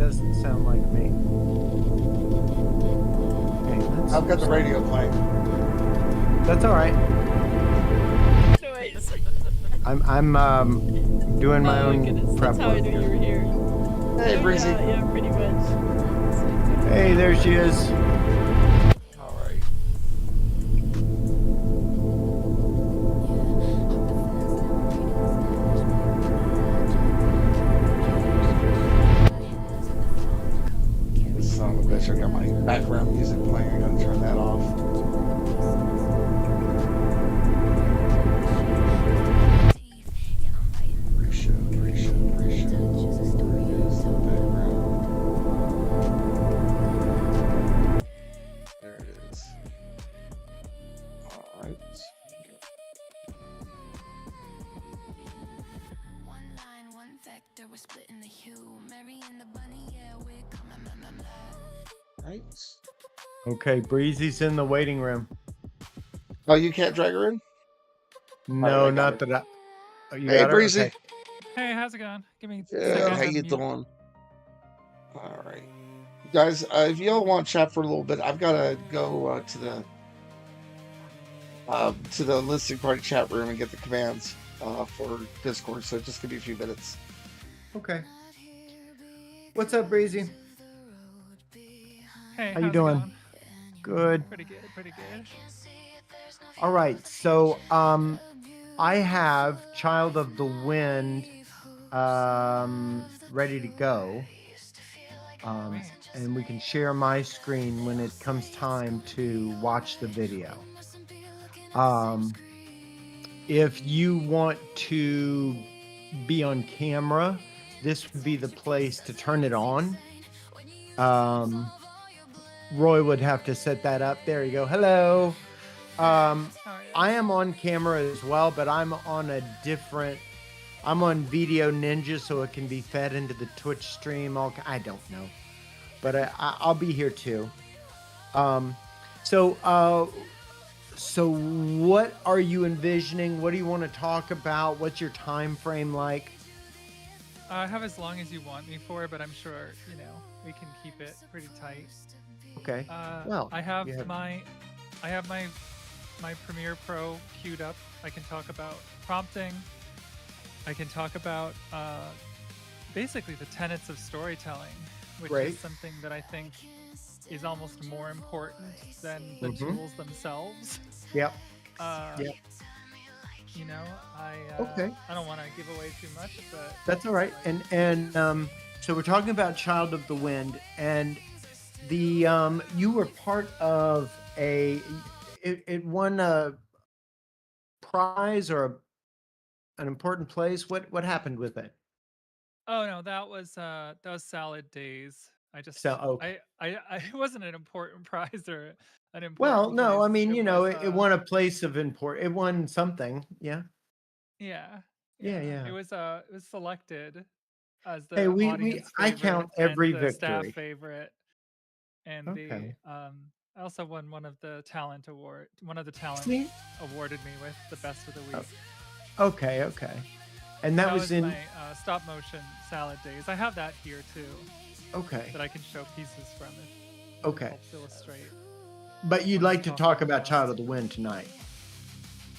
doesn't sound like me. Okay, I've got the radio playing. That's all right. Noise. I'm doing my own goodness, prep that's how I work knew you here. were here. Hey, Breezy. Yeah, pretty much. Hey, there she is. All right. This son of a bitch, I got my background music playing. I gotta turn that off. Pre-show. There it is, the background. There it is. All right. One line, one vector, we're splitting the hue. Mary and the bunny, yeah, we're coming, blah, blah, blah. Right. Okay, Breezy's in the waiting room. Oh, you can't drag her in? No, I got not her. that I. Oh, you Hey, got her? Breezy. Okay. Hey, how's it going? Give me a Good. second. How to you unmute. doing? All right, guys. If y'all want to chat for a little bit, I've got to go to the listening party chat room and get the commands for Discord. So just give me a few minutes. Okay. What's up, Breezy? Hey, How you how's doing? it going? Good. Pretty good, pretty good. All right. So, I have Child of the Wind ready to go. And we can share my screen when it comes time to watch the video. If you want to be on camera, this would be the place to turn it on. Roy would have to set that up. There you go. Hello. How are you? I am on camera as well, but I'm on Video Ninja, so it can be fed into the Twitch stream. I don't know, but I'll be here too. So what are you envisioning? What do you want to talk about? What's your time frame like? I have as long as you want me for, but I'm sure, we can keep it pretty tight. Okay. Well, I have my Premiere Pro queued up. I can talk about prompting. I can talk about basically the tenets of storytelling, which Great. is something that I think is almost more important than the tools themselves. Yep. Yep. Okay. I don't want to give away too much, but that's all right. And so we're talking about Child of the Wind, and the you were part of it won a prize or an important place. What happened with it? Oh no, that was Salad Days. I just okay. it wasn't an important prize or an important Well, no, place. I mean, it won a place of import. It won something. Yeah. Yeah. Yeah. It was selected as the Hey, audience I favorite count and every the staff victory. favorite. And Okay. I also won one of the talent award. One of the talent awarded me with the best of the week. Okay. And that was in my stop motion Salad Days. I have that here too. Okay. That I can show pieces from it. Okay. Helps illustrate. But you'd like to talk about Child of the Wind tonight?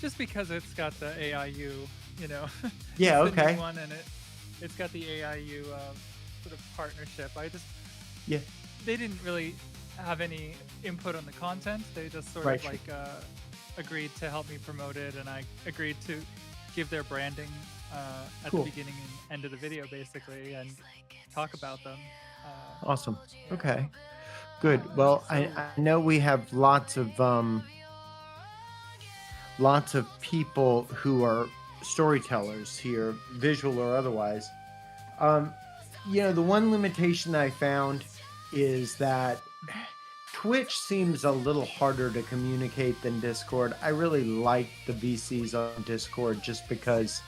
Just because it's got the AIU, Yeah. it's the okay. new one, and it's got the AIU sort of partnership. Yeah. They didn't really have any input on the content. They just sort of like agreed to help me promote it, and I agreed to give their branding at the beginning and end of the video, basically, and talk about them. Awesome. Okay. Good. Well, I know we have lots of people who are storytellers here, visual or otherwise. The one limitation I found is that Twitch seems a little harder to communicate than Discord. I really like the VCs on Discord just because,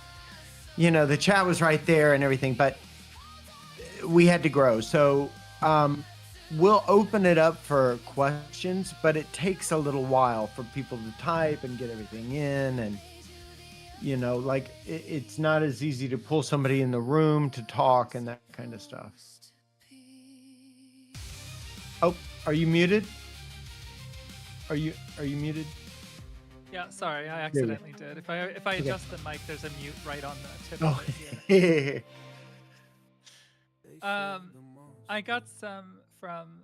the chat was right there and everything, but we had to grow. So we'll open it up for questions, but it takes a little while for people to type and get everything in. And, it's not as easy to pull somebody in the room to talk and that kind of stuff. Are you muted? Are you muted? Yeah, sorry, I There you accidentally did. If I Okay. adjust the mic, there's a mute right on the tip Oh, of it here. yeah. I got some from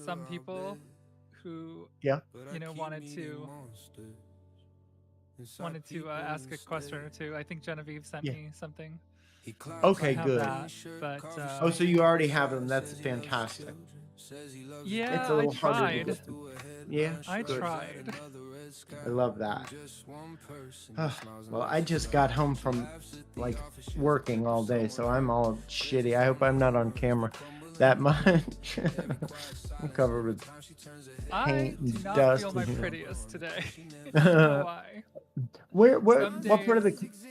some people who wanted to ask a question or two. I think Genevieve sent Yeah. me something. So I Okay, have good. that, but Oh, so you already have them. That's fantastic. yeah, It's a little I harder to tried. get them. Yeah, I good. tried. I love that. Well, I just got home from like working all day, so I'm all shitty. I hope I'm not on camera that much. I'm covered with I paint do and not dust. feel my and, prettiest today. I don't know why. where, Some what part of the? days-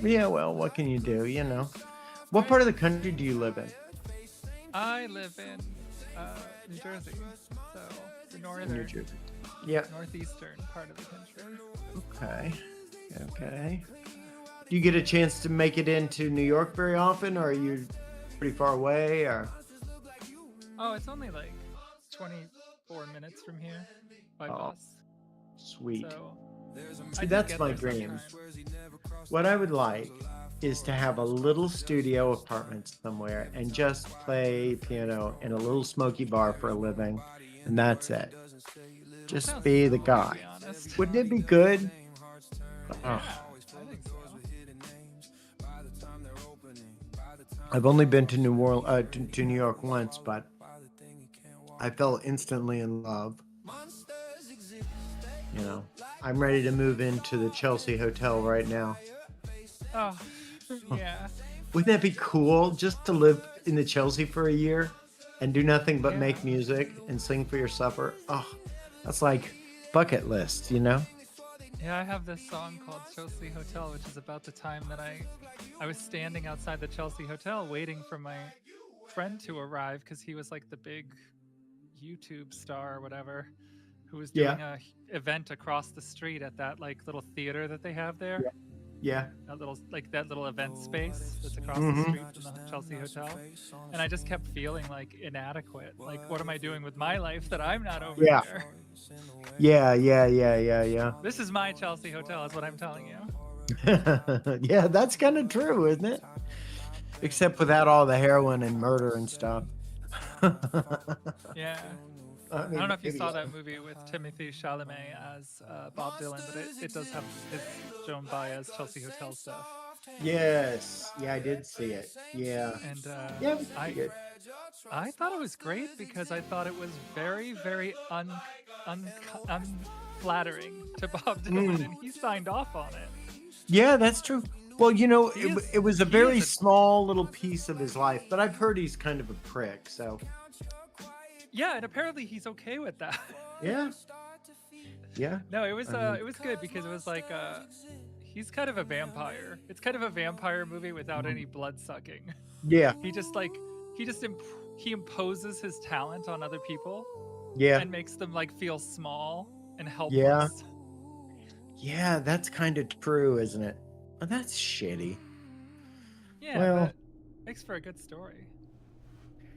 Yeah, well, what can you do? You know, what part of the country do you live in? I live in New Jersey, so the New Jersey. Yeah. northeastern part of the country. Okay. Okay. Do you get a chance to make it into New York very often, or are you pretty far away? Or Oh, it's only like 24 minutes from here by Oh, bus. sweet. So See, I do that's get my there dream. sometimes. What I would like is to have a little studio apartment somewhere and just play piano in a little smoky bar for a living, and that's it. Just Sounds be the cool, to guy. be honest. Wouldn't it be good? Yeah, Oh, I think so. I've only been to to New York once, but I fell instantly in love. You know, I'm ready to move into the Chelsea Hotel right now. Oh, yeah. Wouldn't that be cool just to live in the Chelsea for a year and do nothing but Yeah. make music and sing for your supper? Oh, that's like bucket list, you know? Yeah, I have this song called Chelsea Hotel, which is about the time that I was standing outside the Chelsea Hotel waiting for my friend to arrive because he was like the big YouTube star or whatever who was doing Yeah. a event across the street at that like little theater that they have there. Yeah. Yeah. That little event space that's across the Mhm. street from the Chelsea Hotel. And I just kept feeling like inadequate. Like, what am I doing with my life that I'm not over Yeah. there? Yeah. This is my Chelsea Hotel, is what I'm telling you. Yeah, that's kind of true, isn't it? Except without all the heroin and murder and stuff. Yeah. I don't know if you saw that movie with Timothy Chalamet as Bob Dylan, but it does have it's shown by as Chelsea Hotel stuff. Yes. Yeah, I did see it. Yeah. And Yeah, it was pretty good. I thought it was great because I thought it was very, very unflattering to Bob Dylan, and he signed off on it. Yeah, that's true. Well, you know, it was a he very is a- small little piece of his life, but I've heard he's kind of a prick, so Yeah, and apparently he's okay with that. yeah. Yeah. No, it was I mean- it was good because it was like he's kind of a vampire. It's kind of a vampire movie without any blood sucking. Yeah. He imposes his talent on other people Yeah. and makes them like feel small and helpless. Yeah, that's kind of true, isn't it? But that's shitty. Yeah, Well- but makes for a good story.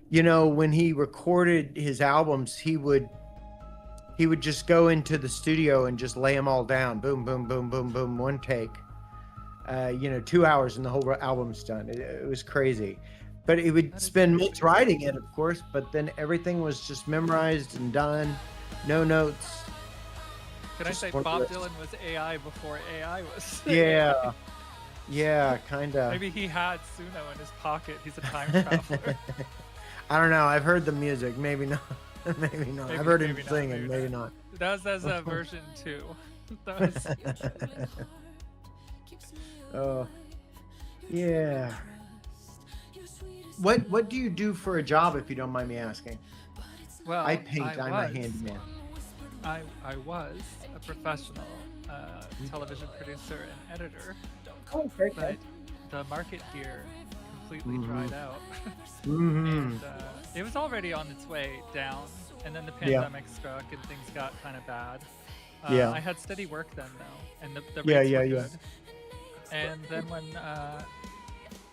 You know, when he recorded his albums, he would just go into the studio and just lay them all down. Boom, boom, boom, boom, boom, one take. 2 hours and the whole album's done. It was crazy. But he would That is spend pretty months writing it, of course, but then everything was just memorized and done. No notes. Can I Just say one Bob list. Dylan was AI before AI was? Yeah. Yeah, kind of. Maybe he had Suno in his pocket. He's a time traveler. I don't know. I've heard the music. Maybe not. Maybe not. I've heard him maybe not, singing. maybe Maybe not. That was a version 2. That was, Oh, yeah. What do you do for a job, if you don't mind me asking? well, I paint. I'm a was- handyman. I was a professional television producer and editor, Oh, great. but the market here completely Mhm. dried out. Mm-hmm. And it was already on its way down, and then the Yeah. pandemic struck and things got kind of bad. Yeah. I had steady work then though, and the Yeah, rates yeah, were yeah. good. And then when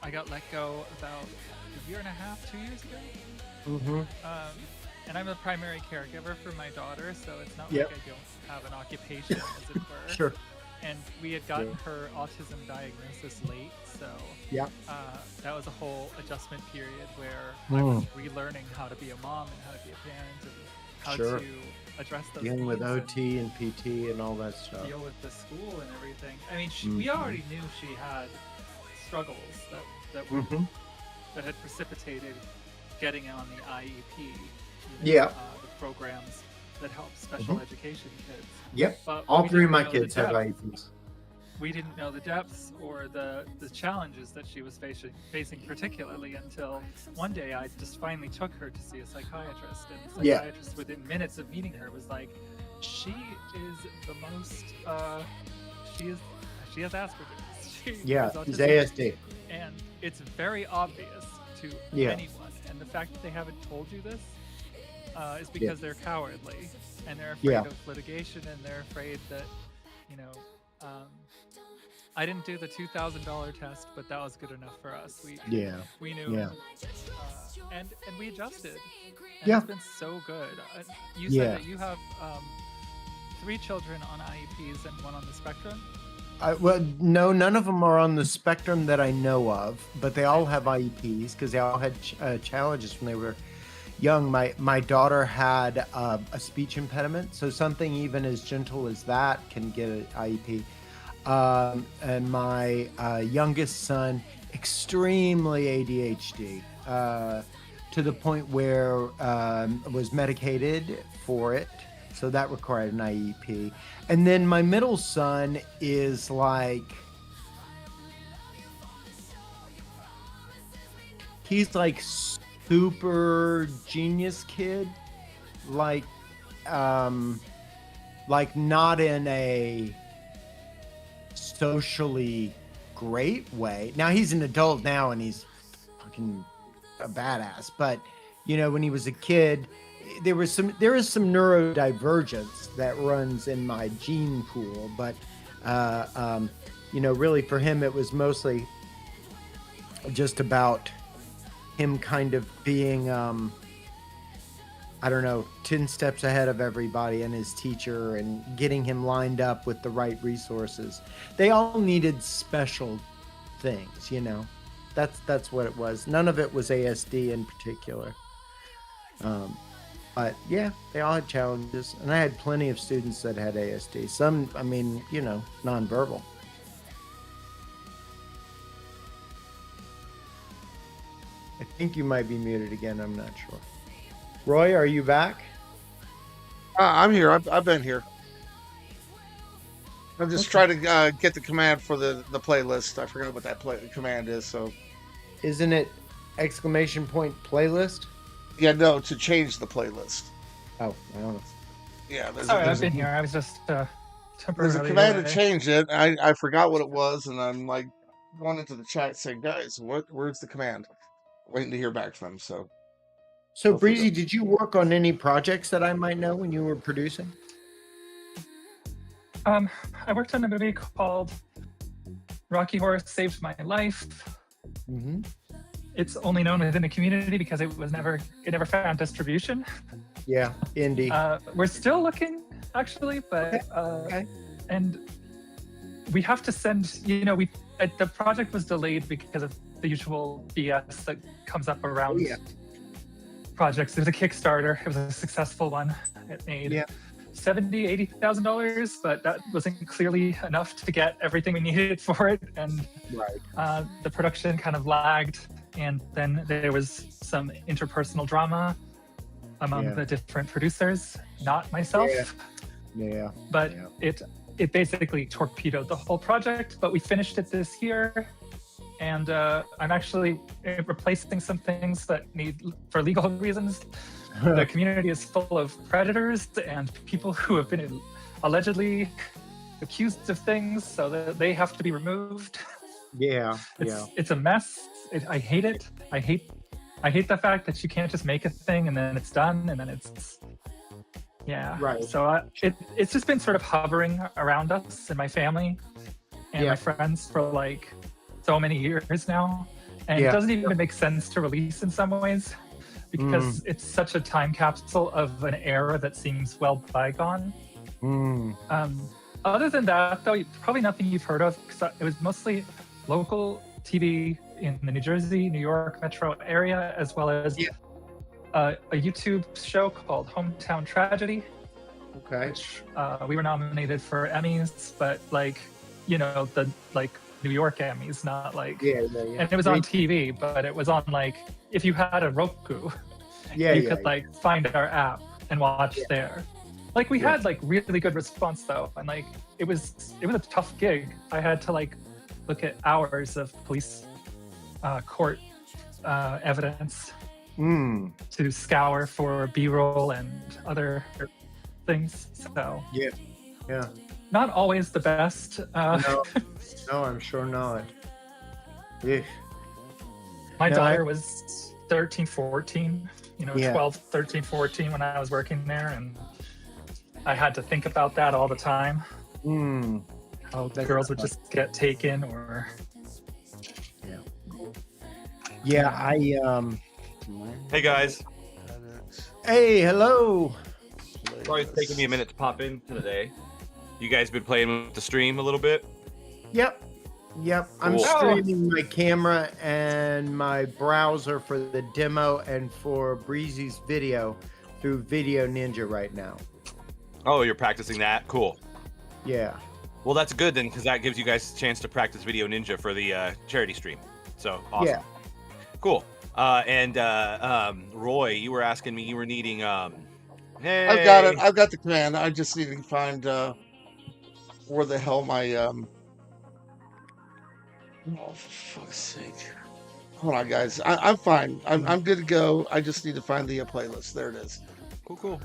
I got let go about a year and a half, 2 years ago, Mm-hmm. and I'm a primary caregiver for my daughter, so it's not Yep. like I don't have an occupation, as it were. Sure. And we had gotten Yeah. her autism diagnosis late, so Yeah. that was a whole adjustment period where I Mm. was relearning how to be a mom and how to be a parent and how Sure. to address those Dealing with needs and OT and PT and all that stuff. deal with the school and everything. I mean, we Mhm. already knew she had struggles that were Mhm. that had precipitated getting on the IEP. Yeah. The programs that help special Mhm. education kids. Yep. But All we three of didn't my know the kids have depth. IEPs. We didn't know the depths or the challenges that she was facing particularly until one day I just finally took her to see a psychiatrist, and the Yeah. psychiatrist within minutes of meeting her was like, she is the most she has Asperger's. She Yeah. is He's autistic, ASD. and it's very obvious to Yeah. anyone, and the fact that they haven't told you this is because they're cowardly and they're afraid Yeah. of litigation, and they're afraid that, you know, I didn't do the $2,000 test, but that was good enough for us. Yeah. We knew, Yeah. and we adjusted. And Yeah. it's been so good. You Yeah. said that you have 3 children on IEPs and 1 on the spectrum. Well, no, none of them are on the spectrum that I know of, but they all have IEPs because they all had challenges when they were young. My daughter had a speech impediment, so something even as gentle as that can get an IEP. And my youngest son, extremely ADHD, to the point where was medicated for it, so that required an IEP. And then my middle son is like, he's like super genius kid, like not in a socially great way. Now he's an adult now and he's fucking a badass, but when he was a kid, there is some neurodivergence that runs in my gene pool, but really for him it was mostly just about him kind of being I don't know, 10 steps ahead of everybody and his teacher, and getting him lined up with the right resources. They all needed special things, that's what it was. None of it was ASD in particular. But yeah, they all had challenges, and I had plenty of students that had ASD. Some, nonverbal. I think you might be muted again. I'm not sure. Roy, are you back? I'm here. I've been here. I'm just trying to get the command for the playlist. I forgot what that command is. So, isn't it !playlist? Yeah, no, to change the playlist. Oh, I don't know. Yeah, I've been here. I was just temporarily. There's a command to change it. I forgot what it was, and I'm like going into the chat saying, "Guys, where's the command?" Waiting to hear back from them. So Breezy, did you work on any projects that I might know when you were producing? I worked on a movie called Rocky Horror Saved My Life. Mm-hmm. It's only known within the community because it never found distribution. Yeah, indie. We're still looking, actually, but Okay. And we have to send. The project was delayed because of the usual BS that comes up around projects. It was a Kickstarter. It was a successful one. It made $70,000-$80,000, but that wasn't clearly enough to get everything we needed for it, and the production kind of lagged. And then there was some interpersonal drama among the different producers, not myself. But it basically torpedoed the whole project. But we finished it this year, and I'm actually replacing some things that need, for legal reasons. The community is full of predators and people who have been allegedly accused of things, so that they have to be removed. It's a mess. I hate it. I hate the fact that you can't just make a thing and then it's done and then it's So it's just been sort of hovering around us and my family and my friends for like so many years now, and it doesn't even make sense to release in some ways. because it's such a time capsule of an era that seems well bygone. Other than that, though, probably nothing you've heard of, because it was mostly local TV in the New Jersey, New York metro area, as well as a YouTube show called Hometown Tragedy. Okay. Which we were nominated for Emmys, but like, the like New York Emmys, not like. Yeah. And it was on TV, but it was on like, if you had a Roku, you could like find our app and watch there. Like we had like really good response though, and like it was a tough gig. I had to like look at hours of police court evidence to scour for B-roll and other things. So yeah, not always the best. No, I'm sure not. Yeah. My daughter was 13, 14, 12, 13, 14 when I was working there, and I had to think about that all the time. How the girls would just get taken or... Hey guys. Hey, hello. Sorry it's taking me a minute to pop in today. You guys been playing with the stream a little bit? Yep. I'm Cool. streaming my camera and my browser for the demo and for Breezy's video through Video Ninja right now. Oh, you're practicing that? Cool. Yeah. Well, that's good then, because that gives you guys a chance to practice Video Ninja for the charity stream. So, awesome. Yeah. Cool. Roy, you were asking me, you were needing, hey. I've got it. I've got the command. I just need to find where the hell my oh, for fuck's sake. Hold on, guys. I'm fine. I'm good to go. I just need to find the playlist. There it is. Cool.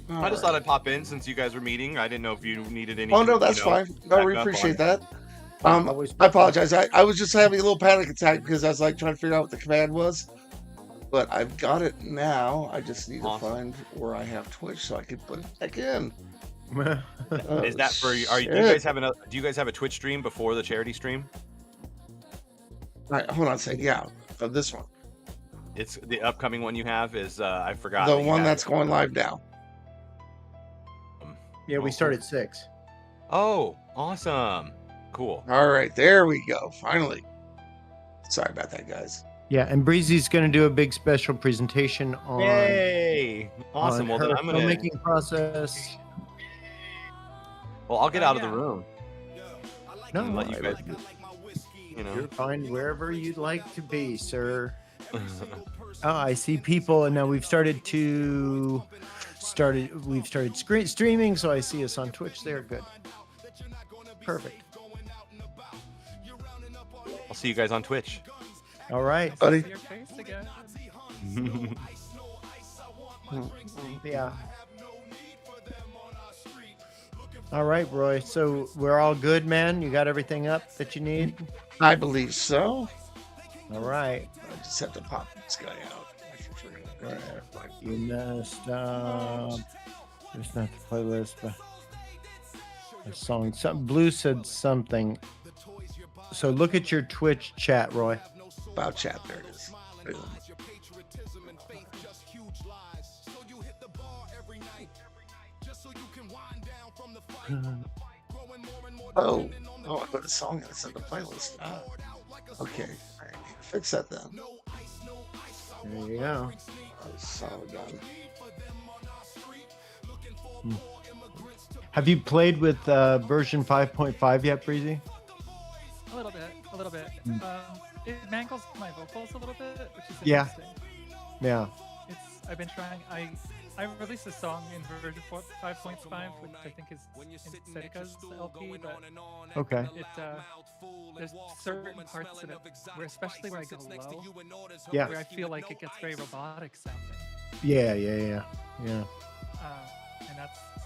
I just thought I'd pop in since you guys were meeting. I didn't know if you needed any. Oh no, that's fine. No, we appreciate that. I apologize. I was just having a little panic attack because I was like trying to figure out what the command was. But I've got it now. I just need to find where I have Twitch so I can put it back in. Is that for you? Do you guys have a Twitch stream before the charity stream? All right, hold on a second. Yeah, for this one. It's the upcoming one you have is I forgot. The one that's going live now. Yeah, we start at 6. Oh, awesome. Cool. All right, there we go. Finally. Sorry about that, guys. Yeah, and Breezy's going to do a big special presentation on. Yay! Awesome. Well, then I'm going to filmmaking process. Well, I'll get out of the room. No, let you guys. You're fine wherever you'd like to be, sir. Oh, I see people, and now we've started streaming, so I see us on Twitch there. Good. Perfect. I'll see you guys on Twitch. All right, buddy. Your face again. Yeah. All right, Roy. So we're all good, man. You got everything up that you need? I believe so. All right. I just have to pop this guy out. You messed up. It's not the playlist, but a song. Blue said something. So look at your Twitch chat, Roy. About chat. There it is. Boom. Oh, I put a song in the playlist. Oh, okay. All right. Fix that then. There you go. Son of a gun. Have you played with version 5.5 yet, Breezy? A little bit. It mangles my vocals a little bit, which is interesting. Yeah. I've been trying. I released a song in version 5.5, which I think is in Seika's LP, but okay. There's certain parts of it where, especially where I go low, where I feel like it gets very robotic sounding. Yeah. And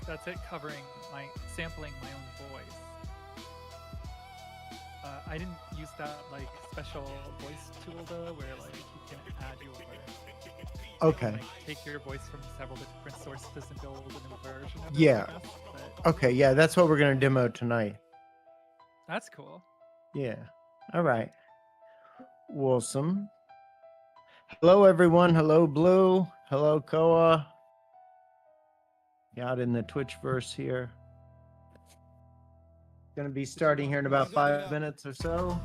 that's it covering sampling my own voice. I didn't use that special voice tool though, where you can add your okay. Take your voice from several different sources and build a new version of it. Yeah. Okay, yeah, that's what we're gonna demo tonight. That's cool. Yeah. All right. Awesome. Hello, everyone. Hello, Blue. Hello, Koa. Out in the Twitchverse here. Going to be starting here in about 5 minutes or so.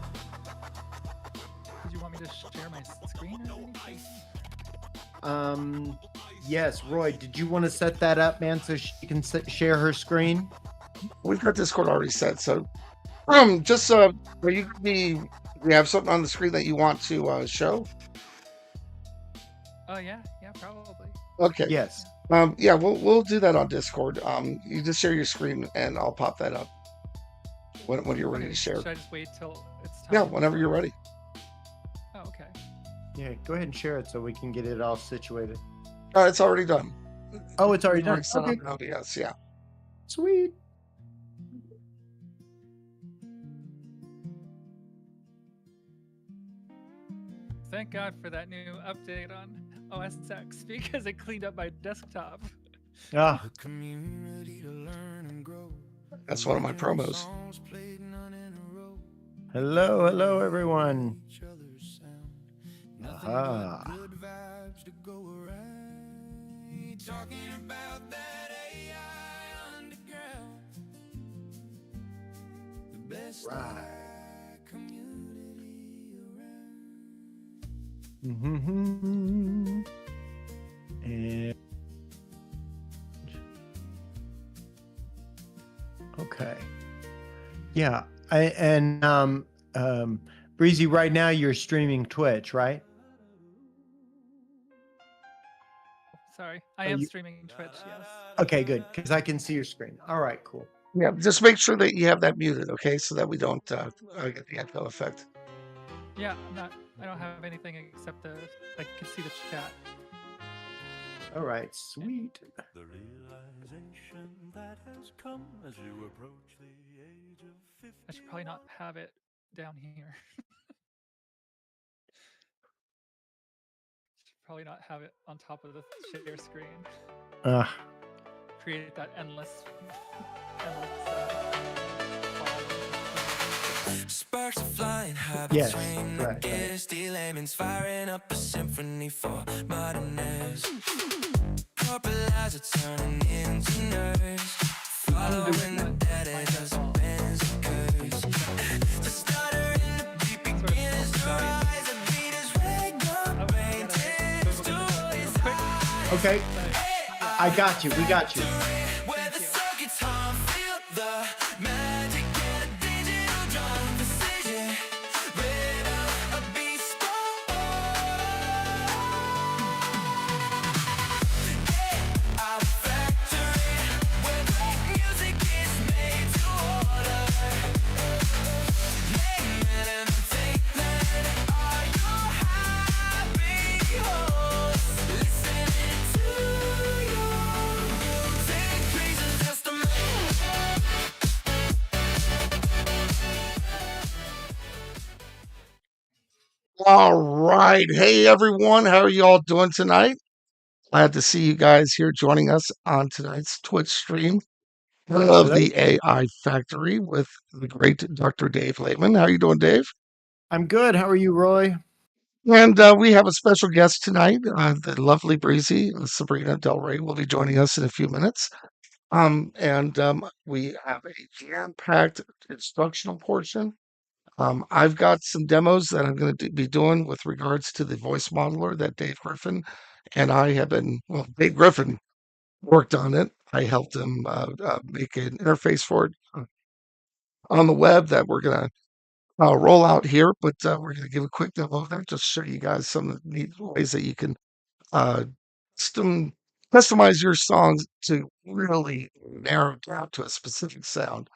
Did you want me to share my screen or anything? Yes, Roy, did you want to set that up, man, so she can share her screen? We've got Discord already set, so just are you we have something on the screen that you want to show? Oh yeah, probably. Okay. Yes. Yeah, we'll do that on Discord. You just share your screen and I'll pop that up when you're ready to share. Should I just wait till it's time? Yeah, whenever you're ready. Oh, okay. Yeah, go ahead and share it so we can get it all situated. It's already done. Oh, it's already done. Okay. Yes, yeah. Sweet. Thank God for that new update on OS X because it cleaned up my desktop. Ah. That's one of my promos. Hello, everyone. Aha. Talking about that AI underground. The best community around. And okay. Yeah. Breezy, right now you're streaming Twitch, right? Sorry, I am streaming Twitch, yes. Okay, good, because I can see your screen. All right, cool. Yeah, just make sure that you have that muted, okay, so that we don't get the echo effect. Yeah, I don't have anything except I can see the chat. All right, sweet. The realization that has come as you approach the age of 50. I should probably not have it down here. Probably not have it on top of the share screen. Create that endless Sparks are flying high between the gas. Layman's firing up a symphony for modernist. Purple eyes are turning into nerves. Following the dead edge of some bands of curves. The stutter in the beat begins to rise. The beat is regular, brain tends to its eyes. Okay, I got you. We got you. Where the circuits hum, feel the magic in a digital drum precision. Rhythm, a beast our factory, where great music is made to order. Layman and Thigpen are your happy hosts. Listening to your music, please adjust the All right. Hey, everyone. How are you all doing tonight? Glad to see you guys here joining us on tonight's Twitch stream of the AI Factory with the great Dr. Dave Layman. How are you doing, Dave? I'm good. How are you, Roy? And we have a special guest tonight, the lovely Breezy, Sabrina Del Rey, will be joining us in a few minutes. We have a jam-packed instructional portion. I've got some demos that I'm going to be doing with regards to the voice modeler that Dave Griffin and I have been, well, Dave Griffin worked on it. I helped him make an interface for it on the web that we're going to roll out here, but we're going to give a quick demo of that, just show you guys some of the neat ways that you can uh, customize your songs to really narrow it down to a specific sound.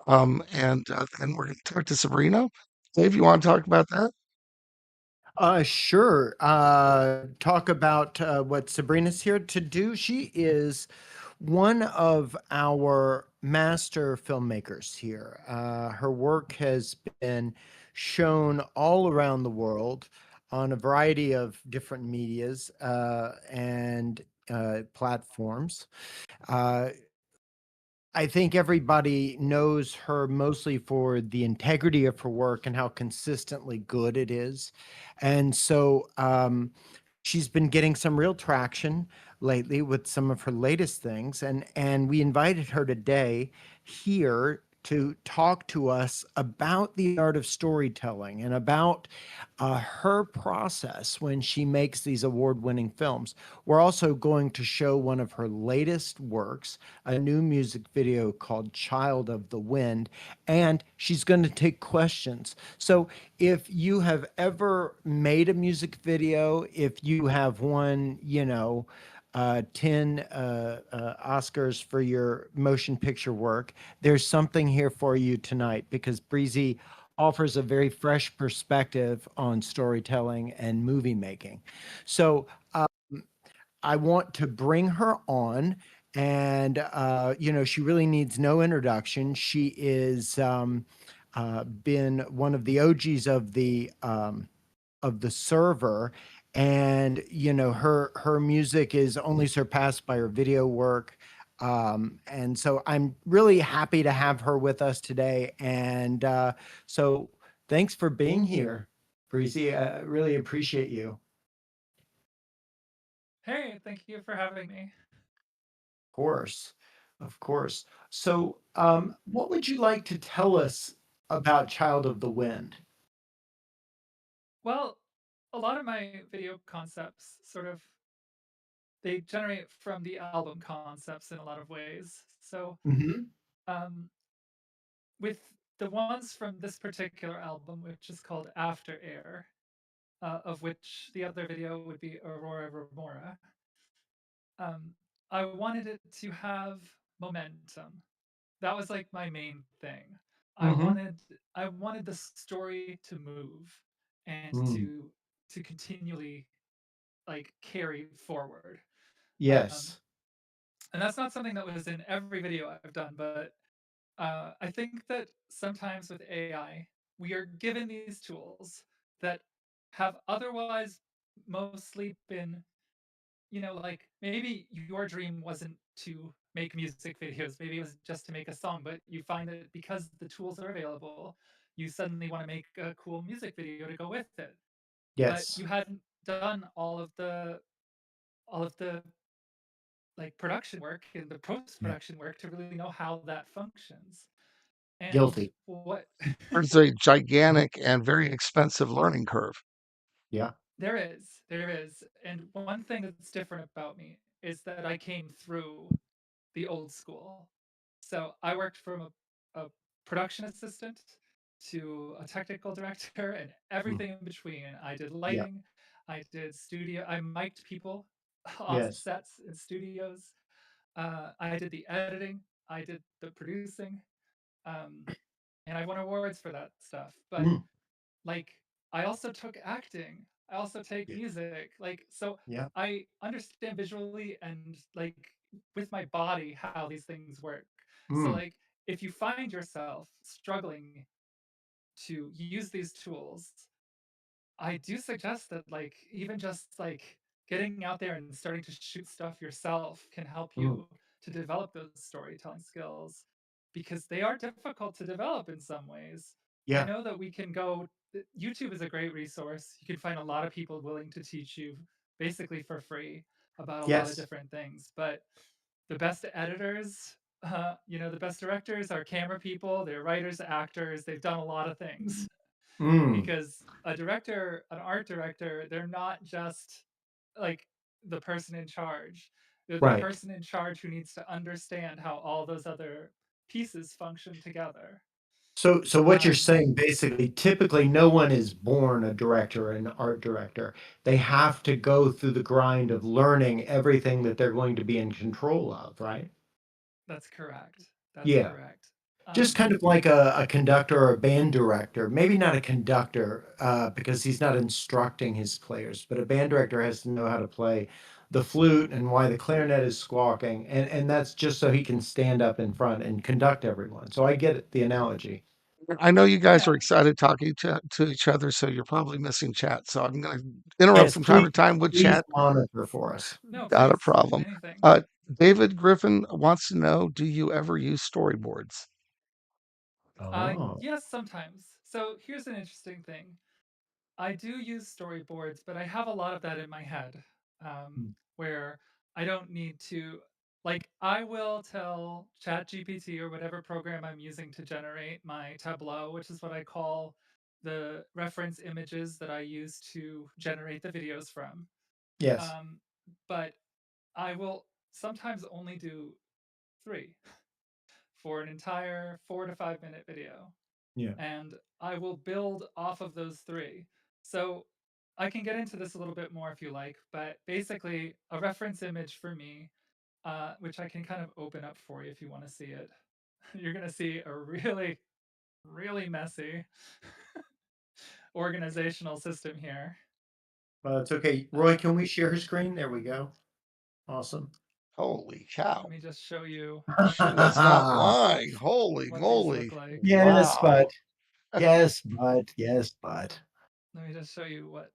Then we're going to talk to Sabrina. Dave, you want to talk about that? Sure. Talk about what Sabrina's here to do. She is one of our master filmmakers here. Her work has been shown all around the world on a variety of different medias and platforms. I think everybody knows her mostly for the integrity of her work and how consistently good it is. And so she's been getting some real traction lately with some of her latest things. And we invited her today here to talk to us about the art of storytelling and about her process when she makes these award-winning films. We're also going to show one of her latest works, a new music video called Child of the Wind, and she's going to take questions. So if you have ever made a music video, if you have won, 10 Oscars for your motion picture work, there's something here for you tonight because Breezy offers a very fresh perspective on storytelling and movie making. So I want to bring her on, and she really needs no introduction. She is been one of the OGs of the server, and her music is only surpassed by her video work. And so I'm really happy to have her with us today. And so thanks for being here, Breezy. I really appreciate you. Hey, thank you for having me. Of course, of course. So, what would you like to tell us about Child of the Wind? Well, a lot of my video concepts sort of they generate from the album concepts in a lot of ways. So, Mm-hmm. um, with the ones from this particular album, which is called After Air, of which the other video would be Aurora Remora, um, I wanted it to have momentum. That was like my main thing. I Mm-hmm. wanted I wanted the story to move and Mm. to continually like carry forward. Um, Yes. and that's not something that was in every video I've done, but I think that sometimes with AI, we are given these tools that have otherwise mostly been, like maybe your dream wasn't to make music videos, maybe it was just to make a song, but you find that because the tools are available, you suddenly want to make a cool music video to go with it. But Yes. you hadn't done all of the like production work and the post Yeah. production work to really know how that functions. And Guilty. what There's a gigantic and very expensive learning curve. Yeah. there is. And one thing that's different about me is that I came through the old school. So I worked from a production assistant to a technical director and Mm. everything in between. I did Yeah. lighting, I did studio, I mic'd people on Yes. sets in studios. I did the editing, I did the producing, um, and I won awards for that stuff. But Mm. like, I also took acting. I also take Yeah. music. Like, so Yeah. I understand visually and like with my body how these things work. So Mm. like, if you find yourself struggling to use these tools, I do suggest that like even just like getting out there and starting to shoot stuff yourself can help Mm. you to develop those storytelling skills because they are difficult to develop in some ways. I Yeah. know that we can go YouTube is a great resource. You can find a lot of people willing to teach you basically for free about a lot of Yes. different things, but the best editors, the best directors are camera people, they're writers, actors, they've done a lot of things Mm. because an art director, they're not just like the person in charge. They're the Right. person in charge who needs to understand how all those other pieces function together. So what you're Um, saying basically, typically no one is born a director, an art director. They have to go through the grind of learning everything that they're going to be in control of, right? that's correct. That's Yeah. correct. Just Um, kind of like a conductor or a band director. Maybe not a conductor, because he's not instructing his players, but a band director has to know how to play the flute and why the clarinet is squawking, and that's just so he can stand up in front and conduct everyone. So I get it, the analogy. I know you guys are yeah. excited talking to each other, so you're probably missing chat. So I'm going to interrupt Yes, from time please, to time with please chat. monitor for us. No, Not a please. problem. Anything. Uh, David Griffin wants to know, do you ever use storyboards? Oh. Yes, sometimes. So here's an interesting thing. I do use storyboards, but I have a lot of that in my head, Mm. where I don't need to. Like, I will tell ChatGPT or whatever program I'm using to generate my tableau, which is what I call the reference images that I use to generate the videos from. Yes. But I will sometimes only do 3 for an entire 4 to 5 minute video. Yeah. And I will build off of those 3. So I can get into this a little bit more if you like, but basically, a reference image for me, which I can kind of open up for you if you want to see it. You're going to see a really, really messy organizational system here. Well, it's okay. Roy, can we share screen? There we go. Awesome. Holy cow. Let me just show you She was not lying. Holy what these moly. look like. Yes, Wow. but yes, but Let me just show you what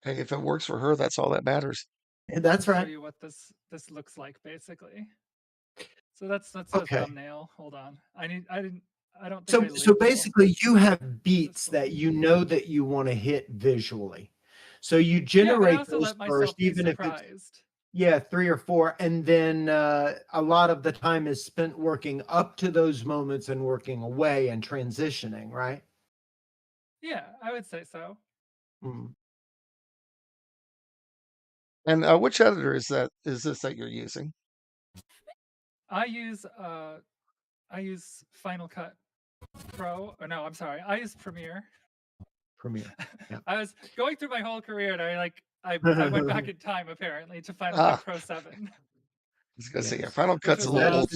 Hey, if it works for her, that's all that matters. that's show right. you what this looks like basically. So that's a Okay. thumbnail. Hold on. I don't think So I so label basically you have beats this that one. you know that you want to hit visually. So you Yeah, but I generate also those let first, myself be even if it's surprised. 3 or 4, and then a lot of the time is spent working up to those moments and working away and transitioning, right? Yeah, I would say so. Mm. And which editor is this that you're using? I use Final Cut Pro. Or no, I'm sorry. I use Premiere. Premiere. Yeah. I was going through my whole career and I went back in time apparently to Final Cut Ah, Pro 7, I was gonna say, yeah, Yes. Final which Cut's a was little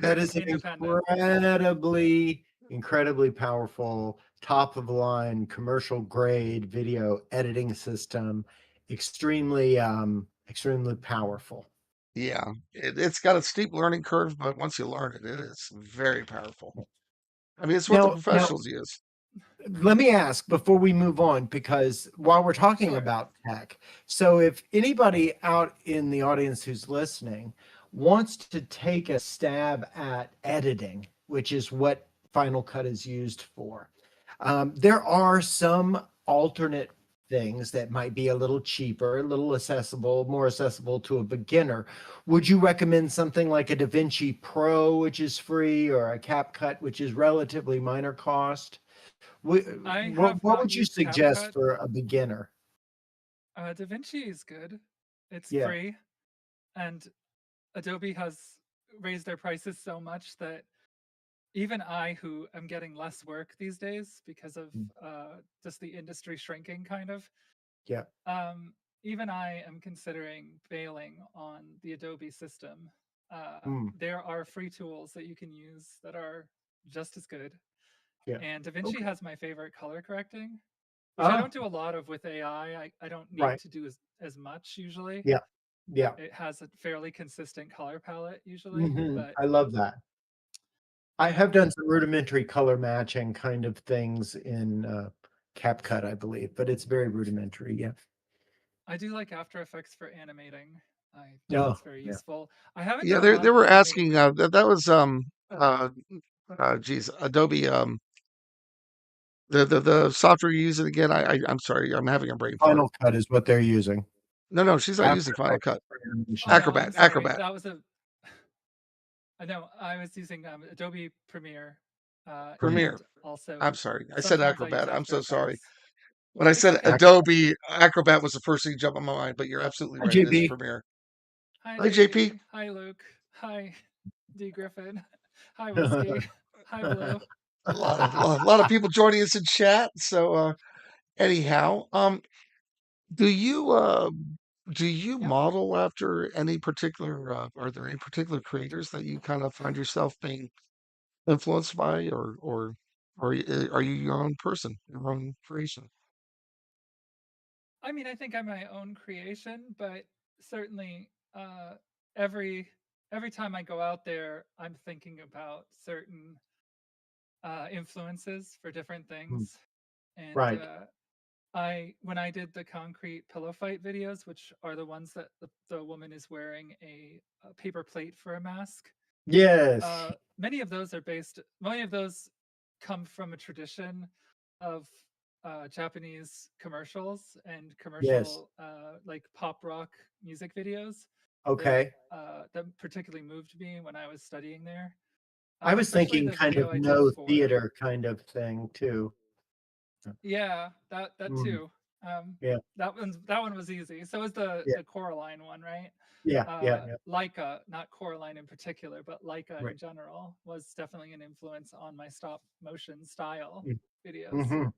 That is old school. independent. incredibly powerful, top of the line, commercial grade video editing system. Extremely powerful. Yeah, it's got a steep learning curve, but once you learn it, it is very powerful. I mean, it's what the Now, professionals use. let me ask before we move on, because while we're talking Sure. about tech, so if anybody out in the audience who's listening wants to take a stab at editing, which is what Final Cut is used for, there are some alternate things that might be a little cheaper, a little accessible, more accessible to a beginner. Would you recommend something like a DaVinci Pro, which is free, or a CapCut, which is relatively minor cost? I What have what not would you used suggest CapCut. for a beginner? DaVinci is good. It's Yeah. free, and Adobe has raised their prices so much that even I, who am getting less work these days because of Mm. just the industry shrinking, kind of, Yeah. um, even I am considering bailing on the Adobe system. Mm. There are free tools that you can use that are just as good. Yeah. And DaVinci Okay. has my favorite color correcting, which I Oh, don't do a lot of with AI. I don't need right. to do as much usually. Yeah. Yeah. It has a fairly consistent color palette usually, Mhm. but I love that. I have yeah, done some rudimentary color matching kind of things in CapCut, I believe, but it's very rudimentary. Yeah. I do like After Effects for animating. I think Oh, it's very yeah. useful. I haven't Yeah, done a lot they of were animating. asking that was geez, Adobe the software you're using again. I'm sorry, I'm having a brain fart. Final Cut is what they're using. No, she's not After using Final Effects Cut. for animation. Oh no, I'm Acrobat, sorry. Acrobat, That was a. I know I was using Adobe Premiere, Premiere. and Premiere. also I'm sorry, I said sometimes I use Acrobat. I'm After so sorry. Effects. When I It's said okay. Adobe, Acrobat was the first thing that jumped in my mind, but you're absolutely Hi, right. It is JB. Premiere. Hi Hi, JP. JP. Hi Luke. Hi D Griffin. Hi Whiskey. Hi Blue. A lot of people joining us in chat. So anyhow, do you uh do you Yep. model after any particular are there any particular creators that you kind of find yourself being influenced by, or are you your own person, your own creation? I mean, I think I'm my own creation, but certainly every every time I go out there, I'm thinking about certain influences for different Mm. things, and Right. when I did the concrete pillow fight videos, which are the ones that the woman is wearing a paper plate for a mask. Yes. Many of those come from a tradition of Japanese commercials and Yes. commercial like pop rock music videos Okay. that particularly moved me when I was studying there. I was Especially thinking the kind video of I did no for theater kind of thing too. yeah, that Mm, too. yeah. That one was easy. So was Yeah. the Coraline one, right? Yeah. Yeah. Yeah. Leica, not Coraline in particular, but Leica Right. in general was definitely an influence on my stop motion style videos. Mm-hmm.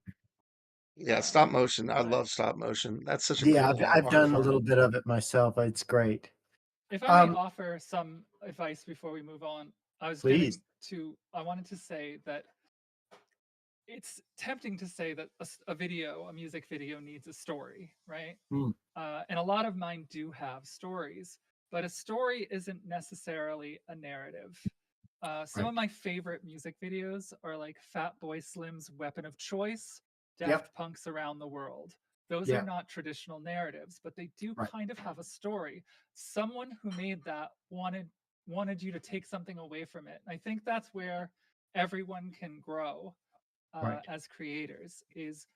Yeah, stop motion. I But love stop motion. That's such a Yeah, cool I've art done a form. little bit of it myself. It's great. if I may Um, offer some advice before we move on, please. I wanted to say that it's tempting to say that a music video needs a story, right? Mm, And a lot of mine do have stories, but a story isn't necessarily a narrative. Some right. of my favorite music videos are like Fatboy Slim's Weapon of Choice, Yep. Daft Punk's Around the World. Those are Yeah. not traditional narratives, but they do Right. kind of have a story. Someone who made that wanted you to take something away from it. I think that's where everyone can grow Right. as creators is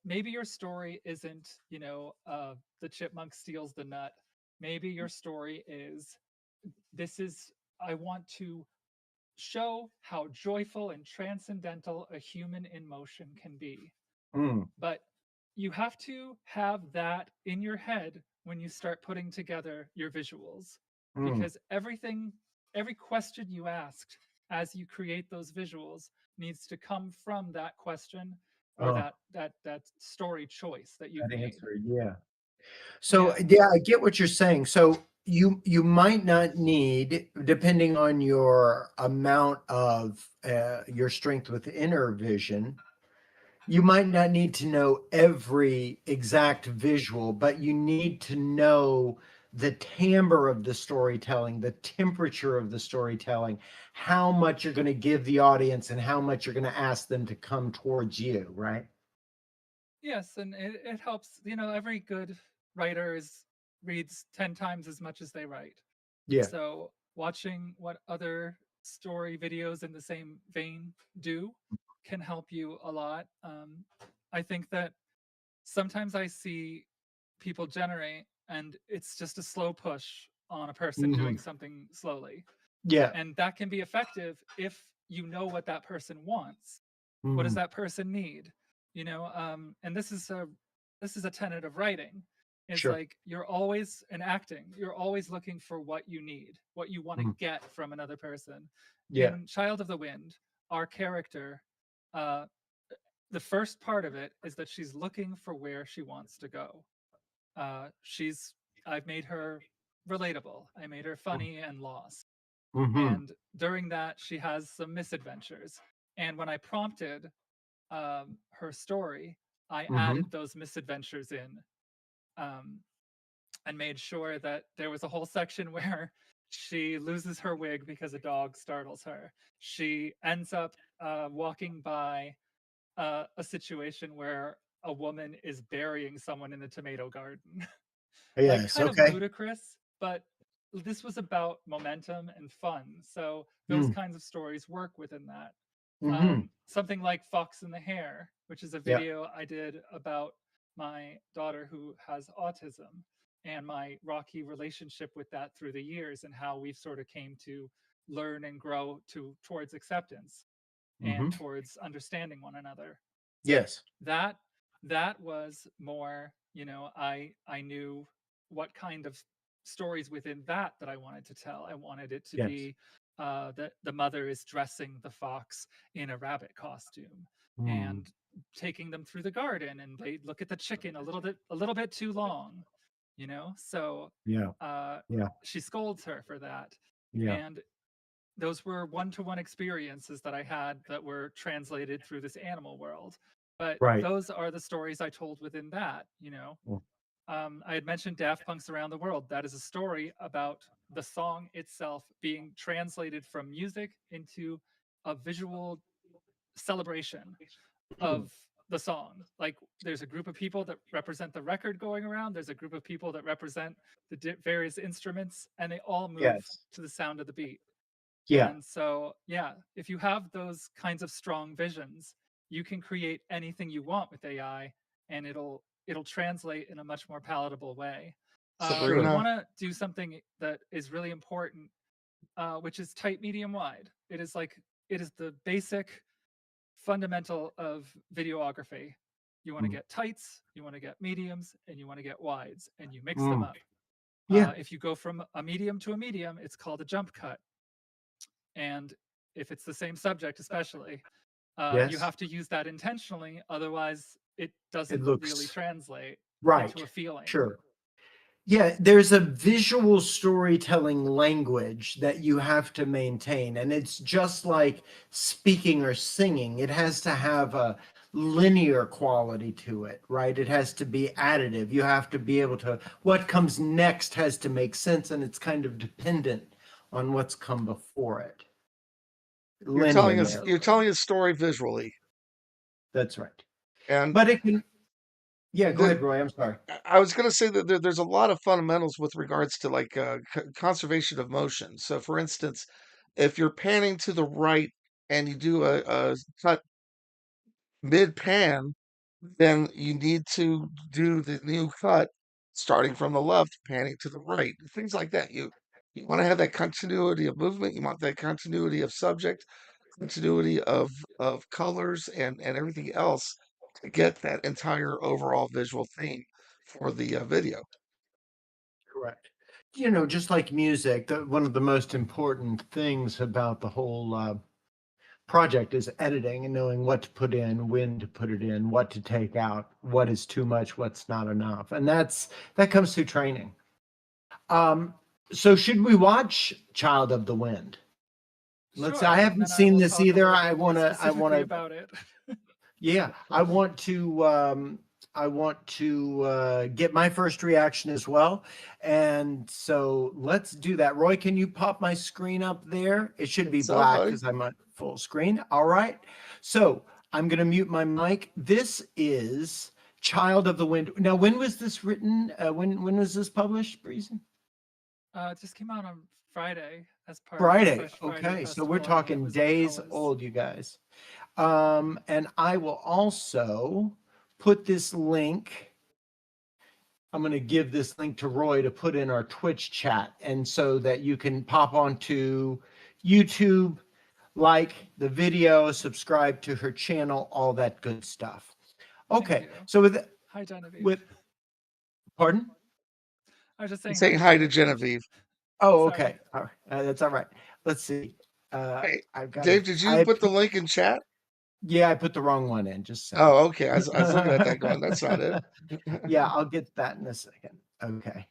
maybe your story isn't the chipmunk steals the nut. Maybe your story is this is I want to show how joyful and transcendental a human in motion can be. Mm, But you have to have that in your head when you start putting together your visuals, mm. because every question you asked as you create those visuals needs to come from that question or Oh, that story choice that you've that made. answer. Yeah. So Yeah. yeah, I get what you're saying. So you might not need, depending on your amount of your strength with inner vision, you might not need to know every exact visual, but you need to know the timbre of the storytelling, the temperature of the storytelling, how much you're going to give the audience and how much you're going to ask them to come towards you, right? Yes, and it helps. Every good writer reads 10 times as much as they write. Yeah. So watching what other story videos in the same vein do can help you a lot. I think that sometimes I see people generate and it's just a slow push on a person Hmm. doing something slowly. Yeah. And that can be effective if you know what that person wants. What does Hmm. that person need? And this is a tenet of writing. It's Sure. like you're always in acting, you're always looking for what you need, what you want to Mm. get from another person. Yeah. In Child of the Wind, our character, uh, the first part of it is that she's looking for where she wants to go. She's I've made her relatable. I made her funny and lost. Mm-hmm. And during that, she has some misadventures. And when I prompted her story, I Mm-hmm. added those misadventures in, um, and made sure that there was a whole section where she loses her wig because a dog startles her. She ends up walking by a situation where a woman is burying someone in the tomato garden. Like Yes. kind of Okay. ludicrous, but this was about momentum and fun. So those Mm. kinds of stories work within that. Mm-hmm. Something like Fox and the Hare, which is a Yeah. video I did about my daughter who has autism and my rocky relationship with that through the years and how we've sort of came to learn and grow towards acceptance Mm-hmm. and towards understanding one another. Yes. that that was more, I knew what kind of stories within that I wanted to tell. I wanted it to Yes. be that the mother is dressing the fox in a rabbit costume Mm. and taking them through the garden, and they look at the chicken a little bit too long, so Yeah. uh Yeah. she scolds her for that. Yeah. And those were one-to-one experiences that I had that were translated through this animal world. But Right. those are the stories I told within that. Mm. I had mentioned Daft Punk's Around the World. That is a story about the song itself being translated from music into a visual celebration Mm. of the song. Like there's a group of people that represent the record going around. There's a group of people that represent the various instruments, and they all move to the sound of the beat. Yeah. And so, yeah, if you have those kinds of strong visions, you can create anything you want with AI, and it'll translate in a much more palatable way. We want to do something that is really important, which is tight, medium, wide. It is the basic fundamental of videography. You want to get tights, you want to get mediums, and you want to get wides, and you mix them up. If you go from a medium to a medium, it's called a jump cut. And if it's the same subject, especially, you have to use that intentionally. Otherwise, it doesn't really translate into a feeling. Sure. Yeah, there's a visual storytelling language that you have to maintain. And it's just like speaking or singing. It has to have a linear quality to it, right? It has to be additive. You have to be able to, what comes next has to make sense, and it's kind of dependent on what's come before it. You're telling a story visually. That's right. But it can. Yeah, go ahead, Roy. I'm sorry. I was going to say that there's a lot of fundamentals with regards to like conservation of motion. So, for instance, if you're panning to the right and you do a cut mid pan, then you need to do the new cut starting from the left, panning to the right. Things like that. You want to have that continuity of movement. You want that continuity of subject, continuity of colors and everything else to get that entire overall visual theme for the video. Correct. Just like music, one of the most important things about the whole project is editing and knowing what to put in, when to put it in, what to take out, what is too much, what's not enough. And that comes through training. So should we watch Child of the Wind? I haven't seen this either. I want to about it. Yeah, I want to get my first reaction as well. And so let's do that. Roy, can you pop my screen up there? It should be black because I'm at full screen. All right. So I'm going to mute my mic. This is Child of the Wind. Now, when was this written? When was this published, Breezen? It just came out on Friday as part Friday. of the Fresh Friday Okay, so Festival, we're talking days old, you guys. And I will also put this link. I'm going to give this link to Roy to put in our Twitch chat, and so that you can pop onto YouTube, like the video, subscribe to her channel, all that good stuff. Okay, so hi Genevieve. Pardon? I was just saying hi to Genevieve. Oh, okay. All right. That's all right. Let's see. Hey, Dave, did you put the link in chat? Yeah, I put the wrong one in. Just so. Oh, okay. I was looking at that going, that's not it. Yeah, I'll get that in a second. Okay.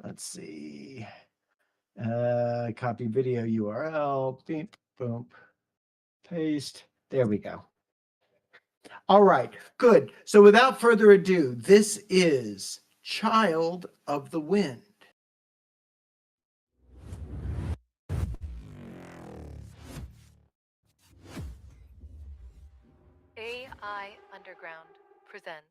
Let's see. Copy video URL. Beep, boom, paste. There we go. All right, good. So without further ado, this is Child of the Wind. AI Underground presents.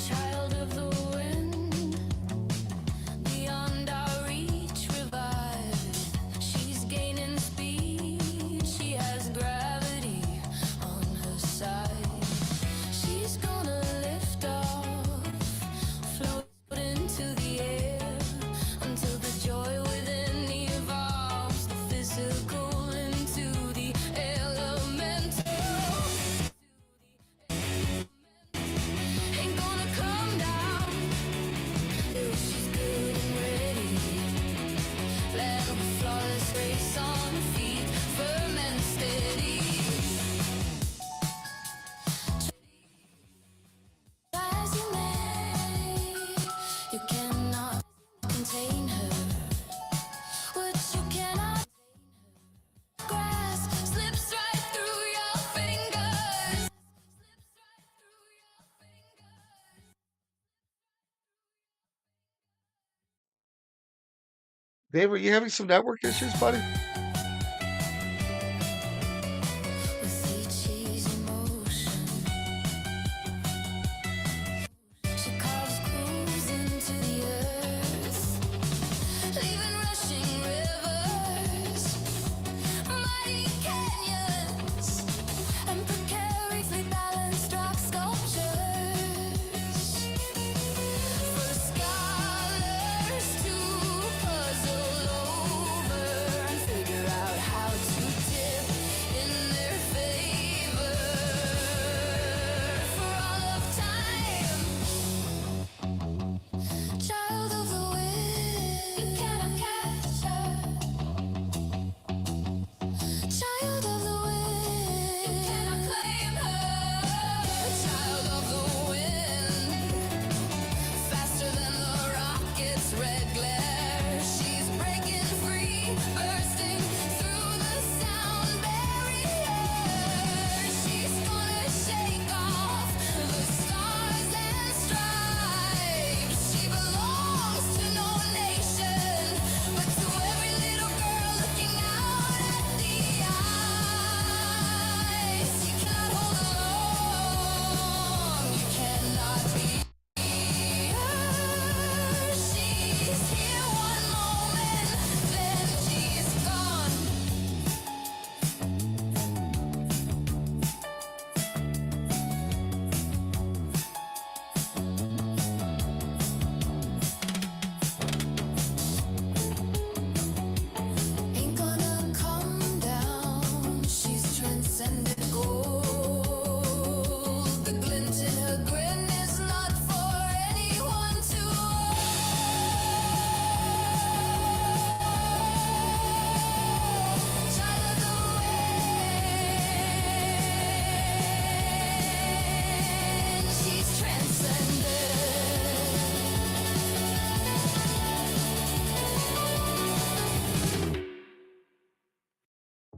Child of the wind, beyond our reach, revived. She's gaining speed, she has gravity on her side. She's gonna lift off, float into the air, until the joy within evolves, the physical into the elemental. Ain't gonna come down till she's good and ready. Let 'em flawless race on feet, firm and steady. Rising man. Dave, are you having some network issues, buddy? with each easy motion. She carves grooves into the earth, leaving rushing rivers, mighty canyons, and precariously balanced rock sculptures. For scholars to puzzle over and figure out how to dip in their favor. For all of time, child of the wind, you cannot catch her. Child of the wind, you cannot claim her. Child of the wind, faster than the rocket's red glare. She's breaking free, bursting through the sound barrier. She's gonna shake off the stars and stripes. She belongs to no nation, but to every little girl looking out at the eyes. You cannot hold alone. You cannot be her. She's here one moment, then she's gone. Ain't gonna come down. She's transcended gold. The glint in her grin is not for anyone to hold. Child of the wind, she's transcended.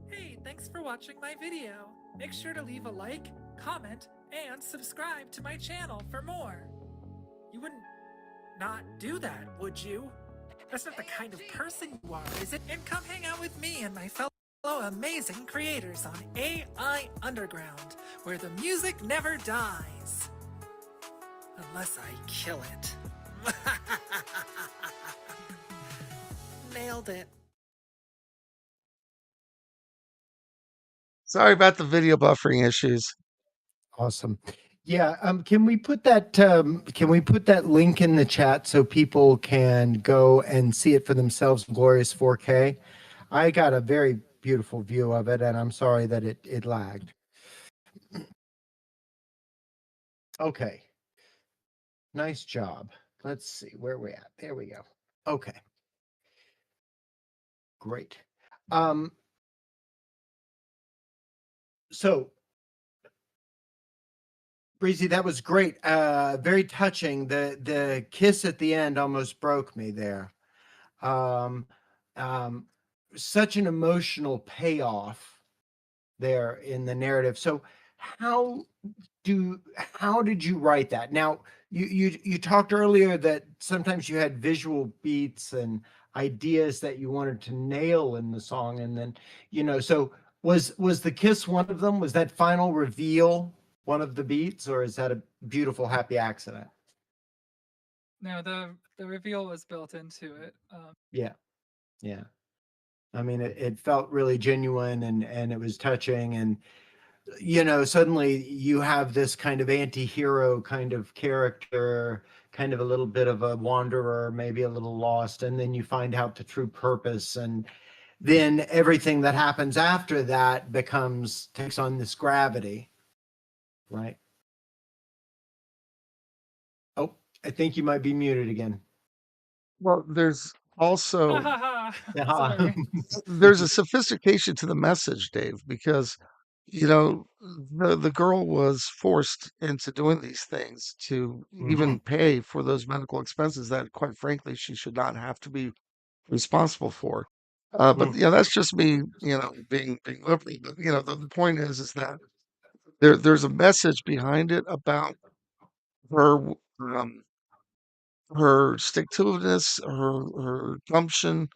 Hey, thanks for watching my video. Make sure to leave a like, comment, and subscribe to my channel for more. You wouldn't not do that, would you? That's not the kind of person you are, is it? And come hang out with me and my fellow amazing creators on AI Underground, where the music never dies. Unless I kill it. Nailed it. Sorry about the video buffering issues. Awesome. Yeah, can we put that link in the chat so people can go and see it for themselves in glorious 4K? I got a very beautiful view of it, and I'm sorry that it lagged. Okay. Nice job. Let's see where we're at. There we go. Okay. Great. So Breezy, that was great. Very touching. The kiss at the end almost broke me there. Such an emotional payoff there in the narrative. So how did you write that? Now you talked earlier that sometimes you had visual beats and ideas that you wanted to nail in the song, and then so was the kiss one of them? Was that final reveal one of the beats, or is that a beautiful happy accident? No, the reveal was built into it. Yeah. I mean, it felt really genuine, and it was touching, and suddenly you have this kind of anti-hero kind of character, kind of a little bit of a wanderer, maybe a little lost, and then you find out the true purpose, and then everything that happens after that takes on this gravity, right? Oh, I think you might be muted again. Well, there's also Sorry. there's a sophistication to the message, Dave, because the girl was forced into doing these things to even pay for those medical expenses that, quite frankly, she should not have to be responsible for. But that's just me, being liberal. But the point is that there's a message behind it about her her stick to itiveness, her gumption,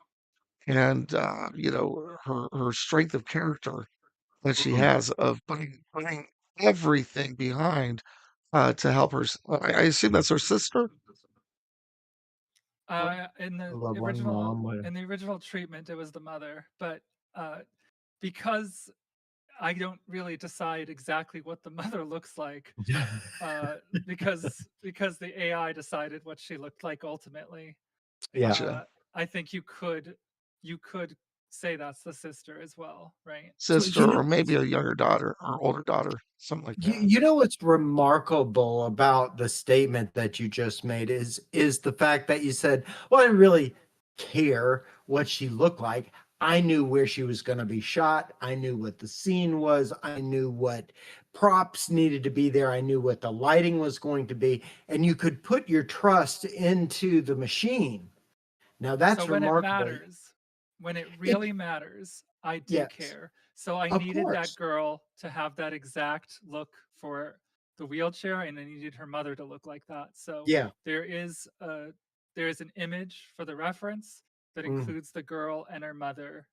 and her strength of character that she has of putting everything behind to help her. I assume that's her sister. In the One original mom. treatment, it was the mother, but because I don't really decide exactly what the mother looks like, because the AI decided what she looked like ultimately. Yeah. Gotcha. I think you could say that's the sister as well, right? Sister, or maybe a younger daughter or older daughter, something like that. You know what's remarkable about the statement that you just made is the fact that you said, "Well, I didn't really care what she looked like. I knew where she was going to be shot. I knew what the scene was. I knew what props needed to be there. I knew what the lighting was going to be, and you could put your trust into the machine." Now that's So when it remarkable. matters, when it really matters, I do Yes, care. So I of needed that course. girl to have that exact look for the wheelchair, and I needed her mother to look like that. So Yeah. there is an image for the reference that Mm, includes the girl and her mother,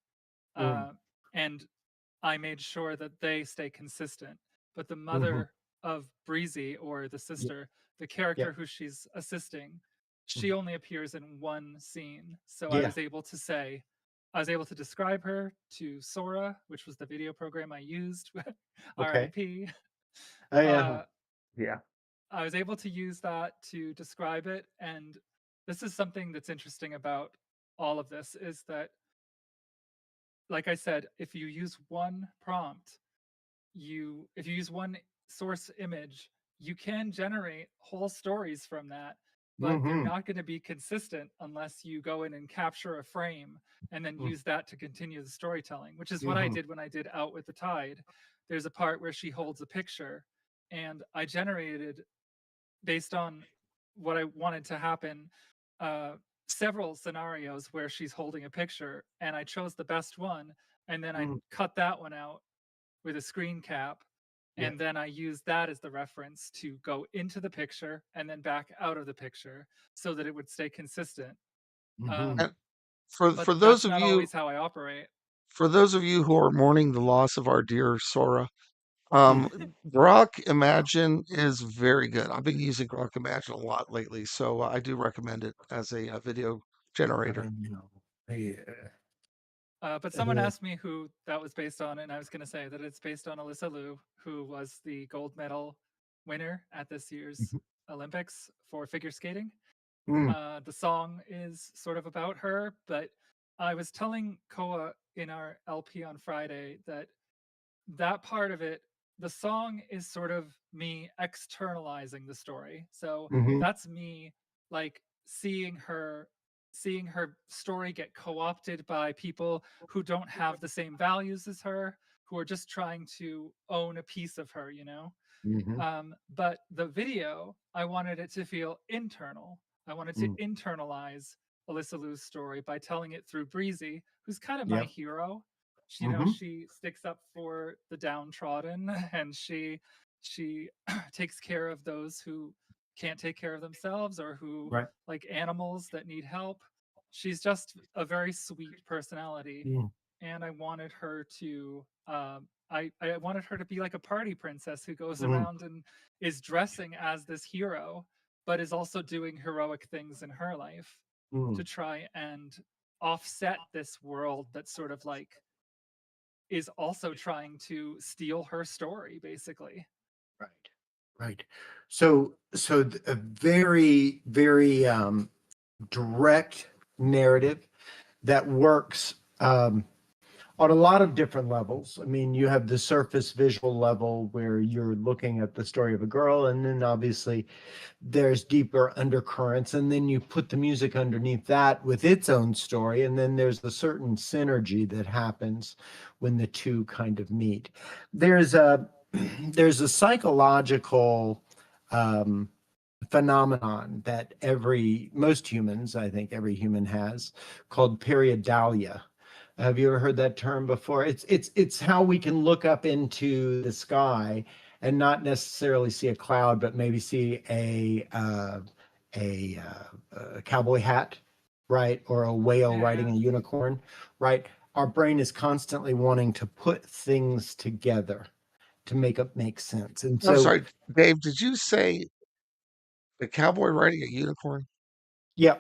mm, and I made sure that they stay consistent. But the mhm. mother of Breezy, or the Yeah, sister, the yeah, character who she's assisting, she mm, only appears in one scene. So yeah. I was able to describe her to Sora, which was the video program I used, Okay. RIP. Oh yeah. Uh, Yeah. I was able to use that to describe it. And this is something that's interesting about all of this, is that, like I said, if you use one prompt, if you use one source image, you can generate whole stories from that, but they're Mhm. not going to be consistent unless you go in and capture a frame and then Mm, use that to continue the storytelling, which is what I mhm. did when I did Out with the Tide. There's a part where she holds a picture, and I generated, based on what I wanted to happen, uh, several scenarios where she's holding a picture, and I chose the best one, and then I Mm, cut that one out with a screen cap, yeah. and then I used that as the reference to go into the picture and then back out of the picture so that it would stay consistent. Mhm. And Um, for but for those that's of not you always how I operate. for those of you who are mourning the loss of our dear Sora, Mm. Grok Imagine is very good. I've been using Grok Imagine a lot lately, so I do recommend it as a video generator. No. Yeah. But someone asked me who that was based on, and I was going to say that it's based on Alyssa Liu, who was the gold medal winner at this year's Mhm. Olympics for figure skating. Mm, The song is sort of about her, but I was telling Koa in our LP on Friday that that part of it, the song is sort of me externalizing the story. So mhm, that's me, like, seeing her story get co-opted by people who don't have the same values as her, who are just trying to own a piece of her, you know? mhm, But the video, I wanted it to feel internal. I wanted to mm. internalize Alyssa Liu's story by telling it through Breezy, who's kind of my Yep. hero. She, Mhm, she sticks up for the downtrodden, and she takes care of those who can't take care of themselves, or who, right. like, animals that need help. She's just a very sweet personality, Mm, and I wanted her to I wanted her to be like a party princess who goes mm, around and is dressing as this hero, but is also doing heroic things in her life mm. to try and offset this world that sort of like is also trying to steal her story, basically. Right. Right. So a very, very direct narrative that works on a lot of different levels. I mean, you have the surface visual level where you're looking at the story of a girl, and then obviously there's deeper undercurrents, and then you put the music underneath that with its own story, and then there's a certain synergy that happens when the two kind of meet. There's a there's a psychological um, phenomenon that most humans, I think every human has, called periodalia. Have you ever heard that term before? It's how we can look up into the sky and not necessarily see a cloud, but maybe see a cowboy hat, right? Or a whale riding a unicorn, right? Our brain is constantly wanting to put things together to make sense. And I'm so, sorry, Dave, did you say the cowboy riding a unicorn? yeah,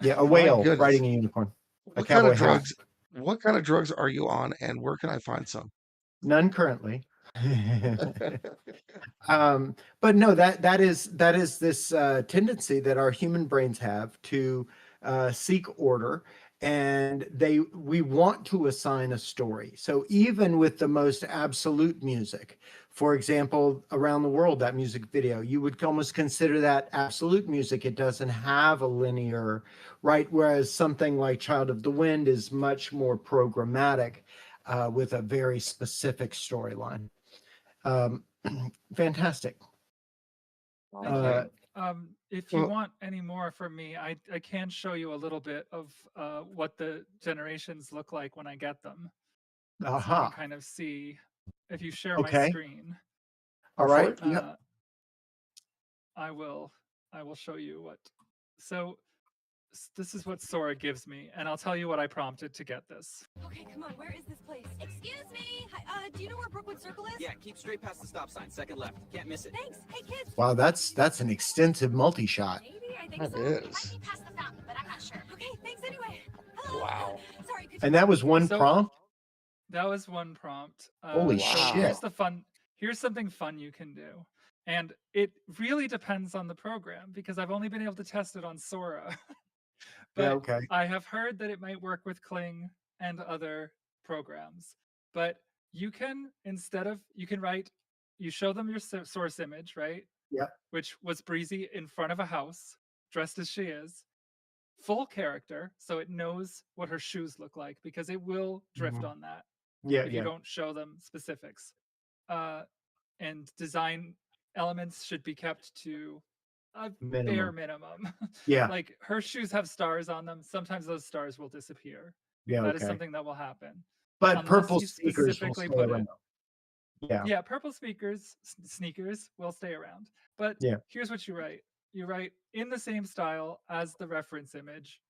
yeah, a My whale goodness. riding a unicorn, a What kind of cowboy hat. drugs what kind of drugs are you on and where can I find some? None currently. But no, that is this tendency that our human brains have to seek order, and we want to assign a story. So even with the most absolute music, for example, around the world, that music video, you would almost consider that absolute music. It doesn't have a linear, right? Whereas something like Child of the Wind is much more programmatic, with a very specific storyline. Um, fantastic. Thank you. If you want any more from me, I can show you a little bit of what the generations look like when I get them. So you can kind of see if you share my Okay. screen. All right. Yep. I will show you what. So this is what Sora gives me, and I'll tell you what I prompted to get this. Okay, come on. Where is this place? Excuse me. Hi, do you know where Brookwood Circle is? Yeah, keep straight past the stop sign. Second left. Can't miss it. Thanks. Hey, kids. Wow, that's an extensive multi-shot. Maybe, I think That so. is. It might be past the fountain, but I'm not sure. Okay, thanks anyway. Hello. Wow. Sorry, could you... And that was one prompt? That was one prompt. Holy so shit. Here's something fun you can do. And it really depends on the program because I've only been able to test it on Sora. But Yeah, okay. I have heard that it might work with Kling and other programs. But you can, you show them your source image, right? Yeah. Which was Breezy in front of a house, dressed as she is. Full character, so it knows what her shoes look like because it will drift on that. Yeah, if you don't show them specifics. And design elements should be kept to a bare minimum. Yeah. Like her shoes have stars on them. Sometimes those stars will disappear. Yeah, That is okay. something that will happen. But Unless purple you sneakers will specifically stay put around. it. Yeah, purple sneakers will stay around. But here's what you write. You write in the same style as the reference image,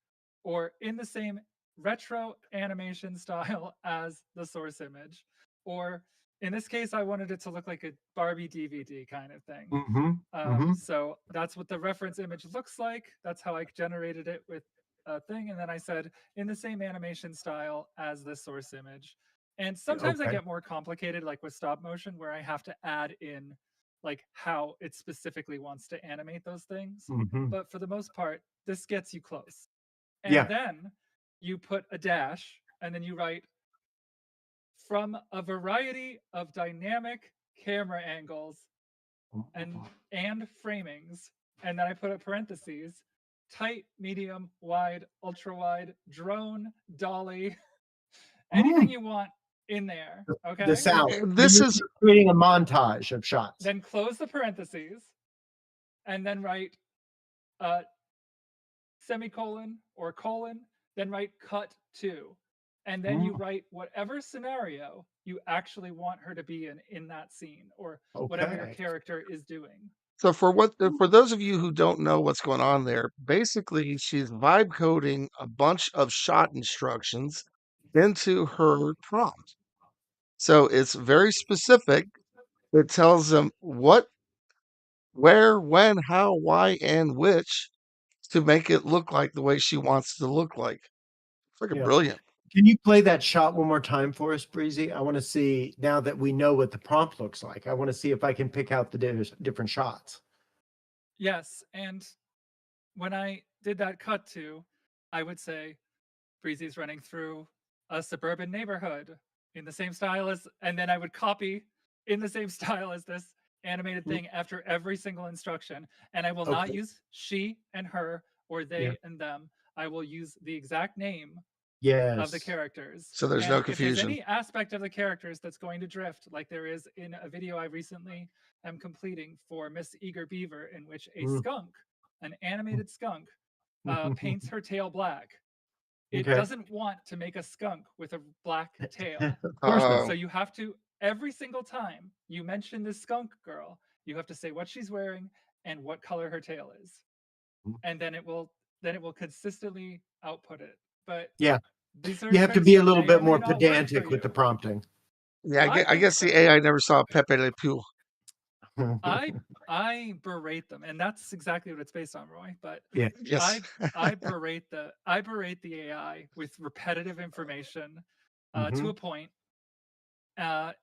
or in the same retro animation style as the source image, or in this case, I wanted it to look like a Barbie DVD kind of thing. So that's what the reference image looks like. That's how I generated it with a thing. And then I said, in the same animation style as the source image. And sometimes I get more complicated, like with stop motion, where I have to add in like how it specifically wants to animate those things. But for the most part, this gets you close. And then you put a dash and then you write from a variety of dynamic camera angles and framings. And then I put a parentheses, tight, medium, wide, ultra wide, drone, dolly, anything you want in there. Okay. The sound. This is creating a montage of shots. Then close the parentheses and then write semicolon or colon, then write cut to. And then you write whatever scenario you actually want her to be in that scene, or whatever your character is doing. So for those of you who don't know what's going on there, basically she's vibe coding a bunch of shot instructions into her prompt. So it's very specific. It tells them what, where, when, how, why, and which to make it look like the way she wants it to look like. It's freaking brilliant. Can you play that shot one more time for us, Breezy? I want to see, now that we know what the prompt looks like, I want to see if I can pick out the different shots. Yes, and when I did that cut to, I would say, Breezy's running through a suburban neighborhood in the same style as, and then I would copy in the same style as this animated thing after every single instruction. And I will not use she and her or they and them. I will use the exact name of the characters. So there's no confusion. If there's any aspect of the characters that's going to drift, like there is in a video I recently am completing for Miss Eager Beaver, in which a skunk, an animated skunk, paints her tail black. It doesn't want to make a skunk with a black tail. So you have to, every single time you mention this skunk girl, you have to say what she's wearing and what color her tail is. And then it will then it will consistently output it. But Yeah. these are You have to tricks be a that little may or bit may more not work for pedantic with the you. prompting. Yeah, I I think guess the so. AI never saw Pepe Le Pew. I berate them, and that's exactly what it's based on, Roy. But Yeah. Yes. I berate the AI with repetitive information to Hmm. a point, and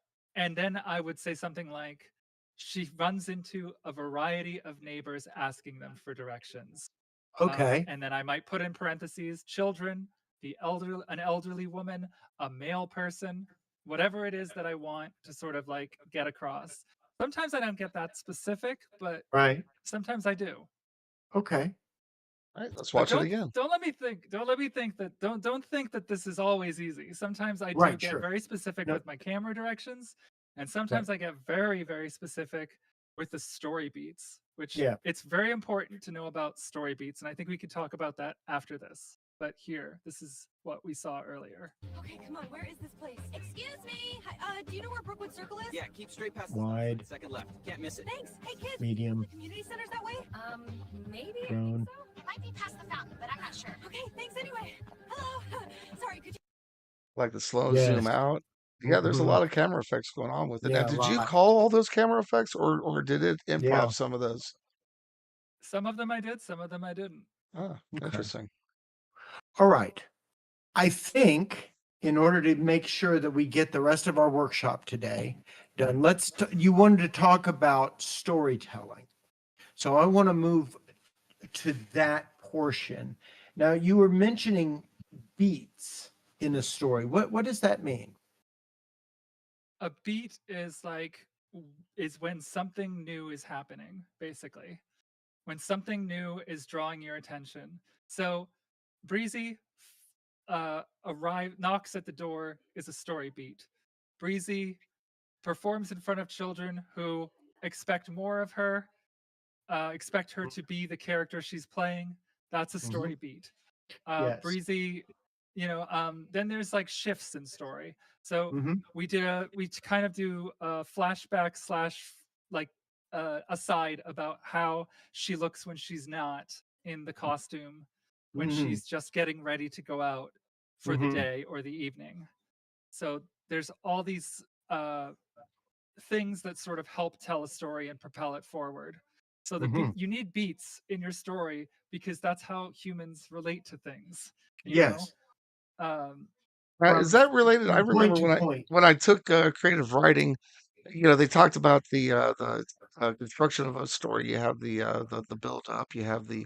then I would say something like, she runs into a variety of neighbors asking them for directions. Okay. And then I might put in parentheses, children, an elderly woman, a male person, whatever it is that I want to sort of like get across. Sometimes I don't get that specific, but Right. sometimes I do. Okay. All right, let's But watch it again. don't let me think that don't think that this is always easy. Sometimes I do Right. get Sure. very specific No. with my camera directions, and Right. sometimes I get very, very specific with the story beats, which Yeah. it's very important to know about story beats, and I think we could talk about that after this. But here, this is what we saw earlier. Okay, come on. Where is this place? Excuse me. Hi, do you know where Brookwood Circle is? Yeah, keep straight past the Wide. second left. Can't miss it. Thanks. Hey, kids. Medium. The community center's that way? Maybe. I think Drone. so. It might be past the fountain, but I'm not sure. Okay, thanks anyway. Hello. Sorry, could you? Like the slow Yes. zoom out. Yeah, there's a Hmm. lot of camera effects going on with it. Now, Yeah. A did you lot. call all those camera effects, or did it Yeah. improv some of those? Some of them I did, some of them I didn't. Ah, Okay. interesting. All right. I think in order to make sure that we get the rest of our workshop today done, you wanted to talk about storytelling. So I want to move to that portion. Now you were mentioning beats in a story. What does that mean? A beat is when something new is happening, basically. When something new is drawing your attention. So Breezy knocks at the door is a story beat. Breezy performs in front of children who expect more of her, expect her to be the character she's playing. That's a story beat. Yes. Breezy, then there's like shifts in story. So Hmm. we kind of do a flashback slash like aside about how she looks when she's not in the costume, when Hmm. she's just getting ready to go out for the Hmm. day or the evening. So there's all these things that sort of help tell a story and propel it forward. So Hmm. you need beats in your story because that's how humans relate to things. You Yes. know, um, Is From that related? I from point remember to point. when I took creative writing, they talked about the construction of a story. You have the build up, you have the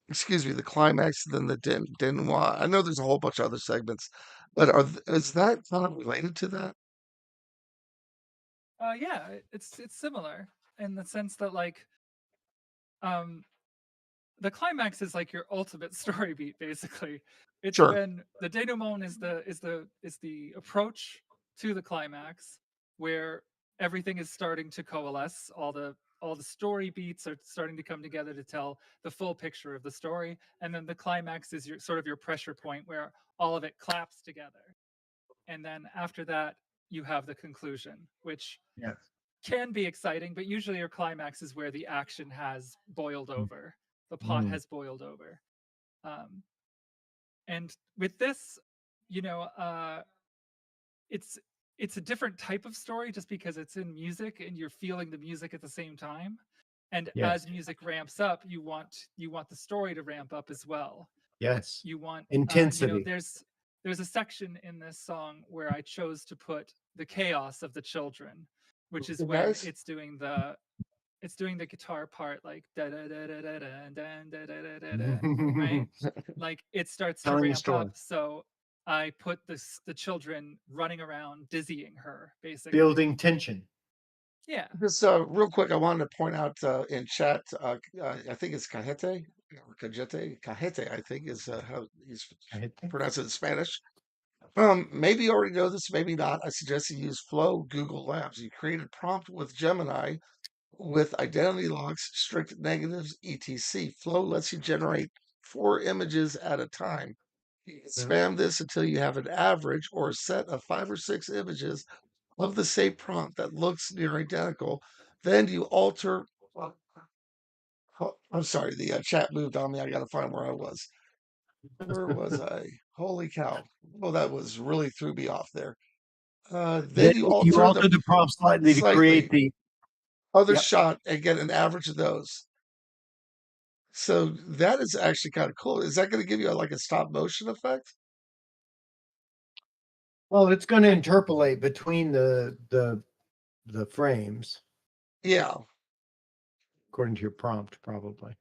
excuse me, the climax, then the denouement. I know there's a whole bunch of other segments, but is that kind of related to that? yeah, it's similar in the sense that um, the climax is like your ultimate story beat. Basically, it's Sure. when the denouement is the approach to the climax, where everything is starting to coalesce. All the story beats are starting to come together to tell the full picture of the story, and then the climax is your pressure point where all of it claps together, and then after that you have the conclusion, which Yes. can be exciting, but usually your climax is where the action has boiled over, the pot Mm. has boiled over. Um, and with this, you know, it's it's a different type of story just because it's in music and you're feeling the music at the same time. And Yes. as music ramps up, you want the story to ramp up as well. Yes. You want Intensity. there's a section in this song where I chose to put the chaos of the children, which is Okay, when guys. it's doing the guitar part like da da da da da da da da da da da, right? Like it starts to Telling the ramp story. up. So I put the children running around dizzying her, basically. Building tension. Yeah. Just real quick, I wanted to point out in chat, I think it's Cajete or Cajete. Cajete, I think is how he's pronounced it in Spanish. Maybe you already know this, maybe not. I suggest you use Flow Google Labs. You create a prompt with Gemini with identity locks, strict negatives, etc. Flow lets you generate 4 images at a time. You can spam this until you have an average or a set of 5 or 6 images of the same prompt that looks near identical. Then you alter. I'm sorry, the chat moved on me. I got to find where I was. Where was I? Holy cow! Oh, that was really threw me off there. Then you You alter the alter the prompt slightly to create slightly the. other Yep. shot and get an average of those. So that is actually kind of cool. Is that going to give you like a stop motion effect? Well, it's going to interpolate between the frames. Yeah. According to your prompt, probably.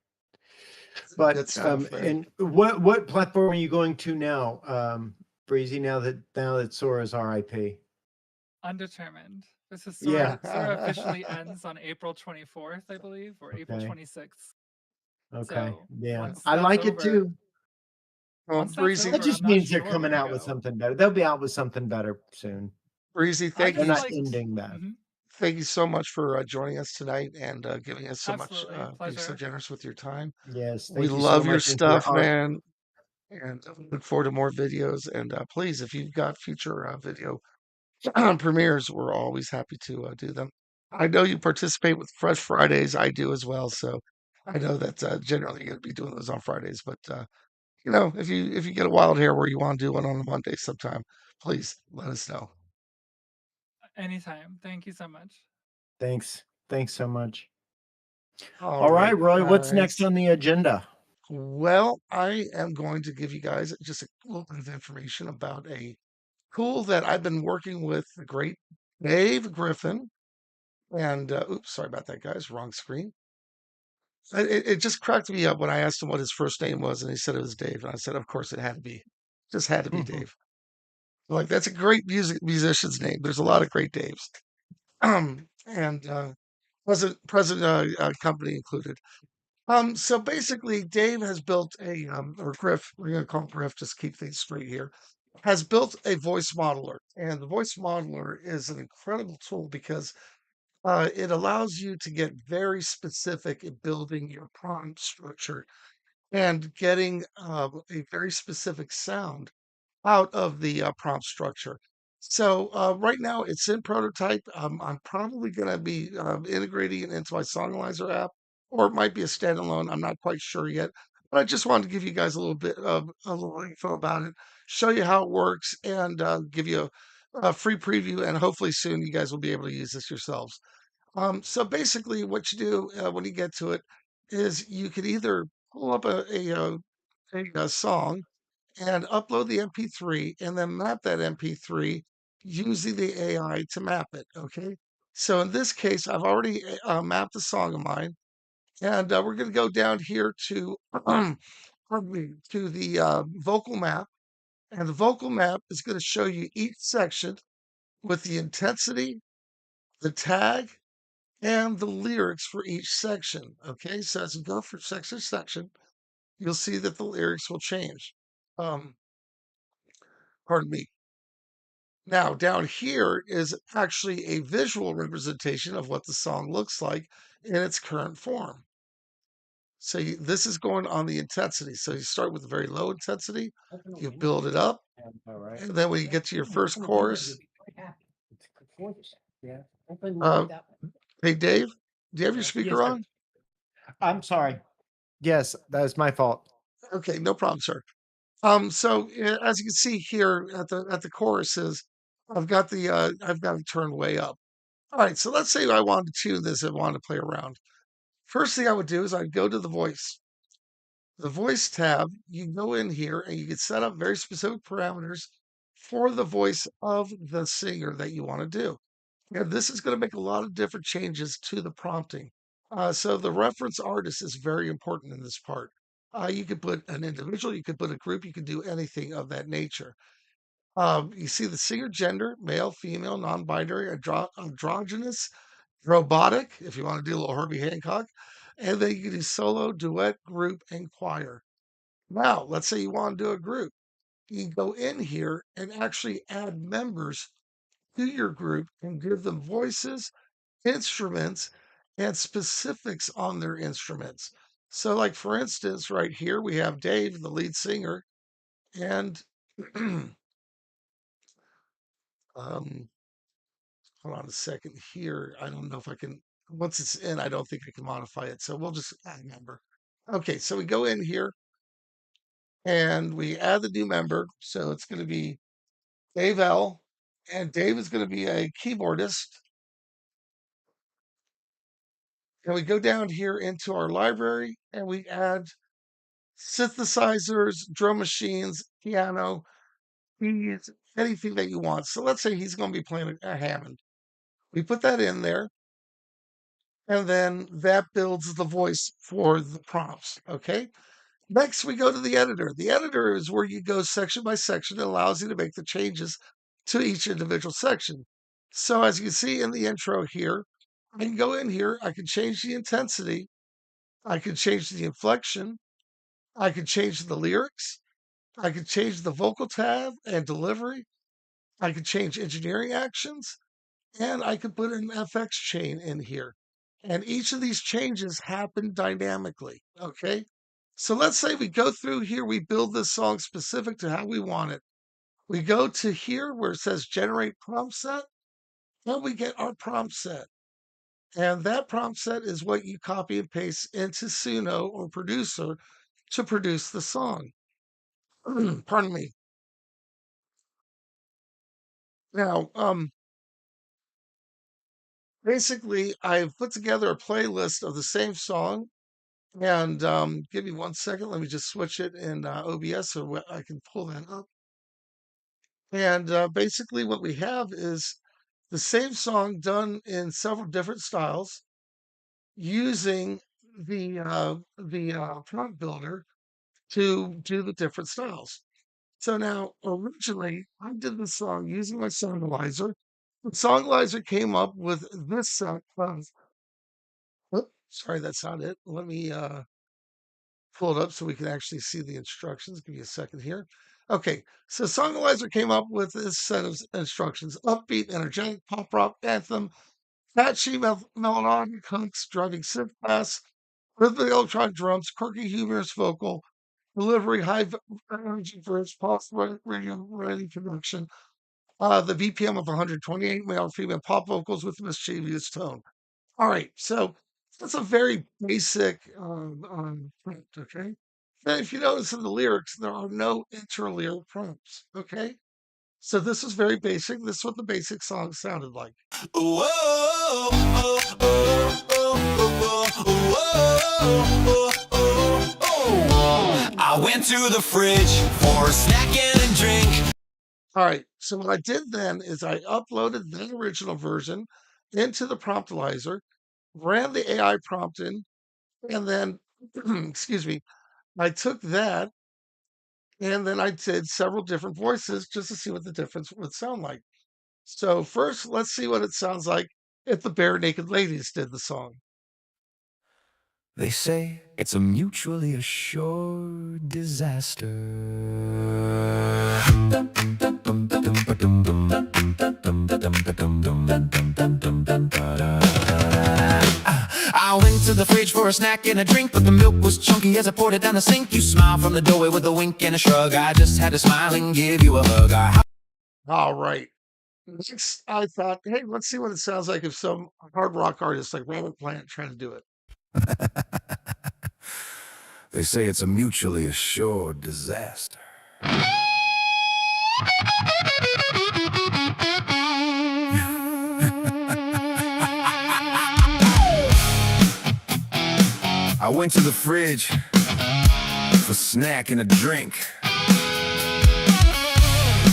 But Good stuff, man. and what platform are you going to now, Breezy? Now that Sora's RIP. Undetermined. This is Yeah. Sora officially ends on April 24th, I believe, or April Okay. 26th. Okay. So Yeah. once I that's like it over, too. once that's Breezy, That over, just I'm not means they're sure where coming to out with go. something better. They'll be out with something better soon. Breezy, I thank They're you. just not liked. ending that. Mhm. Thank you so much for joining us tonight and giving us so much, Absolutely. being so Pleasure. generous with your time. Yes. We Thank you so love your much, and for your stuff, art. man. And look forward to more videos. And please, if you've got future video premieres, we're always happy to do them. I know you participate with Fresh Fridays. I do as well. So I know that generally you're going to be doing those on Fridays. But if you get a wild hair where you want to do one on a Monday sometime, please let us know. Anytime. Thank you so much. Thanks. Thanks so much. All All right, right, Roy. What's next guys. on the agenda? Well, I am going to give you guys just a little bit of information about a tool that I've been working with the great Dave Griffin. And oops, sorry about that, guys. Wrong screen. It just cracked me up when I asked him what his first name was, and he said it was Dave. And I said, of course, it had to be, just had to be Dave. Like that's a great musician's name. There's a lot of great Daves, and present company included. So basically, Dave has built or Griff, we're going to call him Griff, just keep things straight here, has built a voice modeler. And the voice modeler is an incredible tool because it allows you to get very specific in building your prompt structure and getting a very specific sound out of the prompt structure. So right now it's in prototype. I'm probably going to be integrating it into my Songalizer app, or it might be a standalone. I'm not quite sure yet. But I just wanted to give you guys a little bit of a little info about it, show you how it works, and give you a free preview. And hopefully soon you guys will be able to use this yourselves. So basically, what you do when you get to it is you could either pull up a song and upload the MP3 and then map that MP3 using the AI to map it. Okay. So in this case, I've already mapped the song of mine, and we're going to go down here to pardon me, to the vocal map, and the vocal map is going to show you each section with the intensity, the tag, and the lyrics for each section. Okay, so as you go from section to section, you'll see that the lyrics will change. Um, pardon me. Now, down here is actually a visual representation of what the song looks like in its current form. So this is going on the intensity. So you start with a very low intensity, you build it up, and then when you get to your first chorus, uh, hey Dave, do you have your speaker Yes, sir. on? I'm sorry. Yes, that was my fault. Okay, no problem, sir. So as you can see here at the choruses, I've got it turned way up. All right, so let's say I wanted to tune this and wanted to play around. First thing I would do is I'd go to the voice tab. You go in here and you can set up very specific parameters for the voice of the singer that you want to do. And this is going to make a lot of different changes to the prompting. So the reference artist is very important in this part. You could put an individual, you could put a group, you could do anything of that nature. You see the singer gender, male, female, non-binary, androgynous, robotic, if you want to do a little Herbie Hancock, and then you can do solo, duet, group, and choir. Now, let's say you want to do a group. You can go in here and actually add members to your group and give them voices, instruments, and specifics on their instruments. So, like for instance, right here we have Dave, the lead singer, and um, hold on a second here. I don't know if I can. Once it's in, I don't think I can modify it. So we'll just add a member. Okay, so we go in here and we add the new member. So it's going to be Dave L. And Dave is going to be a keyboardist. And we go down here into our library and we add synthesizers, drum machines, piano, keys, anything that you want. So let's say he's going to be playing a Hammond. We put that in there, and then that builds the voice for the prompts. Okay. Next, we go to the editor. The editor is where you go section by section. It allows you to make the changes to each individual section. So as you can see in the intro here, I can go in here, I can change the intensity, I can change the inflection, I can change the lyrics, I can change the vocal tab and delivery, I can change engineering actions, and I could put an FX chain in here. And each of these changes happen dynamically. Okay. So let's say we go through here, we build this song specific to how we want it. We go to here where it says generate prompt set, and we get our prompt set. And that prompt set is what you copy and paste into Suno or Producer to produce the song. Pardon me. Now, basically, I've put together a playlist of the same song. And give me 1 second. Let me just switch it in OBS so I can pull that up. And basically, what we have is the same song done in several different styles using the prompt builder to do the different styles. So now, originally, I did the song using my Songalizer. The Songalizer came up with this sound. Sorry, that's not it. Let me pull it up so we can actually see the instructions. Give me a second here. Okay, so Songalizer came up with this set of instructions: upbeat, energetic, pop rock anthem, catchy, melodic hooks, driving synth bass, rhythmic electronic drums, quirky, humorous vocal, delivery, energy verse, pop radio ready production, the BPM of 128, male or female pop vocals with mischievous tone. All right, so that's a very basic prompt, okay? Then if you notice in the lyrics, there are no interlyric prompts, okay? So this is very basic. This is what the basic song sounded like. I went to the fridge for a snack and a drink. All right, so what I did then is I uploaded the original version into the promptalizer, ran the AI prompt in, and then, excuse me, I took that and then I did several different voices just to see what the difference would sound like. So first, let's see what it sounds like if the Bare Naked Ladies did the song. They say it's a mutually assured disaster. I went to the fridge for a snack and a drink, but the milk was chunky as I poured it down the sink. You smiled from the doorway with a wink and a shrug. I just had to smile and give you a hug. All right. Next, I thought, hey, let's see what it sounds like if some hard rock artist like Robert Plant trying to do it. They say it's a mutually assured disaster. I went to the fridge for a snack and a drink,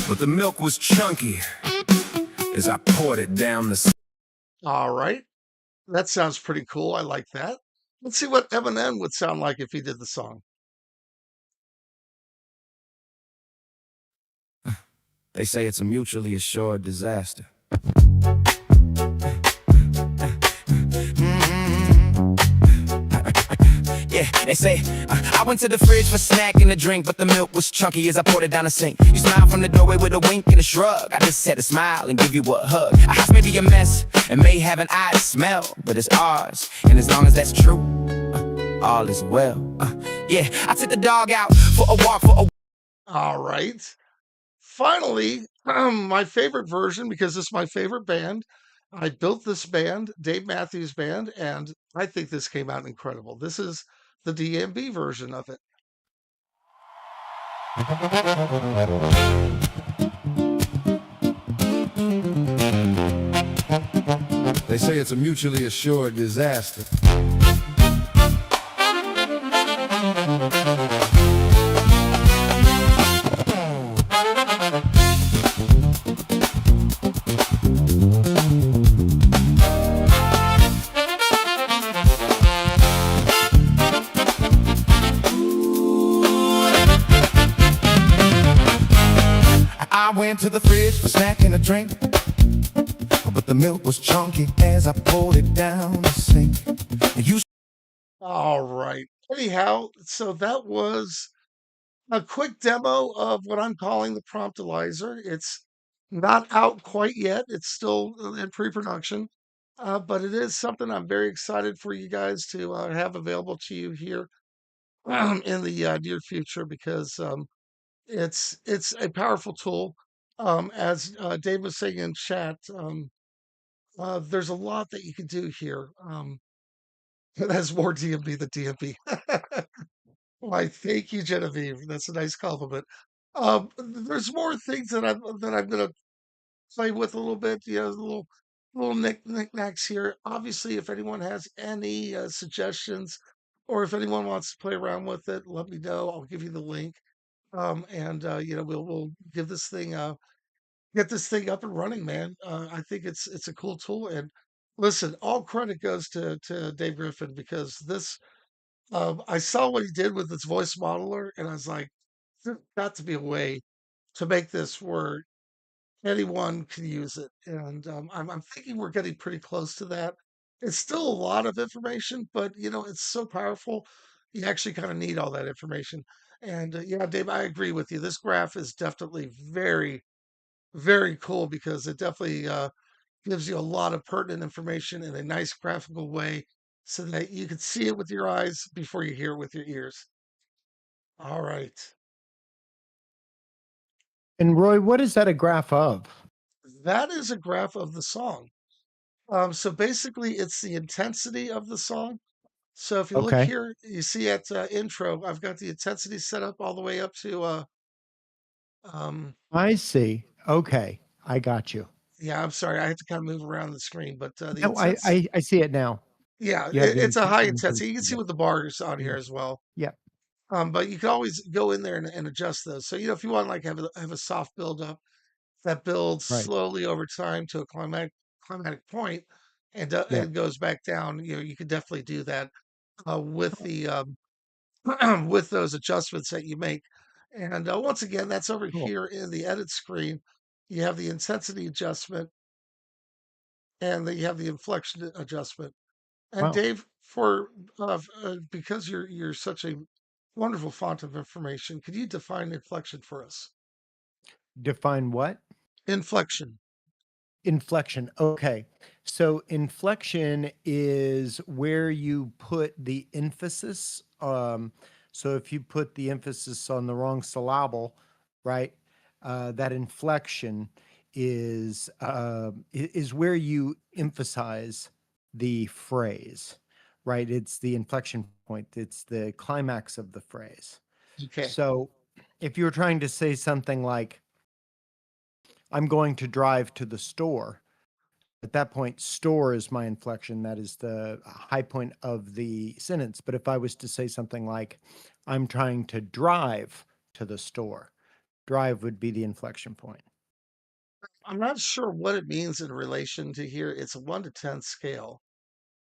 but the milk was chunky as I poured it down the... All right. That sounds pretty cool. I like that. Let's see what Eminem would sound like if he did the song. They say it's a mutually assured disaster. Yeah, they say, I went to the fridge for a snack and a drink, but the milk was chunky as I poured it down the sink. You smiled from the doorway with a wink and a shrug. I just had to smile and give you a hug. Our house may be a mess and may have an odd smell, but it's ours, and as long as that's true, all is well. Yeah, I took the dog out for a walk All right. Finally, my favorite version, because it's my favorite band. I built this band, Dave Matthews Band, and I think this came out incredible. This is the DMB version of it. They say it's a mutually assured disaster. I went to the fridge for a snack and a drink, but the milk was chunky as I poured it down the sink. All right. Anyhow, so that was a quick demo of what I'm calling the Promptilizer. It's not out quite yet. It's still in pre-production, but it is something I'm very excited for you guys to have available to you here in the near future because it's a powerful tool. As Dave was saying in chat, there's a lot that you can do here. It has more DMB than DMB. Why, thank you, Genevieve. That's a nice compliment. There's more things that I'm gonna play with a little bit. You know, little knickknacks here. Obviously, if anyone has any suggestions, or if anyone wants to play around with it, let me know. I'll give you the link. And you know, we'll give this thing get this thing up and running, man. I think it's a cool tool. And listen, all credit goes to Dave Griffin because this I saw what he did with his voice modeler, and I was like, there's got to be a way to make this where anyone can use it. And I'm thinking we're getting pretty close to that. It's still a lot of information, but you know, it's so powerful. You actually kind of need all that information. And yeah, Dave, I agree with you. This graph is definitely very, very cool because it definitely gives you a lot of pertinent information in a nice graphical way so that you can see it with your eyes before you hear it with your ears. All right. And Roy, what is that a graph of? That is a graph of the song. So basically, it's the intensity of the song. So if you look Okay. here, you see at intro, I've got the intensity set up all the way up to. I see. Okay, I got you. Yeah, I'm sorry, I had to kind of move around the screen, but the No, intensity. I see it now. Yeah, You have the it's a high intensity. intensity. You can see with the bars on here Yeah. as well. Yeah. But you can always go in there and adjust those. So you know, if you want to like have a soft build up that builds Right. slowly over time to a climatic point, and Yeah. it goes back down. You know, you can definitely do that with the with those adjustments that you make. And once again, that's over Cool. here in the edit screen. You have the intensity adjustment, and then you have the inflection adjustment. And Wow. Dave, for because you're such a wonderful font of information, could you define inflection for us? Define what? Inflection. Inflection. Okay. So inflection is where you put the emphasis. So if you put the emphasis on the wrong syllable, right? That inflection is where you emphasize the phrase, right? It's the inflection point. It's the climax of the phrase. Okay. So if you're trying to say something like, I'm going to drive to the store. At that point, store is my inflection. That is the high point of the sentence. But if I was to say something like, I'm trying to drive to the store, drive would be the inflection point. I'm not sure what it means in relation to here. It's a 1 to 10 scale,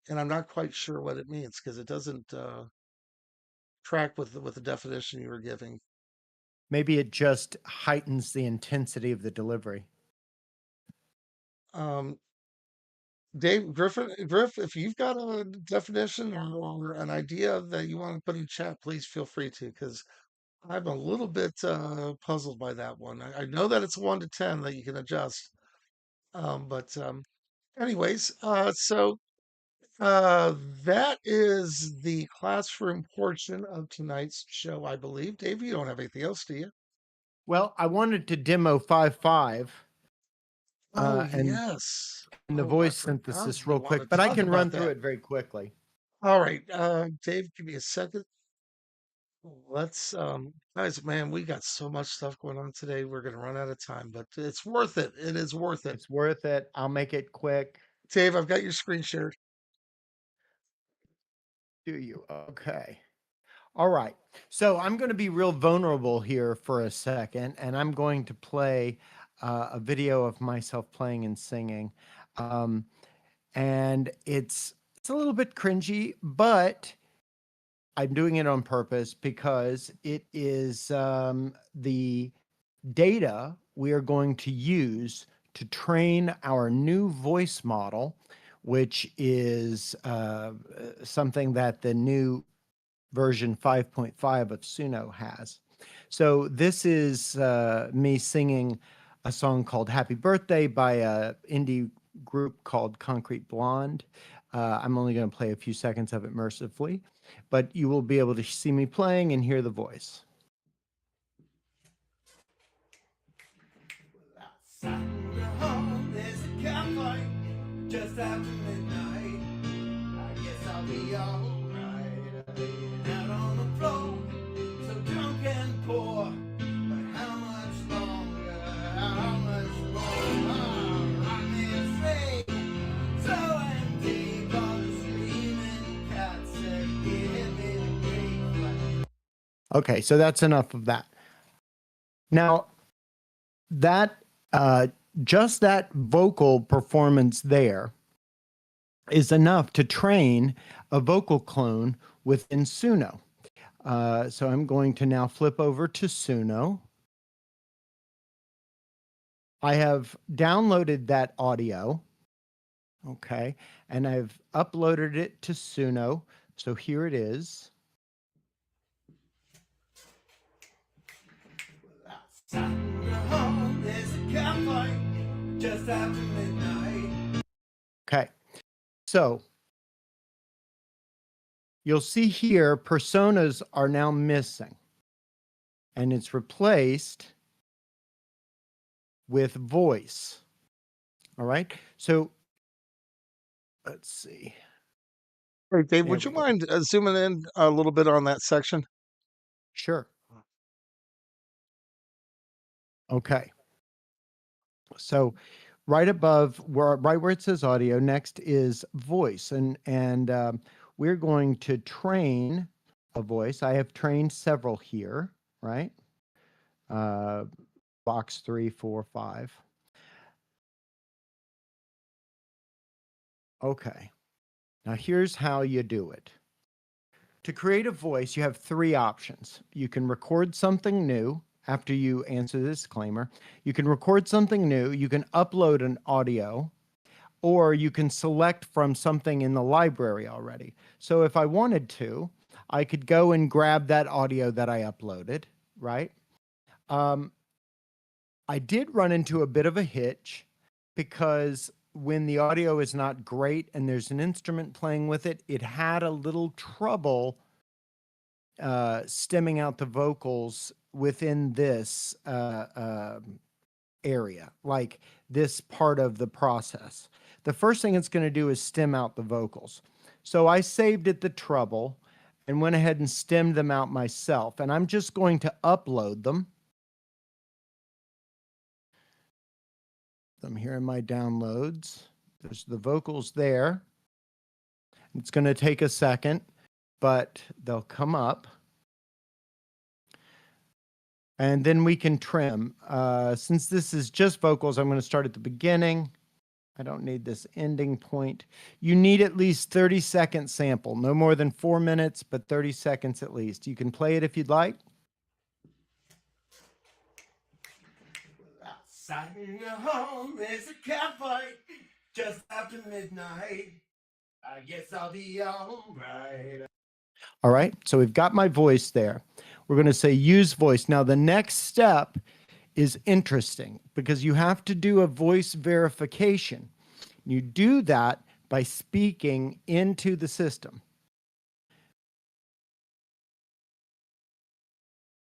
and I'm not quite sure what it means because it doesn't track with the definition you were giving. Maybe it just heightens the intensity of the delivery. Um, Griff, if you've got a definition or an idea that you want to put in chat, please feel free to, because I'm a little bit puzzled by that one. I know that it's 1 to 10 that you can adjust. But anyways, so that is the classroom portion of tonight's show, I believe. Dave, you don't have anything else, do you? Well, I wanted to demo 5.5. Oh, and yes. the Oh, I voice forgot synthesis we real want to quick, but I talk can run about through that. it very quickly. All right, Dave, give me a second. Let's, guys, man, we got so much stuff going on today. We're gonna run out of time, but it's worth it. It is worth it. It's worth it. I'll make it quick. Dave, I've got your screen shared. Do you? Okay. All right. So I'm going to be real vulnerable here for a second, and I'm going to play a video of myself playing and singing. And it's a little bit cringy, but I'm doing it on purpose because it is the data we are going to use to train our new voice model, which is something that the new version 5.5 of Suno has. So this is me singing a song called Happy Birthday by a indie group called Concrete Blonde. I'm only going to play a few seconds of it mercifully, but you will be able to see me playing and hear the voice. There's a campfire just after midnight. I guess I'll be alright. Out on the floor, so drunk and poor. But how much longer? How much more? I can't say. So empty, all the screaming cats said, give me the green flag. Okay, so that's enough of that. Now, that just that vocal performance there is enough to train a vocal clone within Suno. So I'm going to now flip over to Suno. I have downloaded that audio, okay, and I've uploaded it to Suno. So here it is. There's a campfire just after midnight. Okay, so you'll see here personas are now missing, and it's replaced with voice. All right, so let's see. Hey, Dave, would you mind zooming in a little bit on that section? Sure. Okay. So right above right where it says audio, next is voice, and we're going to train a voice. I have trained several here, right? Box 3, 4, 5. Okay. Now here's how you do it. To create a voice, you have 3 options. You can record something new after you answer the disclaimer. You can record something new, you can upload an audio, or you can select from something in the library already. So if I wanted to, I could go and grab that audio that I uploaded, right? I did run into a bit of a hitch because when the audio is not great and there's an instrument playing with it, it had a little trouble stemming out the vocals within this area, like this part of the process. The first thing it's going to do is stem out the vocals. So I saved it the trouble and went ahead and stemmed them out myself. And I'm just going to upload them. I'm here in my downloads. There's the vocals there. It's going to take a second, but they'll come up. And then we can trim. Since this is just vocals, I'm going to start at the beginning. I don't need this ending point. You need at least 30-second sample, no more than 4 minutes, but 30 seconds at least. You can play it if you'd like. Outside your home, there's a campfire just after midnight. I guess I'll be all right. All right, so we've got my voice there. We're going to say use voice. Now, the next step is interesting because you have to do a voice verification. You do that by speaking into the system.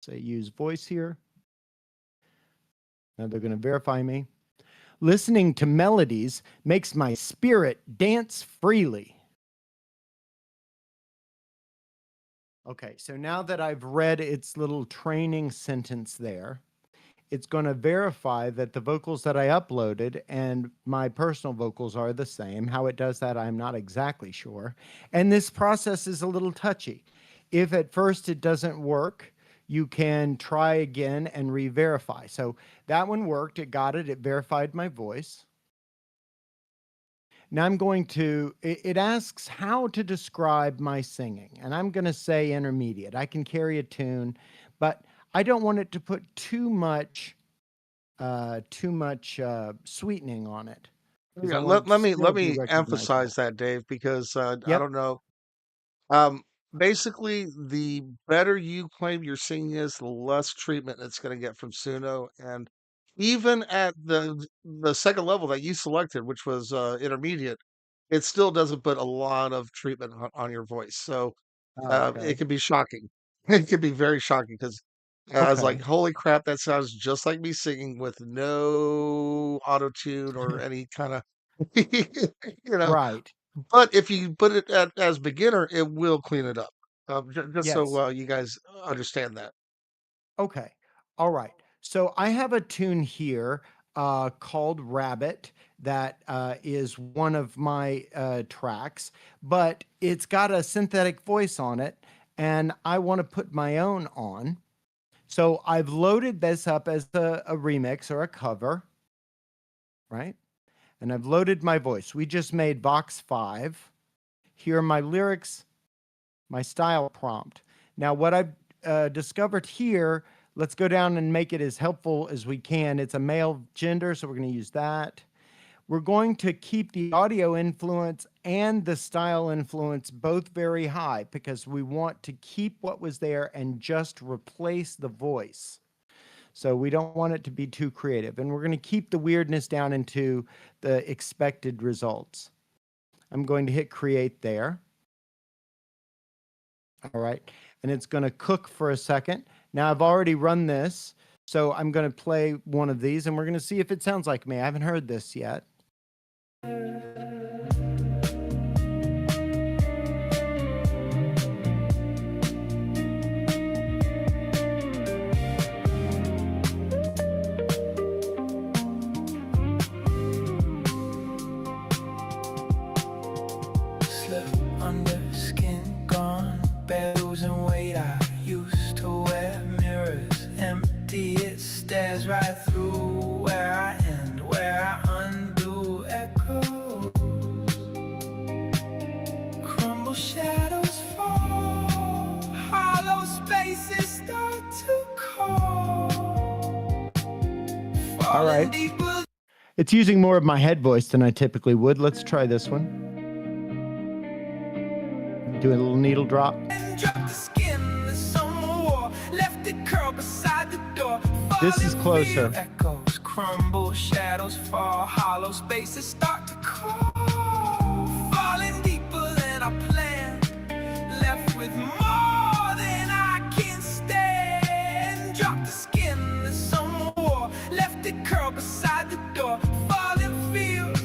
Say use voice here. Now they're going to verify me. Listening to melodies makes my spirit dance freely. Okay, so now that I've read its little training sentence there, it's going to verify that the vocals that I uploaded and my personal vocals are the same. How it does that, I'm not exactly sure. And this process is a little touchy. If at first it doesn't work, you can try again and re-verify. So that one worked. It got it. It verified my voice. Now I'm going to, it asks how to describe my singing, and I'm going to say intermediate. I can carry a tune, but I don't want it to put too much sweetening on it, because Yeah, I want it to let still be me recognizable. emphasize that, Dave, because I Yep. don't know. Um, Basically, the better you claim your singing is, the less treatment it's going to get from Suno. And even at the second level that you selected, which was intermediate, it still doesn't put a lot of treatment on your voice. So it Okay. can be shocking. It can be very shocking because I was like, Okay. "Holy crap, that sounds just like me singing with no auto tune or any kind of, you know." Right. But if you put it as beginner, it will clean it up. Just so Yes. you guys understand that. Okay. All right. So I have a tune here called Rabbit that is one of my tracks, but it's got a synthetic voice on it, and I want to put my own on. So I've loaded this up as a remix or a cover, right? And I've loaded my voice. We just made Vox 5. Here are my lyrics, my style prompt. Now, what I've discovered here, let's go down and make it as helpful as we can. It's a male gender, so we're going to use that. We're going to keep the audio influence and the style influence both very high because we want to keep what was there and just replace the voice. So we don't want it to be too creative. And we're going to keep the weirdness down into the expected results. I'm going to hit create there. All right. And it's going to cook for a second. Now I've already run this. So I'm going to play one of these and we're going to see if it sounds like me. I haven't heard this yet. Slip under skin gone, bare losing weight. I used to wear mirrors empty. It stares right through where I end, where I undo. Echoes crumble, shadows fall, hollow spaces start to call. All right. It's using more of my head voice than I typically would. Let's try this one. Do a little needle drop. This is closer. Echoes crumble, shadows fall, hollow spaces start to call. Falling deeper than I planned, left with more than I can stand. Drop the skin, there's some more, left it curled beside the door. Falling feels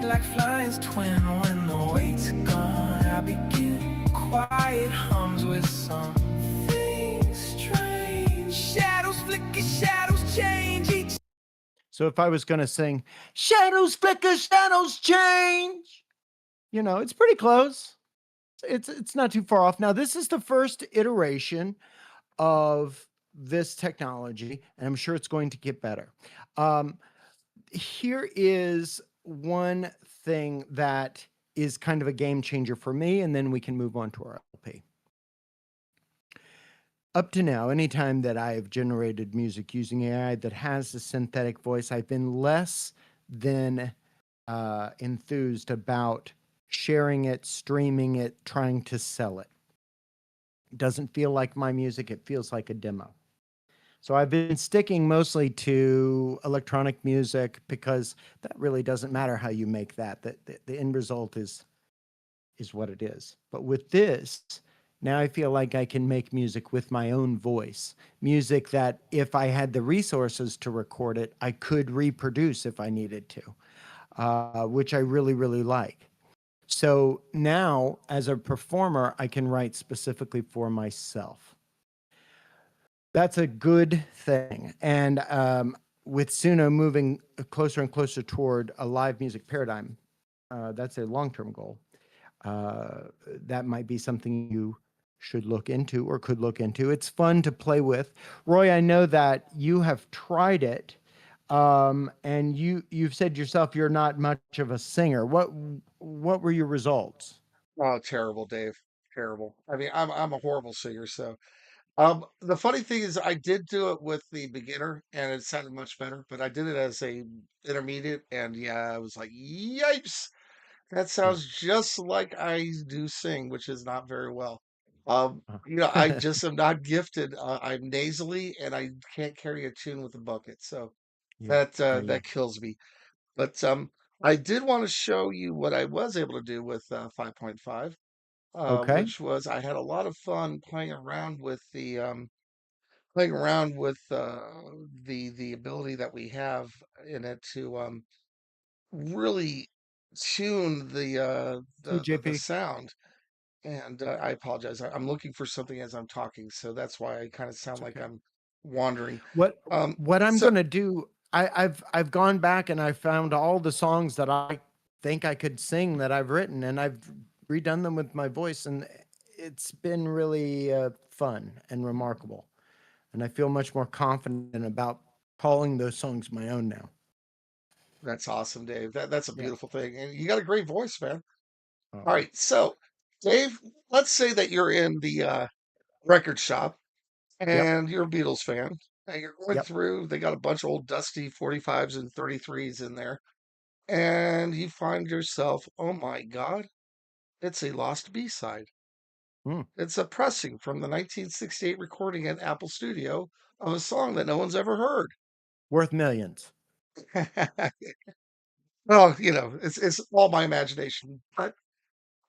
like flying's twin when the weight's gone. I begin quiet hums with something strange. Shadows flicker, shadows change each. So if I was going to sing, shadows flicker, shadows change, you know, it's pretty close. It's not too far off. Now, this is the first iteration of this technology, and I'm sure it's going to get better. Here is one thing that is kind of a game changer for me, and then we can move on to our LP. Up to now, anytime that I've generated music using AI that has a synthetic voice, I've been less than enthused about sharing it, streaming it, trying to sell it. It doesn't feel like my music, it feels like a demo. So I've been sticking mostly to electronic music because that really doesn't matter how you make that. The end result is what it is. But with this, now I feel like I can make music with my own voice. Music that if I had the resources to record it, I could reproduce if I needed to, which I really, really like. So now, as a performer, I can write specifically for myself. That's a good thing. And with Suno moving closer and closer toward a live music paradigm, that's a long-term goal. That might be something you should look into or could look into. It's fun to play with. Roy, I know that you have tried it, and you've said yourself you're not much of a singer. What were your results? Oh, terrible, Dave. Terrible. I mean, I'm a horrible singer, so the funny thing is I did do it with the beginner and it sounded much better, but I did it as a intermediate and yeah, I was like, yipes. That Yeah. sounds just like I do sing, which is not very well. I Uh, just am not gifted. I'm nasally and I can't carry a tune with a bucket. So yeah. that Yeah. kills me. But I did want to show you what I was able to do with 5.5, Okay. which was I had a lot of fun playing around with the ability that we have in it to really tune Hey, the JP. sound. And I apologize. I'm looking for something as I'm talking, so that's why I kind of sound It's like okay. I'm wandering. What Um, what I'm so gonna do, I've gone back and I found all the songs that I think I could sing that I've written, and I've redone them with my voice, and it's been really fun and remarkable. And I feel much more confident about calling those songs my own now. that's awesome, Dave. That's a Yeah. beautiful thing, and you got a great voice, man. All Oh, right, so Dave, let's say that you're in the record shop yep. and you're a Beatles fan, and you're going Yep. through. They got a bunch of old dusty 45s and 33s in there, and you find yourself, oh my God, it's a lost B-side. Hmm. It's a pressing from the 1968 recording at Apple Studio of a song that no one's ever heard. Worth millions. Well, it's all my imagination. But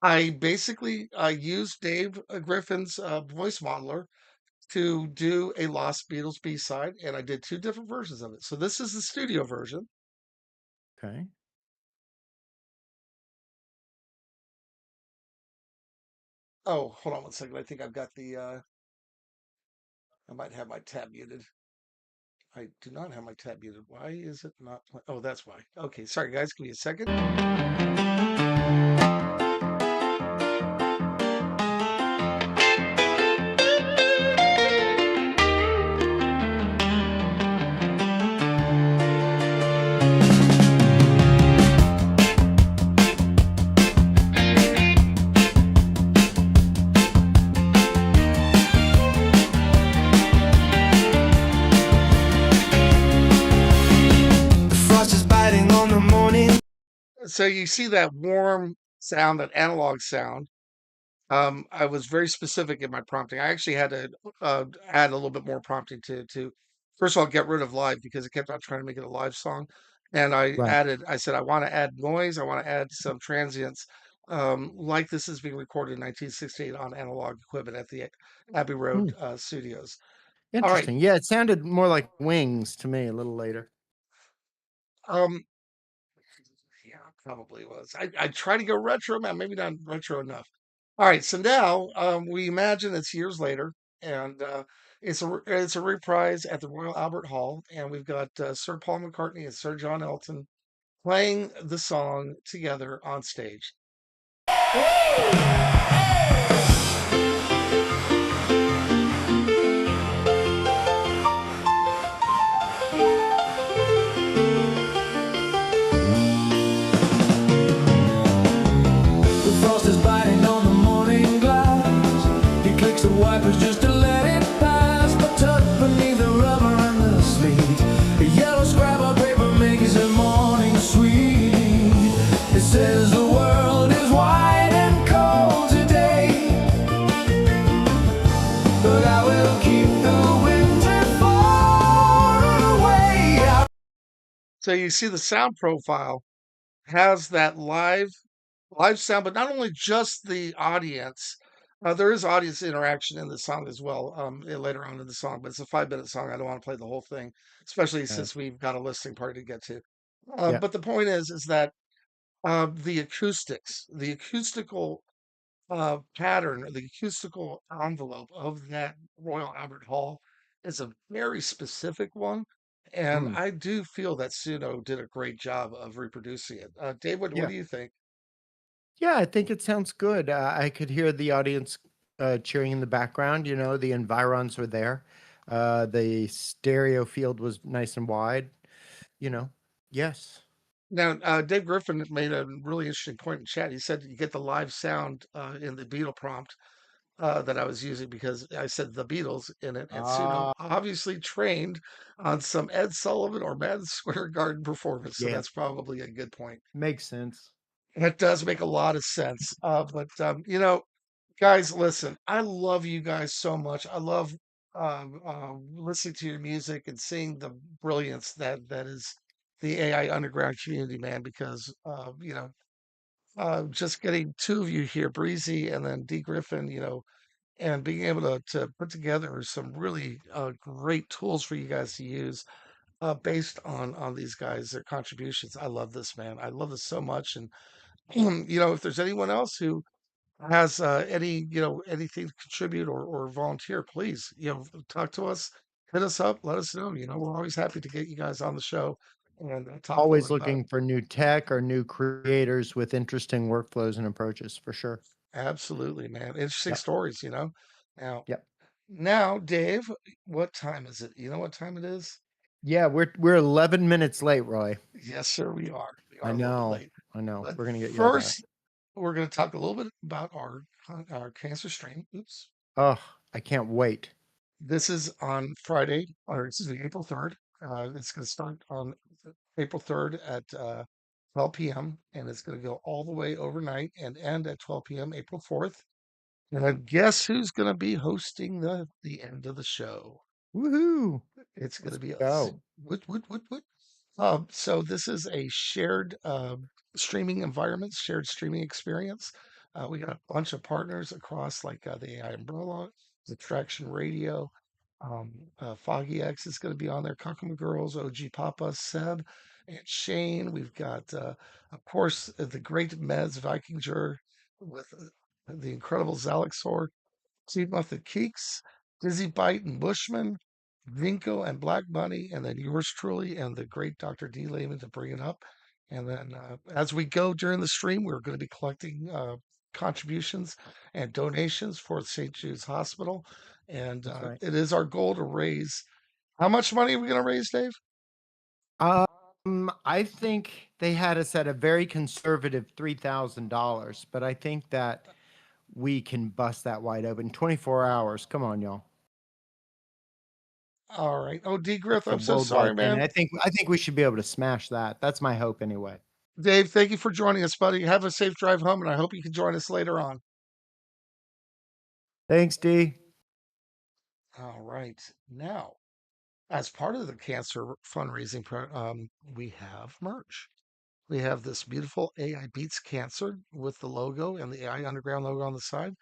I basically used Dave Griffin's voice modeler to do a Lost Beatles B-side, and I did two different versions of it. So this is the studio version. Okay. Oh, hold on one second. I think I've got I might have my tab muted. I do not have my tab muted. Why is it not playing? Oh, that's why. Okay, sorry guys. Give me a second. So you see that warm sound, that analog sound. I was very specific in my prompting. I actually had to add a little bit more prompting to first of all get rid of live because it kept on trying to make it a live song, and Right. I said I want to add noise, I want to add some transients, like this is being recorded in 1968 on analog equipment at the Abbey Hmm. Road studios. All right. Interesting. Yeah, it sounded more like Wings to me a little later. Um, Yeah, probably was. I try to go retro, man. Maybe not retro enough. All right, so now we imagine it's years later, and it's a reprise at the Royal Albert Hall, and we've got Sir Paul McCartney and Sir John Elton playing the song together on stage. The frost is biting on the morning glass. He clicks the wipers just to let it pass. But tucked beneath the rubber and the sleet, a yellow scrap of paper makes the morning sweet. It says the world is white and cold today, but I will keep the winter far away. So you see the sound profile has that live sound, but not only just the audience. There is audience interaction in the song as well, later on in the song, but it's a 5-minute song. I don't want to play the whole thing, especially Okay. since we've got a listening party to get to. Yeah. But the point is that the acoustics, the acoustical pattern, or the acoustical envelope of that Royal Albert Hall is a very specific one. And Mm. I do feel that Suno did a great job of reproducing it. Dave, what Yeah. do you think? Yeah, I think it sounds good. I could hear the audience cheering in the background. You know, the environs were there. The stereo field was nice and wide. You know, yes. Now, Dave Griffin made a really interesting point in chat. He said you get the live sound in the Beatle prompt that I was using because I said the Beatles in it, and Suno Ah, obviously trained on some Ed Sullivan or Madison Square Garden performance. So yeah, that's probably a good point. makes sense. That does make a lot of sense. Guys, listen, I love you guys so much. I love listening to your music and seeing the brilliance that is the AI underground community, man. Because just getting two of you here, Breezy and then D Griffin, and being able to put together some really great tools for you guys to use based on these guys, their contributions. I love this, man. I love this so much, and if there's anyone else who has anything to contribute or volunteer, please, talk to us, hit us up, let us know. We're always happy to get you guys on the show and talk a little Always bit about it. looking for new tech or new creators with interesting workflows and approaches for sure. Absolutely, man. Interesting Yep. stories. Now, Yep. now, Dave, what time is it? You know what time it is? Yeah, we're 11 minutes late, Roy. Yes, sir, we are. We I are a little bit know. late. I know. But We're gonna get yelled at. first, we're going to talk a little bit about our cancer stream. Oops. Oh, I can't wait. This is on Friday, or excuse me, April 3rd. It's going to start on April 3rd at 12 p.m. and it's going to go all the way overnight and end at 12 p.m. April 4th. And guess who's going to be hosting the end of the show? Woohoo! It's going to Let's be us. go. What? So this is a shared streaming environment, shared streaming experience. We got a bunch of partners across like the AI Umbrella, the Traction Radio, Foggy X is going to be on there, Kakuma Girls, OG Papa, Seb, and Shane. We've got, of course, the great Mez Vikinger with the incredible Zalixor, Seamuth and Keeks, Dizzy Bite and Bushman, Vinko and Black Bunny, and then yours truly and the great Dr. D. Layman to bring it up. And then as we go during the stream, we're going to be collecting contributions and donations for St. Jude's Hospital. And That's right. it is our goal to raise. How much money are we going to raise, Dave? I think they had us at a very conservative $3,000, but I think that we can bust that wide open. 24 hours. Come on, y'all. All right. Oh, D. Griff, It's a I'm so sorry, worldwide thing. man. I think we should be able to smash that. That's my hope anyway. Dave, thank you for joining us, buddy. Have a safe drive home, and I hope you can join us later on. Thanks, D. All right. Now, as part of the cancer fundraising, we have merch. We have this beautiful AI Beats Cancer with the logo and the AI Underground logo on the side.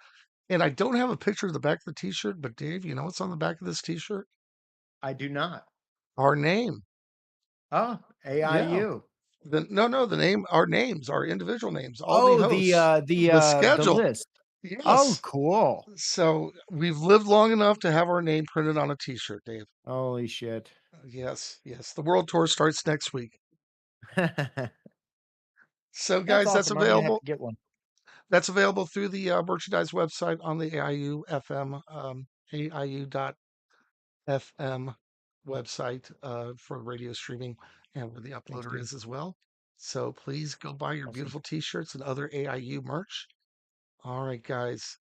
And I don't have a picture of the back of the t-shirt, but Dave, you know what's on the back of this t-shirt? I do not. Our name. Oh, Yeah. AIU. The name, our names, our individual names, all the Oh, hosts, the the schedule. list. Oh, Yes. cool. So we've lived long enough to have our name printed on a t-shirt, Dave. Holy shit. Yes, yes. The world tour starts next week. That's So guys, that's awesome. I'm gonna have available. to get one. That's available through the merchandise website on the AIU FM, AIU.FM website for radio streaming and where the Thanks, uploader D. is as well. So please go buy your Awesome. beautiful t-shirts and other AIU merch. All right, guys.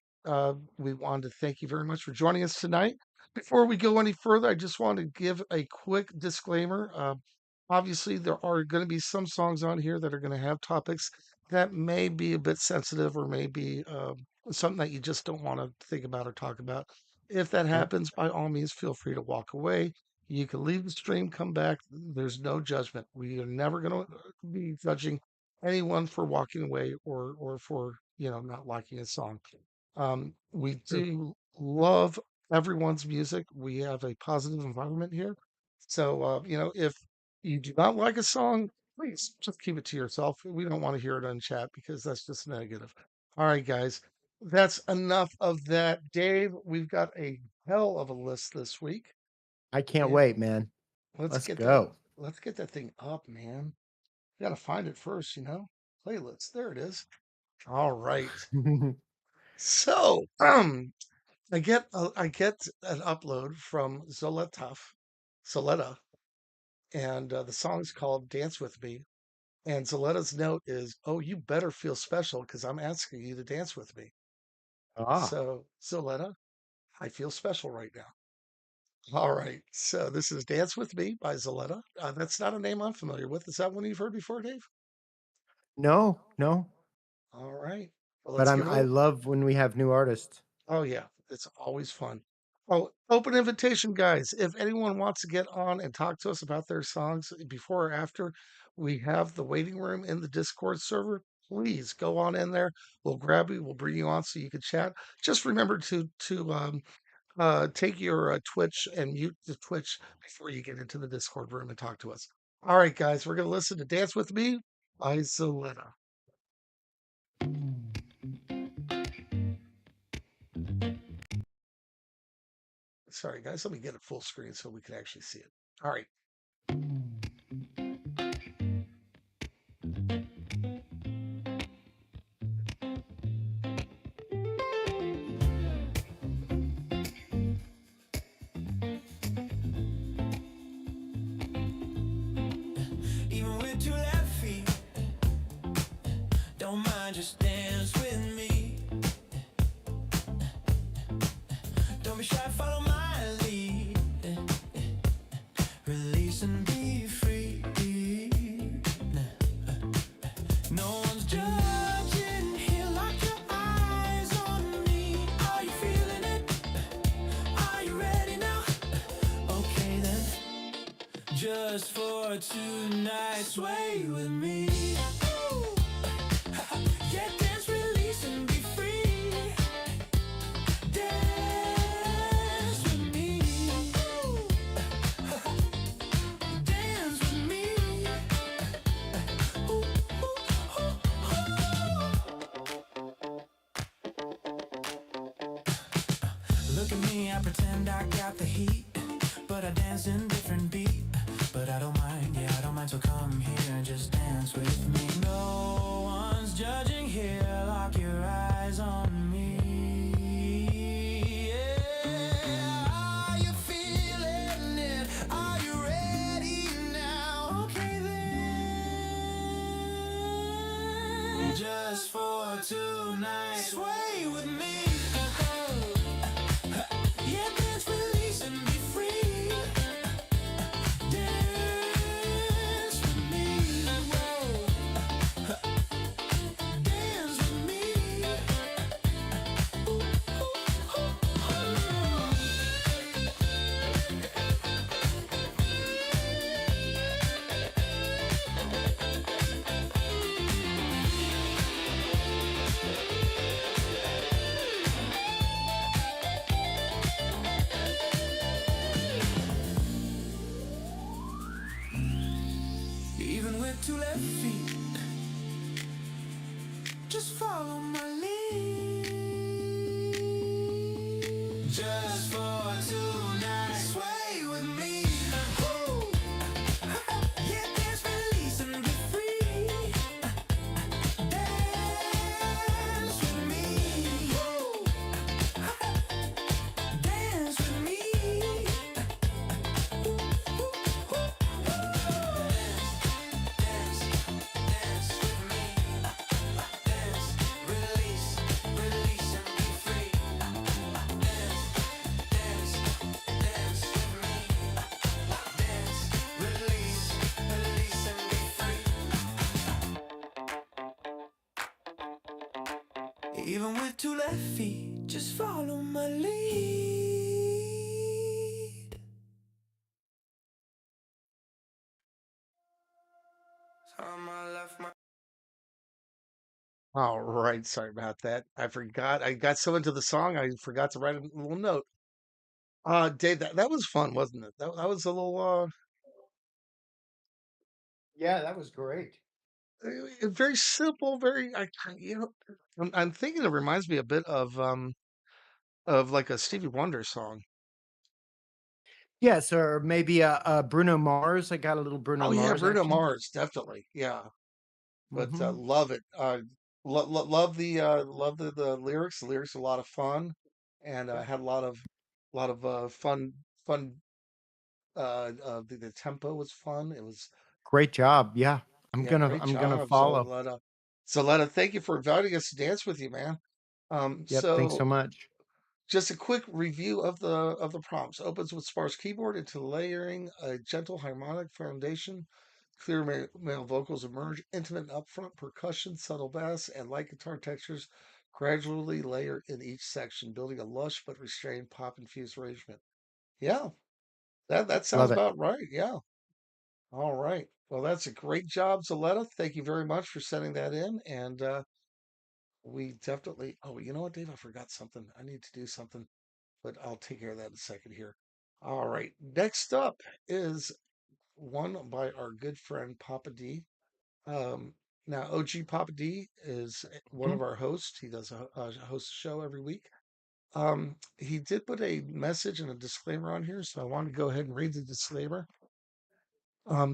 We wanted to thank you very much for joining us tonight. Before we go any further, I just want to give a quick disclaimer. Obviously, there are going to be some songs on here that are going to have topics that may be a bit sensitive or maybe something that you just don't want to think about or talk about. If that Yep. happens, by all means, feel free to walk away. You can leave the stream, come back. There's no judgment. We are never going to be judging anyone for walking away or for not liking a song. We True. do love everyone's music. We have a positive environment here. So if you do not like a song, please just keep it to yourself. We don't want to hear it on chat because that's just negative. All right, guys, that's enough of that. Dave, we've got a hell of a list this week. I can't wait, man. Let's go. Let's get that thing up, man. You gotta find it first, you know. Playlist. There it is. All right. So, I get an upload from Zoleta, and the song's called "Dance with Me." And Zoleta's note is, "Oh, you better feel special because I'm asking you to dance with me." Ah, So, Zoleta, I feel special right now. All right. So this is "Dance with Me" by Zoleta. That's not a name I'm familiar with. Is that one you've heard before, Dave? no, no. All right. Well, But let's give it I a. love when we have new artists. Oh yeah, it's always fun. Oh, open invitation, guys. If anyone wants to get on and talk to us about their songs before or after, we have the waiting room in the Discord server. Please go on in there. We'll grab you. We'll bring you on so you can chat. Just remember to take your Twitch and mute the Twitch before you get into the Discord room and talk to us. All right, guys, we're gonna listen to "Dance with Me" by Zoleta. Sorry, guys. Let me get it full screen so we can actually see it. All right. Even with two left feet, don't mind, just dance with me. Don't be shy, follow my lead. Release and be free. No one's judging here, lock your eyes on me. Are you feeling it? Are you ready now? Okay then, just for tonight, sway with me. Yeah, dance, release and be free. Dance with me. Dance with me. Look at me, I pretend I got the heat, but I dance in different beat. But I don't mind, yeah, I don't mind, so come here and just dance with me. No one's judging here, lock your eyes on me. Yeah, are you feeling it? Are you ready now? Okay then, just for tonight, sway with me. Yeah, dance, release and be free. Dance with me. Dance with me. Even with two left feet, just follow my lead. Just for tonight, sway with me. Woo. Yeah, dance, release and be free. Dance with me. Woo. Dance with me. Even with two left feet, just follow my lead. All right. Sorry about that. I forgot. I got so into the song, I forgot to write a little note. Dave, that was fun, wasn't it? That was a little. Yeah, that was great. Very simple, very you know, I'm thinking it reminds me a bit of like a Stevie Wonder song. Yes, or maybe a Bruno Mars. I got a little Bruno Oh yeah, Mars Bruno action. Mars, definitely. Yeah, but Mm-hmm. love it. Love the lyrics. The lyrics are a lot of fun, and Yeah. had a lot of fun. The tempo was fun. It was Great job. Yeah. yeah, great I'm gonna job, follow. Zoletta. Zoletta, thank you for inviting us to dance with you, man. Yep. Thanks so So much. just a quick review of the prompts. Opens with sparse keyboard into layering a gentle harmonic foundation. Clear male vocals emerge, intimate and upfront percussion, subtle bass, and light guitar textures gradually layer in each section, building a lush but restrained pop-infused arrangement. Yeah, that sounds Love it. about right. Yeah. All right. Well, that's a great job, Zoletta. Thank you very much for sending that in. And we definitely, oh, you know what, Dave? I forgot something. I need to do something, but I'll take care of that in a second here. All right. Next up is one by our good friend Papa D. Um, now, OG Papa D is one Mhm. of our hosts. He does host a show every week. He did put a message and a disclaimer on here, so I want to go ahead and read the disclaimer.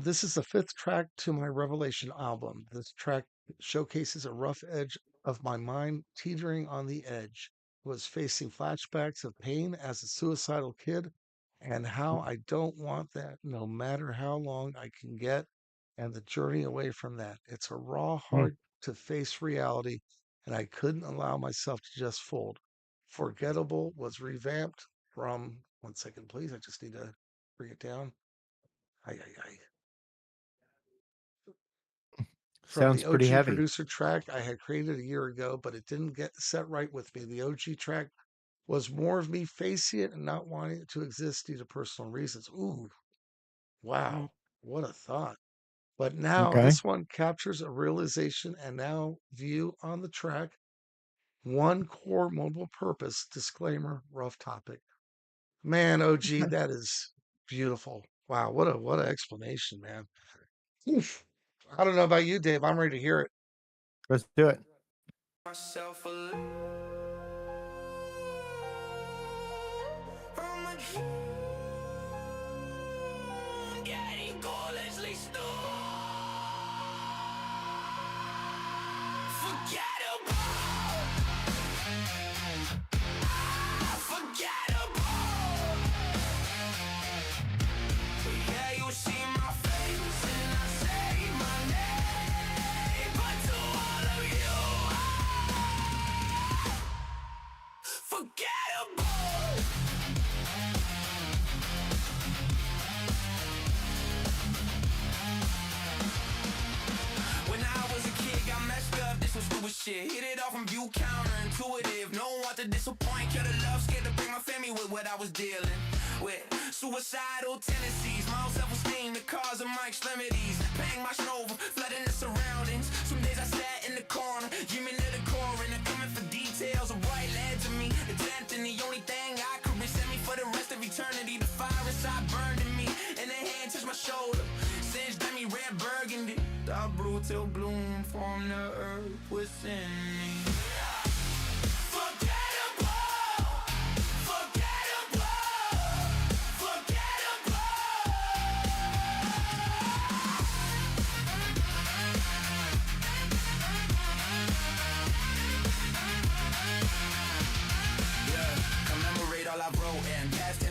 This is the fifth track to my Revelation album. This track showcases a rough edge of my mind teetering on the edge. Was facing flashbacks of pain as a suicidal kid and how I don't want that no matter how long I can get and the journey away from that. It's a raw, Mm. hard to face reality, and I couldn't allow myself to just fold. Forgettable was revamped from, one second, please. I just need to bring it down. Aye, aye, aye. From Sounds the pretty OG heavy. producer track I had created a year ago, but it didn't get set right with me. The OG track was more of me facing it and not wanting it to exist due to personal reasons. Ooh, wow, what a thought. But now Okay. this one captures a realization and now view on the track. One core multiple purpose disclaimer, rough topic. Man, OG, Okay. that is beautiful. Wow, what an explanation, man. Oof. I don't know about you, Dave. I'm ready to hear it. Let's do it. Myself a getting college forgettable. Forgettable. Yeah, you see my face and I say my name, but to all of you, forgettable. When I was a kid, got messed up, this was stupid shit. Hit it off from view, counterintuitive. No one want to disappoint, kill the love, scared to bring my family with what I was dealing with. Suicidal tendencies, my own self-esteem, the cause of my extremities. Paying my over, flooding the surroundings. Some days I sat in the corner, give me little core, and I'm coming for details. A bright led to me, attempt, and the only thing I could resent me for the rest of eternity. The fire inside burned in me, and the hand touched my shoulder. Singed at me red burgundy. Dark blue till bloom from the earth within me.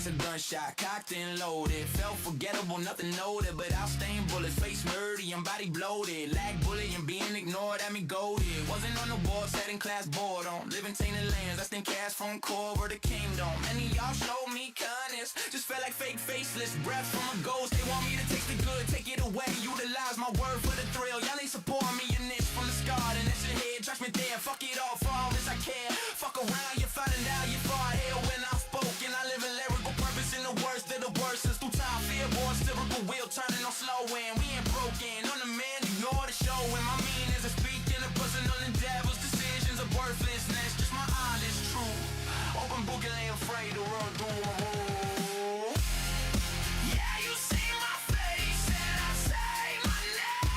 A gunshot, cocked and loaded. Felt forgettable, nothing noted, but I'll stain bullets, face murdy and body bloated. Lag bully and being ignored at me goaded. Wasn't on the board, sat in class bored on. Living tainted lands, I think cash from core where the kingdom. Many y'all showed me kindness, just felt like fake faceless. Breath from a ghost, they want me to taste the good, take it away. Utilize my word for the thrill. Y'all ain't supporting me in this from the start, and that's your head. Trust me there, fuck it all for all this I care. Fuck around, you're finding out you fought hell when I spoke, and I live in lyrical purpose in the worst of the worst. Since through time, fear born, lyrical wheel turning on slow, and we ain't broken. On the man, ignore the show, and my meaning is a speaking a person on the devil's decisions of worthlessness. Just my honest truth. Open book and ain't afraid to run through a rule. Yeah, you see my face, and I say my name.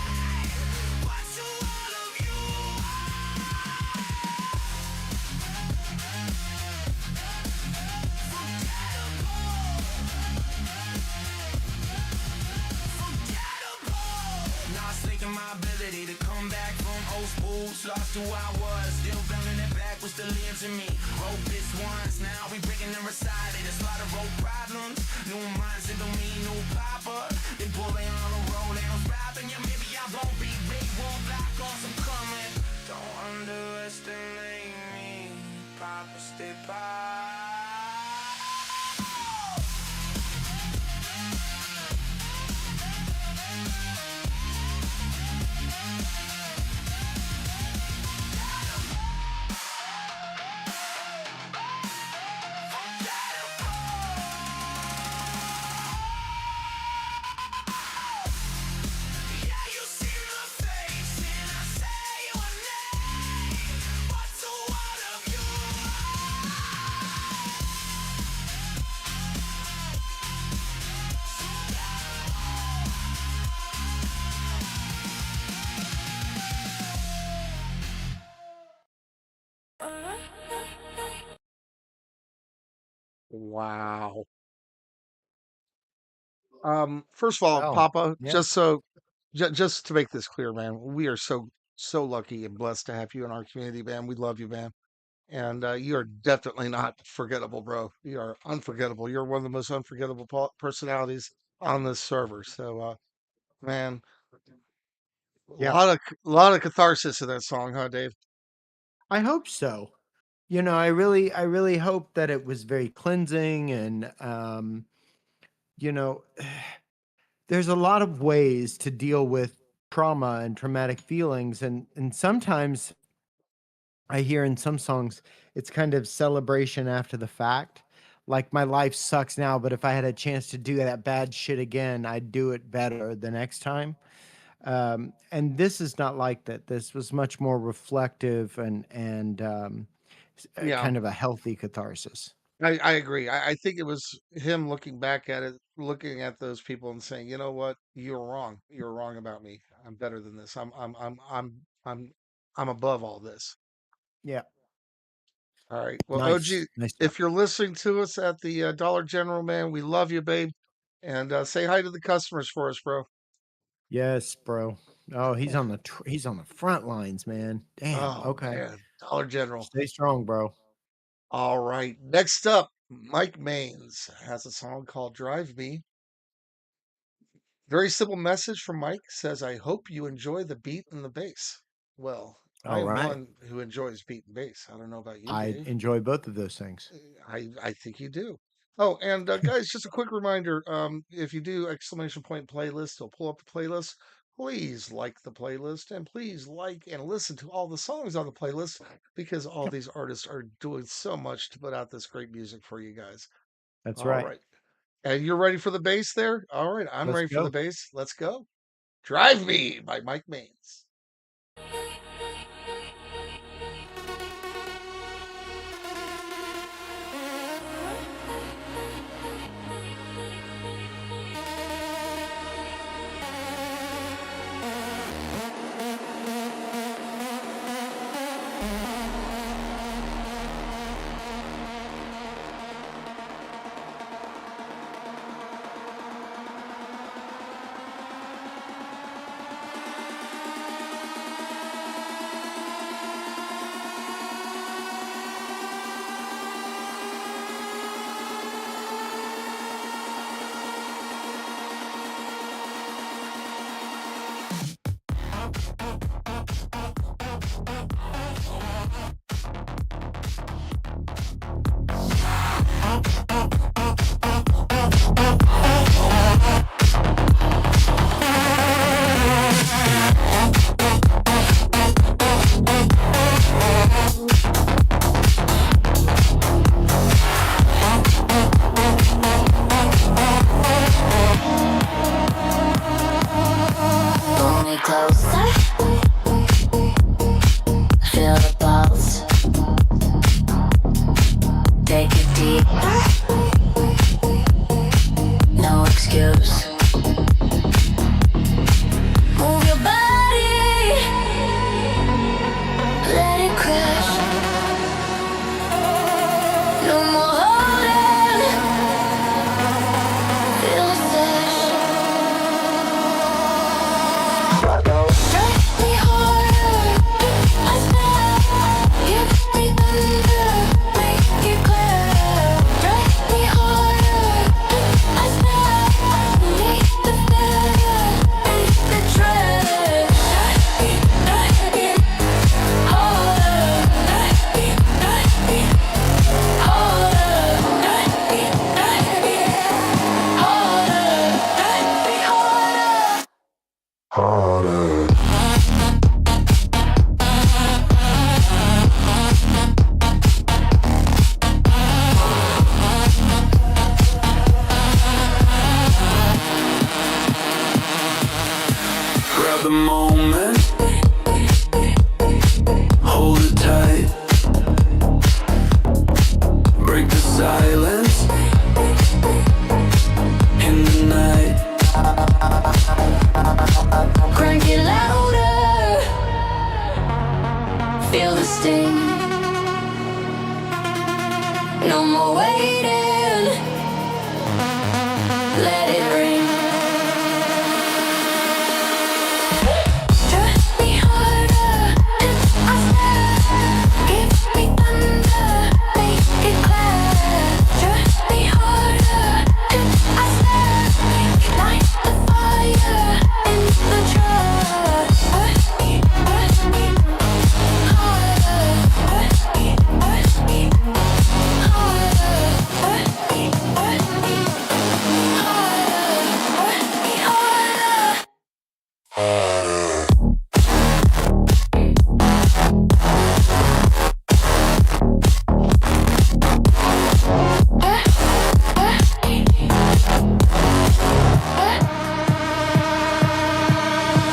faith in my ability to come back from old schools. Lost who I was, still building it back, was still into me. Wrote this once, now we breaking and recited. It's a lot of road problems. New mindset don't mean new papa. They pulling on the road, ain't no stopping. Yeah, maybe I won't be big, won't block off, I'm coming. Don't underestimate me, Papa, stay by. Wow. First of all, Well, Papa, yeah. just to make this clear, man, we are so lucky and blessed to have you in our community, man. We love you, man. And you are definitely not forgettable, bro. You are unforgettable. You're one of the most unforgettable personalities on this server. So, man, Yeah. a lot of catharsis in that song, huh, Dave? I hope so. I really hope that it was very cleansing and you know, there's a lot of ways to deal with trauma and traumatic feelings and sometimes I hear in some songs it's kind of celebration after the fact. Like my life sucks now, but if I had a chance to do that bad shit again, I'd do it better the next time. And this is not like that. This was much more reflective and Yeah, kind of a healthy catharsis. I agree. I think it was him looking back at it, looking at those people and saying, you know what, you're wrong. You're wrong about me. I'm better than this. I'm I'm above all this. Yeah, All right. Well, nice, OG, nice job. if you're listening to us at the Dollar General, man, we love you, babe. And say hi to the customers for us, bro. Yes, bro. Oh, he's on the front lines, man. Damn. Oh, Okay. man. Dollar General. Stay strong, bro. All right. Next up, Mike Maines has a song called Drive Me. Very simple message from Mike says, I hope you enjoy the beat and the bass. Well, I All am right. one who enjoys beat and bass. I don't know about you, I Dave. enjoy both of those things. I think you do. Oh, and guys, just a quick reminder: if you do exclamation point playlist, it'll pull up the playlist. Please like the playlist, and please like and listen to all the songs on the playlist because all Yep. these artists are doing so much to put out this great music for you guys. That's All right. right, and you're ready for the bass there? All right, I'm Let's ready for the go. bass. Let's go. Drive Me by Mike Maines. Pull me closer. Feel the pulse. Take it deeper. No excuse. Move your body. Let it crash. No more holding. Feel the stash. Grab the moment, hold it tight, break the silence in the night. Crank it louder. Feel the sting. No more waiting. Let it ring. Trust me harder. I stare. Give me thunder. Make it clear. Trust me harder. I stare. Ignite the fire in the trust. Harder.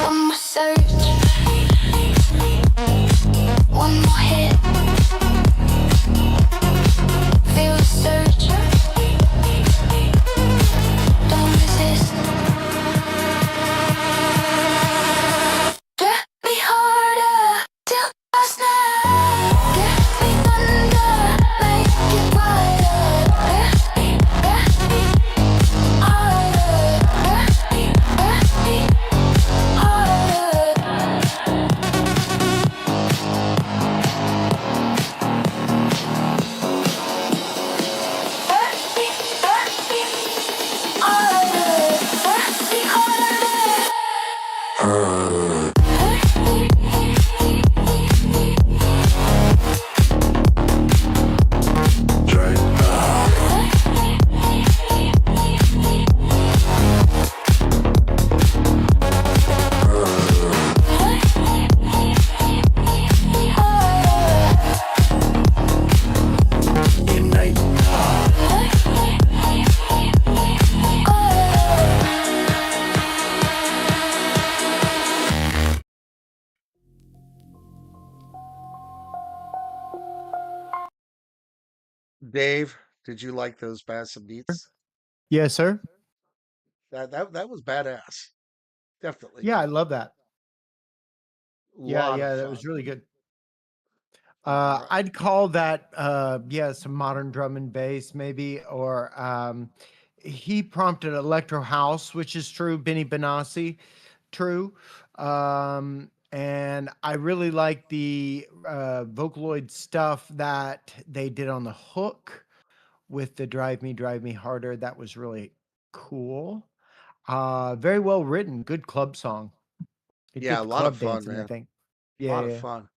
One more search, one more hit. Feel the surge. Don't resist. Get me harder till I snap. Get me thunder, make it wider. Get me harder. Get me Dave, did you like those bass and beats? Yes, sir. That was badass. Definitely. Yeah, I love that. Yeah, Lot of yeah, that fun. was really good. All right. I'd call that yeah, some modern drum and bass maybe, or he prompted electro house, which is true. Benny Benassi, true. And I really like the Vocaloid stuff that they did on the hook with the Drive Me Harder. That was really cool. Very well written, good club song. It'd Yeah, get a the lot of club fun, dancing, I man. think. A Yeah, lot of yeah. fun.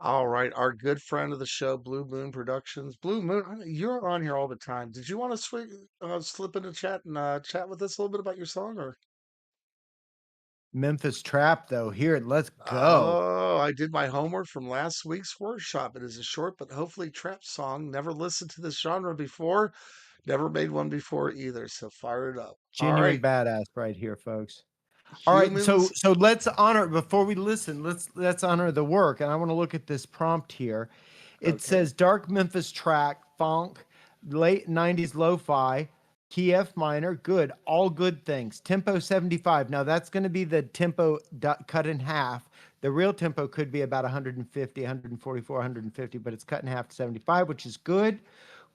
All right, our good friend of the show, Blue Moon Productions. Blue Moon, you're on here all the time. Did you want to slip into chat and chat with us a little bit about your song, or? Memphis Trap, though. Here, let's go. Oh, I did my homework from last week's workshop. It is a short but hopefully trap song. Never listened to this genre before. Never made one before either. So fire it up. All Genuine right, badass right here, folks. All right, so humans. let's honor before we listen. Let's honor the work, and I want to look at this prompt here. It Okay. says dark Memphis track, funk, late '90s lo-fi, key F minor, good, all good things. Tempo 75. Now that's going to be the tempo cut in half. The real tempo could be about 150, 144, 150, but it's cut in half to 75, which is good.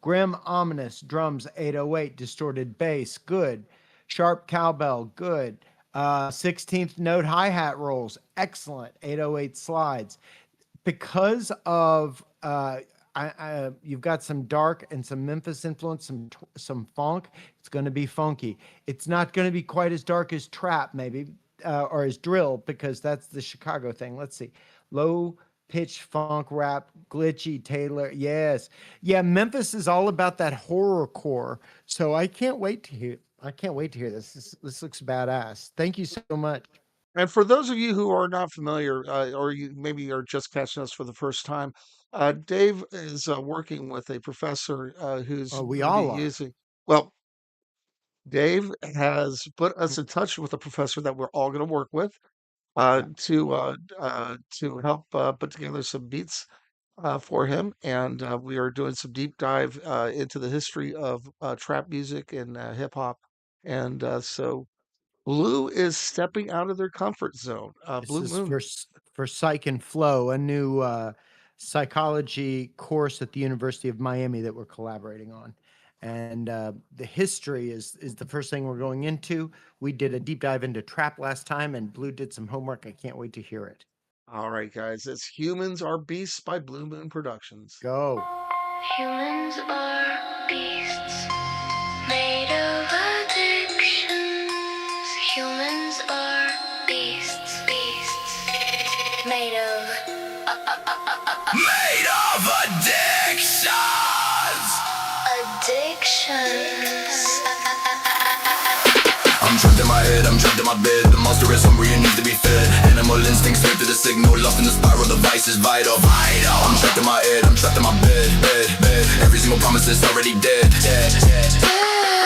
Grim, ominous, drums 808, distorted bass, good. Sharp cowbell, good. 16th note hi-hat rolls, excellent. 808 slides. Because of you've got some dark and some Memphis influence, some funk. It's going to be funky. It's not going to be quite as dark as trap, maybe, or as drill, because that's the Chicago thing. Let's see, low pitch funk rap, glitchy Taylor. Yes, yeah. Memphis is all about that horror core. So I can't wait to hear. I can't wait to hear this. This looks badass. Thank you so much. And for those of you who are not familiar, or you maybe are just catching us for the first time, Dave is working with a professor who's We going to be all are. using. Well, Dave has put us Mm. in touch with a professor that we're all going to work with Yeah. to help put together some beats for him, and we are doing some deep dive into the history of trap music and hip hop, and so Blue is stepping out of their comfort zone. This Blue is Moon. for Psych and Flow, a new psychology course at the University of Miami that we're collaborating on. And the history is the first thing we're going into. We did a deep dive into trap last time, and Blue did some homework. I can't wait to hear it. All right, guys, it's Humans Are Beasts by Blue Moon Productions. Go. Humans are beasts made of addictions. Humans are beasts, beasts made of addictions. I'm trapped in my head, I'm trapped in my bed. The monster is hungry and needs to be fed. Animal instincts straight to the signal. Lost in the spiral, the vice is vital. I'm trapped in my head, I'm trapped in my bed. Every single promise is already dead.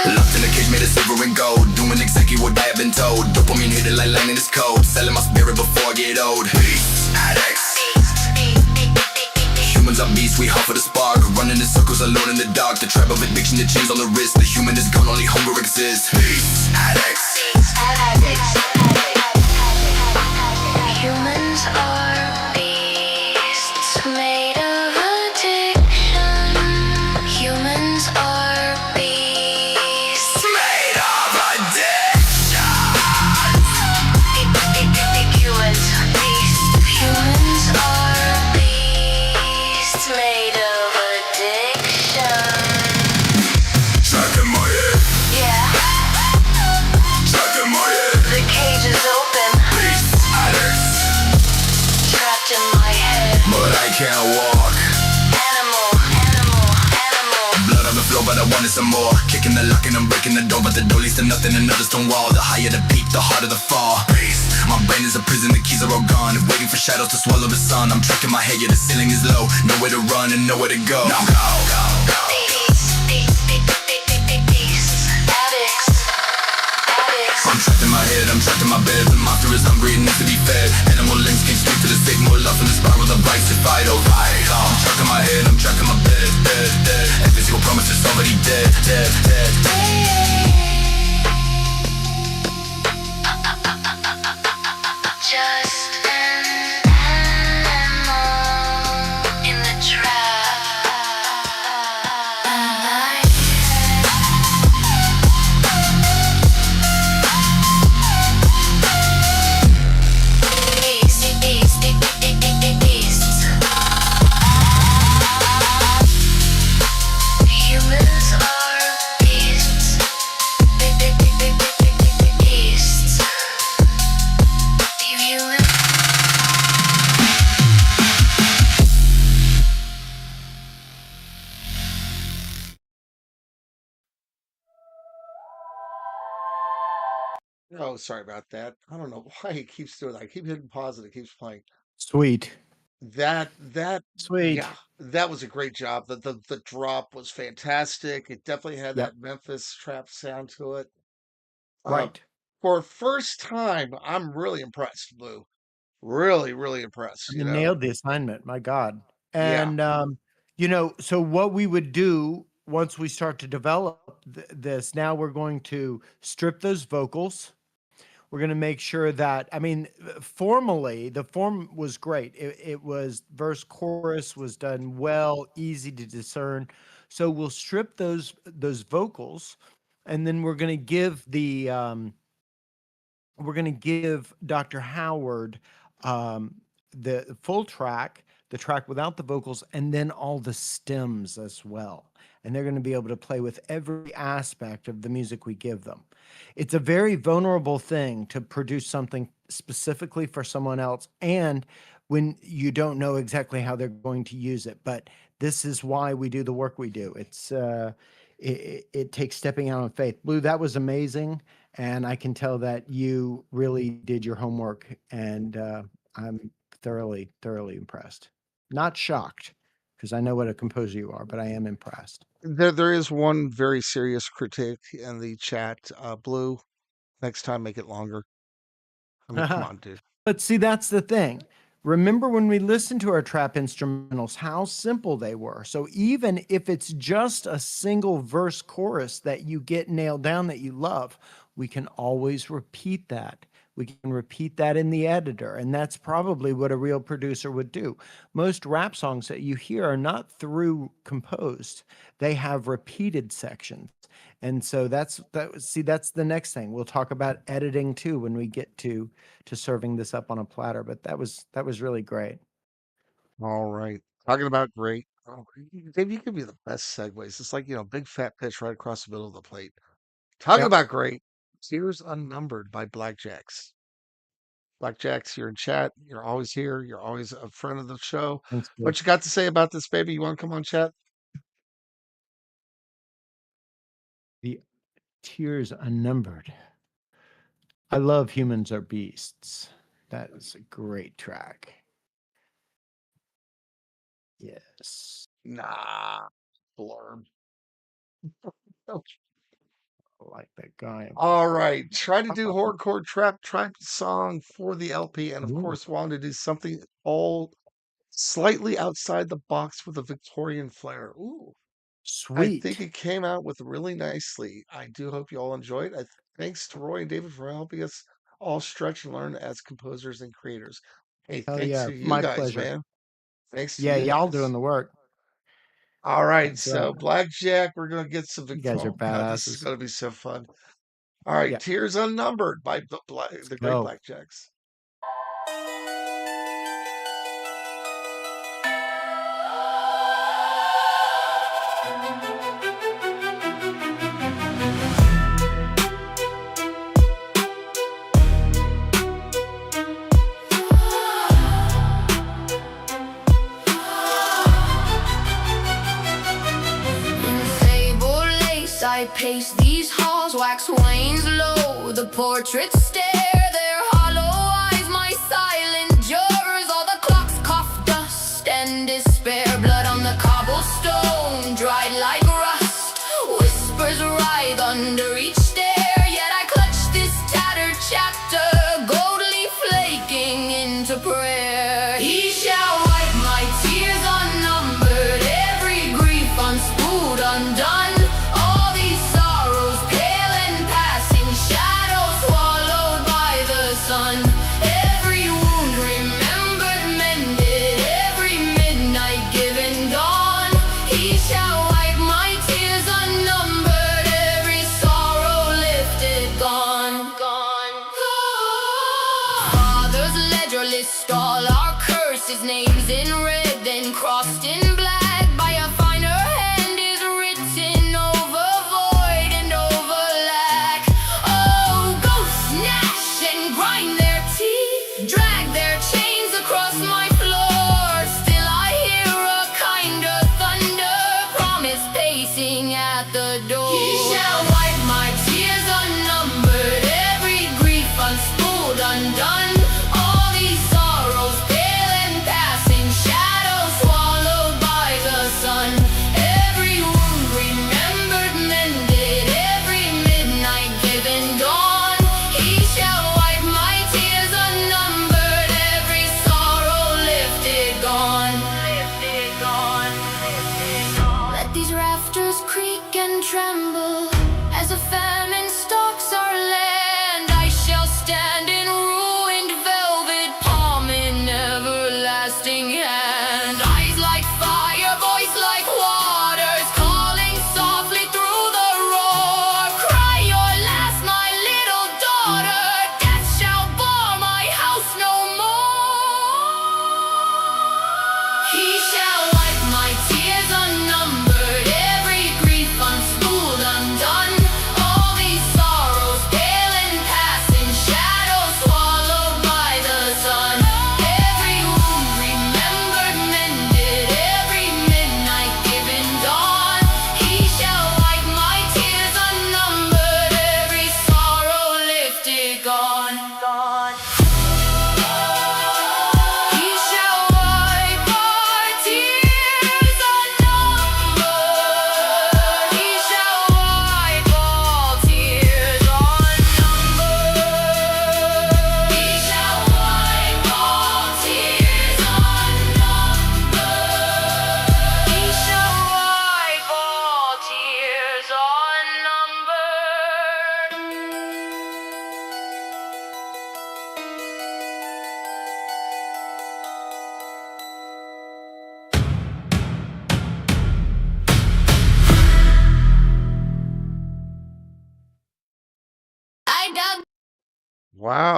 Locked in a cage made of silver and gold. Doing exactly what I have been told. Dopamine hit it like lightning is cold. Selling my spirit before I get old. Beast addicts. Humans are beasts, we hunt for the spark. Running in circles alone in the dark. The trap of addiction, the chains on the wrist. The human is gone, only hunger exists. Beast addicts. Humans are beasts made of addiction. Humans are beasts Made of addiction. Humans are beasts. Humans are beasts made of addiction. Trapped in my head. Yeah, Trapped in my head. the cage is open. Beast addicts. Trapped in my head. But I can't walk. Animal, animal, animal. Blood on the floor, but I wanted some more. Kicking the lock and I'm breaking the door, but the door leads to nothing, another stone wall. The higher the peak, the harder the fall. My brain is a prison, the keys are all gone. Waiting for shadows to swallow the sun. I'm trapped in my head, yeah, the ceiling is low. Nowhere to run and nowhere to go. Now go. Beasts, addicts, addicts. I'm trapped in my head, I'm trapped in my bed. The monster is hungry and needs to be fed. Animal links can't speak to the signal. Lost in the spiral, the vice is vital. I'm trapped in my head, I'm trapped in my bed. Every single promise is already dead. Just an animal in the trap. Beasts. Humans are beasts. Beasts. Oh, sorry about that. I don't know why it keeps doing that. I keep hitting pause and it keeps playing. Sweet. That Sweet. yeah, that was a great job. The drop was fantastic. It definitely had Yep. that Memphis trap sound to it. Right. For first time, I'm really impressed, Blue. Really, really impressed, You nailed the assignment. My God. Yeah. And so what we would do once we start to develop this, now we're going to strip those vocals. We're going to make sure that, formally, the form was great. It was verse chorus was done well, easy to discern. So we'll strip those vocals, and then we're going to give Dr. Howard the full track, the track without the vocals, and then all the stems as well. And they're going to be able to play with every aspect of the music we give them. It's a very vulnerable thing to produce something specifically for someone else, and when you don't know exactly how they're going to use it. But this is why we do the work we do. It takes stepping out on faith. Blue, that was amazing. and I can tell that you really did your homework, and I'm thoroughly impressed. Not shocked, because I know what a composer you are, but I am impressed. There is one very serious critique in the chat. Blue, next time make it longer. I mean, come on, dude. But see, that's the thing. Remember when we listened to our trap instrumentals, how simple they were. So even if it's just a single verse chorus that you get nailed down that you love, we can always repeat that. We can repeat that in the editor. And that's probably what a real producer would do. Most rap songs that you hear are not through composed. They have repeated sections. And so that's the next thing. We'll talk about editing too when we get to serving this up on a platter. But that was really great. All right. Talking about great. Oh, Dave, you give me the best segues. It's like, big fat pitch right across the middle of the plate. Talking about great. Tears Unnumbered by Blackjacks. Blackjacks, you're in chat. You're always here. You're always a friend of the show. Thanks, What you got to say about this, baby? You want to come on chat? The Tears Unnumbered. I love Humans Are Beasts. That is a great track. Yes. Nah. Blurb. I like that guy. All right. Try to do horrorcore trap song for the LP. And of course, wanted to do something all slightly outside the box with a Victorian flair. Ooh. Sweet. I think it came out with really nicely. I do hope you all enjoyed. Thanks to Roy and David for helping us all stretch and learn as composers and creators. Hey, thanks to you my guys, pleasure. man. Thanks to Yeah, you y'all guys. doing the work. All right, That's so right. Blackjack, we're gonna get some. You guys are God, this is badasses. gonna be so fun. All right, Tears Unnumbered by the Great Blackjacks. I pace these halls, wax wanes low, the portraits stare, their hollow eyes, my silent jurors, all the clocks cough dust and despair, blood on the cobblestone, dried like rust, whispers writhe under each stare, yet I clutch this tattered chapter, goldly flaking into prayer. He shall wipe my tears unnumbered, every grief unspooled, undone. All our curses, names in red, then crossed in black by a finer hand is written over void and over lack. Oh, ghosts gnash and grind their teeth, drag their chains across my floor. Still I hear a kind of thunder, promise pacing at the door. He shall wipe my tears unnumbered, every grief unspooled, undone. Shadows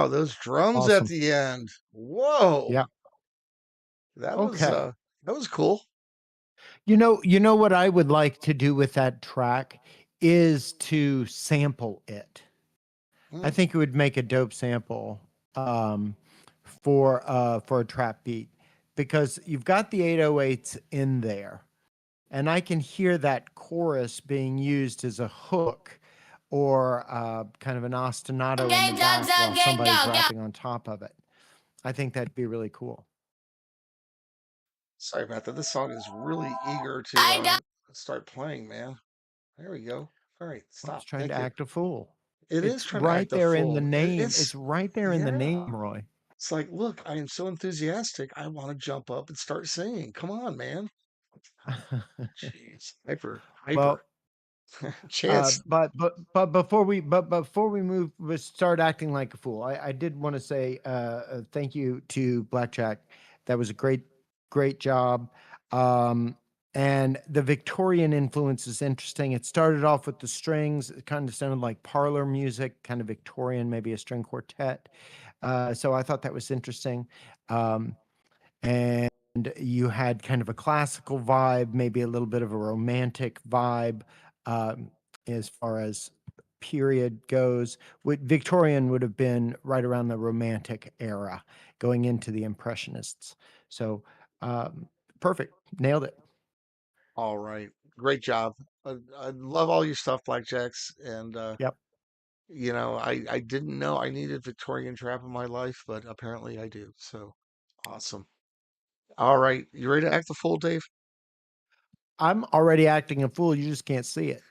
Wow, those drums at Awesome. the end. Whoa. Yeah. That Okay. was cool. You know what I would like to do with that track is to sample it. I think it would make a dope sample for a trap beat, because you've got the 808s in there, and I can hear that chorus being used as a hook or kind of an ostinato in the back while somebody's rapping on top of it. I think that'd be really cool. Sorry about that. This song is really eager to start playing, man. There we go. All right, Well, it's stop. trying Thank to you. act a fool. It is It's trying to right act a there in the fool. name. It's right there in the Yeah. name, Roy. It's like, look, I am so enthusiastic. I want to jump up and start singing. Come on, man. Jeez, hyper. Well, Chance. but before we move, we start acting like a fool. I did want to say thank you to Blackjack. That was a great job. And the Victorian influence is interesting. It started off with the strings. It kind of sounded like parlor music, kind of Victorian, maybe a string quartet. So I thought that was interesting. And you had kind of a classical vibe, maybe a little bit of a romantic vibe as far as period goes. Victorian would have been right around the Romantic era, going into the Impressionists. So perfect, nailed it. All right, great job. I love all your stuff, Blackjacks, and Yep. you know, I didn't know I needed Victorian trap in my life, but apparently I do. So awesome. All right, you ready to act the fool, Dave? I'm already acting a fool. You just can't see it.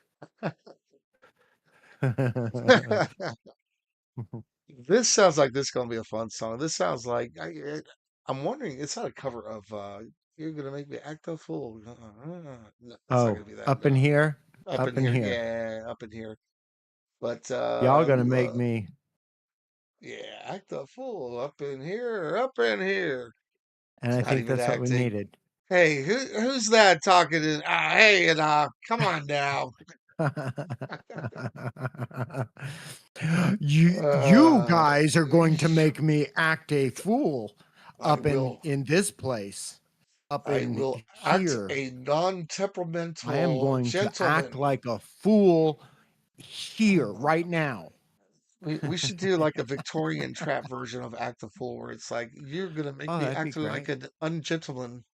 This sounds like this is gonna be a fun song. This sounds like I'm wondering. It's not a cover of "You're Gonna Make Me Act a Fool." No, it's not Oh, gonna be that. up in No, here, up in up in here. here. Yeah, up in here. But Y'all gonna make me. yeah, act a fool up in here, up in here. And It's I not think even that's what we acting. needed. Hey, who's that talking? Hey, and come on now. You guys are going to make me act a fool I up will. in this place, up I in will act here. a I am non-temperamental going to act gentleman. like a fool here right now. We should do like a Victorian trap version of Act the Fool, where it's like you're gonna make Oh, me that'd be act like great. an ungentleman.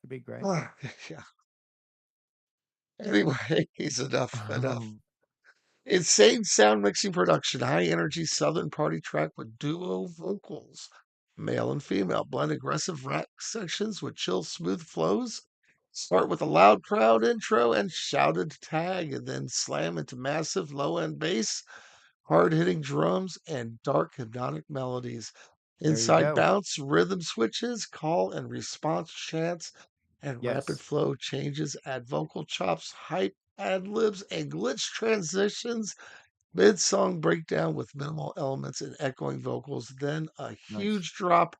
That'd be great. Yeah. Anyway, enough. Um, Insane sound mixing production, high energy Southern party track with duo vocals, male and female, blend aggressive rap sections with chill, smooth flows. Start with a loud crowd intro and shouted tag, and then slam into massive low end bass, hard hitting drums, and dark hypnotic melodies. there you Inside go. bounce, rhythm switches, call and response chants, and rapid Yes. flow changes, add vocal chops, hype, ad libs, and glitch transitions. Mid song breakdown with minimal elements and echoing vocals, then a Nice. huge drop,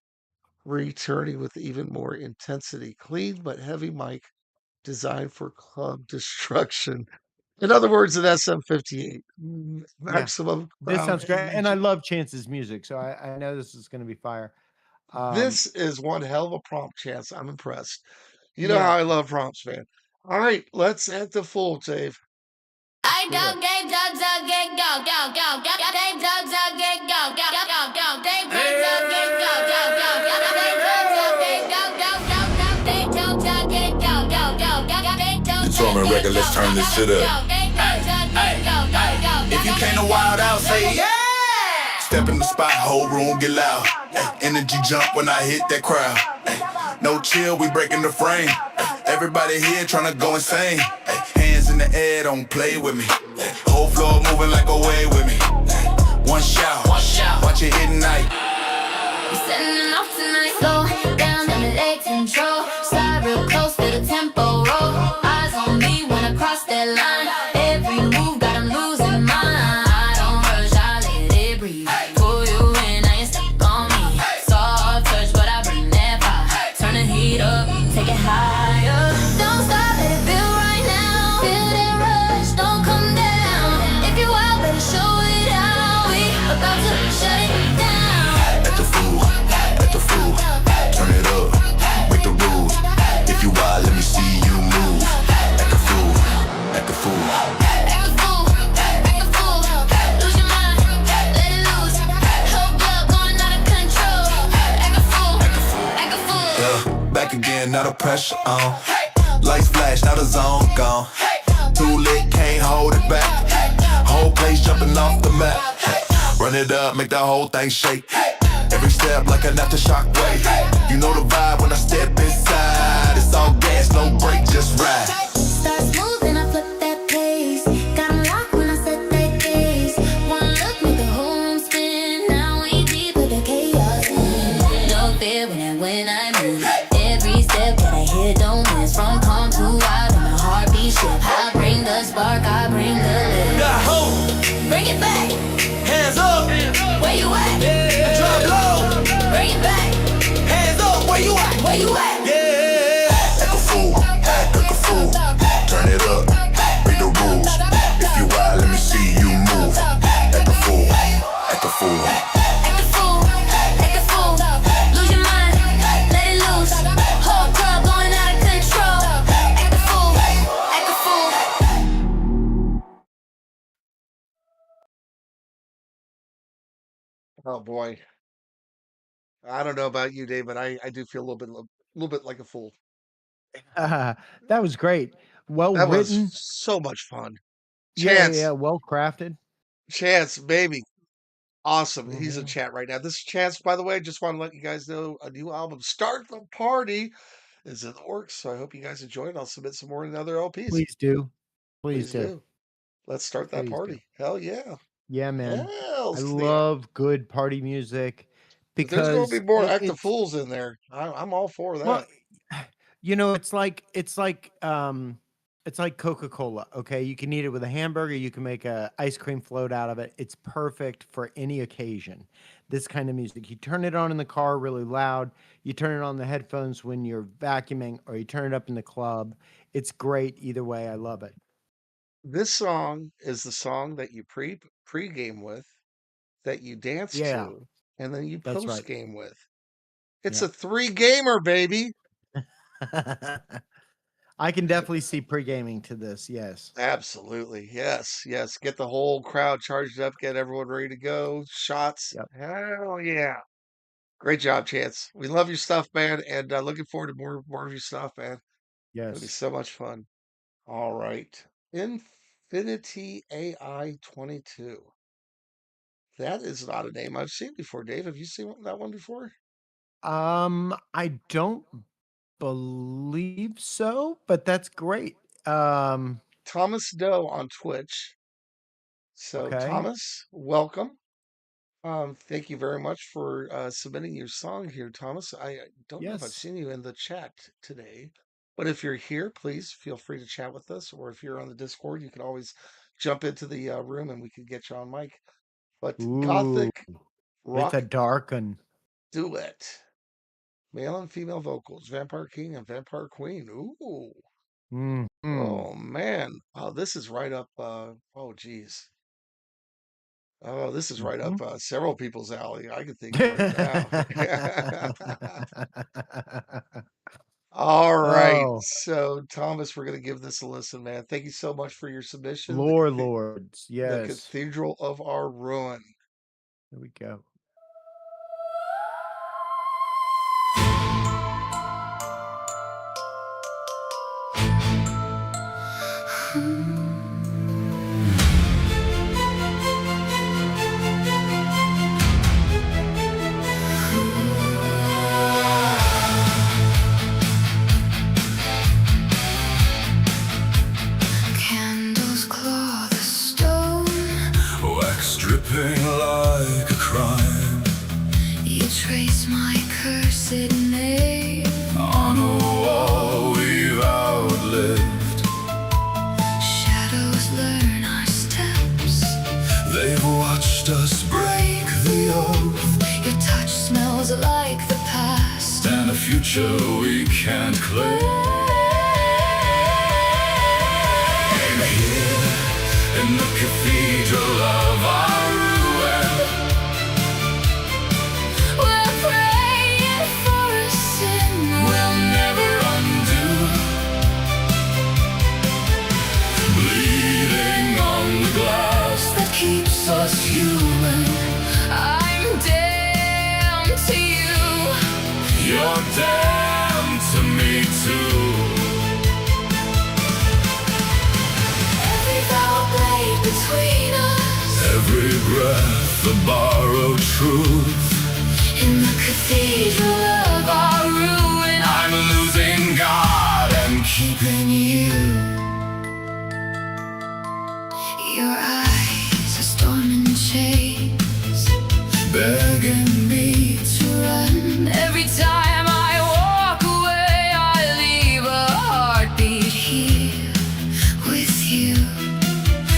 returning with even more intensity. Clean but heavy mic designed for club destruction. In other words, an SM58. Yeah. Maximum This crowd sounds great. And I energy. love Chance's music, so I know this is going to be fire. This is one hell of a prompt, Chance. I'm impressed. You know how Yeah. I love prompts, man. All right, let's act the fool, Dave. I don't get go go go go go they don't get go go go go they don't get go go go go they don't get go go go they don't get go go go go they don't Determined record, let's turn this shit up. If you came to Wild Out, say yeah. Step in the spot, whole room get loud. Energy jump when I hit that crowd. No chill, we breaking the frame. Everybody here tryna go insane. Hands in the air, don't play with me. Whole floor moving like a wave with me. One shout, watch it hit night. We setting off tonight, slow down and let control. Slide real close to the tempo roll. Eyes on me when I cross that line. Every move got 'em losing mine. I don't rush, I let it breathe. Pull you in, now you stuck on me. Soft touch, but I bring that fire. Turn the heat up, take it higher. Don't stop, let it build right now. Feel that rush, don't come down. If you out, better show it out. We about to shut it back again, now the pressure on. Lights flash, now the zone gone. Too lit, can't hold it back. Whole place jumping off the map. Run it up, make the whole thing shake. Every step like an aftershock wave. You know the vibe when I step inside. It's all gas, no break, just ride. Start smooth and I flip that pace. Got 'em locked when I set that gaze. One look, make the whole room spin. Now we deep with the chaos in. No fear when I move. Every step that I hit don't miss. From calm to wild on a heartbeat shift. I bring the spark, I bring the lift. Got hope, Bring it back. hands up, Where you at? drop low. Bring it back. Hands up, where you at? Where you at? Yeah. Act a fool, turn it up, break the rules. If you wild, let me see you move. Act a fool, act a fool. Act a fool, act a fool. Lose your mind, let it loose. Whole club going out of control. Act a fool, act a fool. Oh boy. I don't know about you, Dave, but I do feel a little bit like a fool. That was great. Well That was written. so much fun. Yeah, Chance, well crafted. Chance, baby. Awesome. He's in Mhm. chat right now. This is Chance, by the way. Just want to let you guys know a new album, Start the Party, is in the works. So I hope you guys enjoy it. I'll submit some more in other LPs. Please do. Please Please do. do. Let's start that Please do. party. Hell yeah. Yeah, man. I Hells to the love good party music If there's going to be because more Act the it's Fools in there, I'm all for well, that. it's like Coca-Cola, okay? You can eat it with a hamburger, you can make a ice cream float out of it. It's perfect for any occasion. This kind of music. You turn it on in the car really loud, you turn it on the headphones when you're vacuuming, or you turn it up in the club. It's great either way. I love it. This song is the song that you pre-game with, that you dance Yeah, to, and then you that's right. post-game with. It's Yeah. a 3-gamer, baby. I can definitely see pre-gaming to this. Yes. Absolutely. Yes. Yes. Get the whole crowd charged up, get everyone ready to go. Shots. Yep. Hell yeah. Great job, Chance. We love your stuff, man, and looking forward to more of your stuff, man. It'll be Yes. so much fun. All right. Infinity AI 22. That is not a name I've seen before, Dave. Have you seen that one before? I don't believe so, but that's great. Thomas Doe on Twitch. So, Okay. Thomas, welcome. Thank you very much for submitting your song here, Thomas. I don't know if I've Yes. seen you in the chat today, but if you're here, please feel free to chat with us. Or if you're on the Discord, you can always jump into the room and we can get you on mic. But Ooh, Gothic it's a rock dark one. duet, male and female vocals, Vampire King and Vampire Queen. Ooh, Mm-hmm. oh man, this is right up. Oh geez. Oh, this is right Mm-hmm. up several people's alley. I can think of right now. All right. Oh, So, Thomas, we're going to give this a listen, man. Thank you so much for your submission. Lords. The Yes. Cathedral of Our Ruin. Here we go. Candles claw the stone. Wax dripping like a crime. You trace my cursed name On a wall we've outlived. Shadows learn our steps. They've watched us break the oath. Your touch smells like the past. And a future we can't claim. Here in the cathedral of our ruin, We're praying for a sin we'll never undo. Bleeding on the glass that keeps us human. I'm damned to you. You're damned to breath, the borrowed truth. In the cathedral of our ruin, I'm losing God and keeping you. Your eyes are storming chains, begging me to run. Every time I walk away, I leave a heartbeat here with you.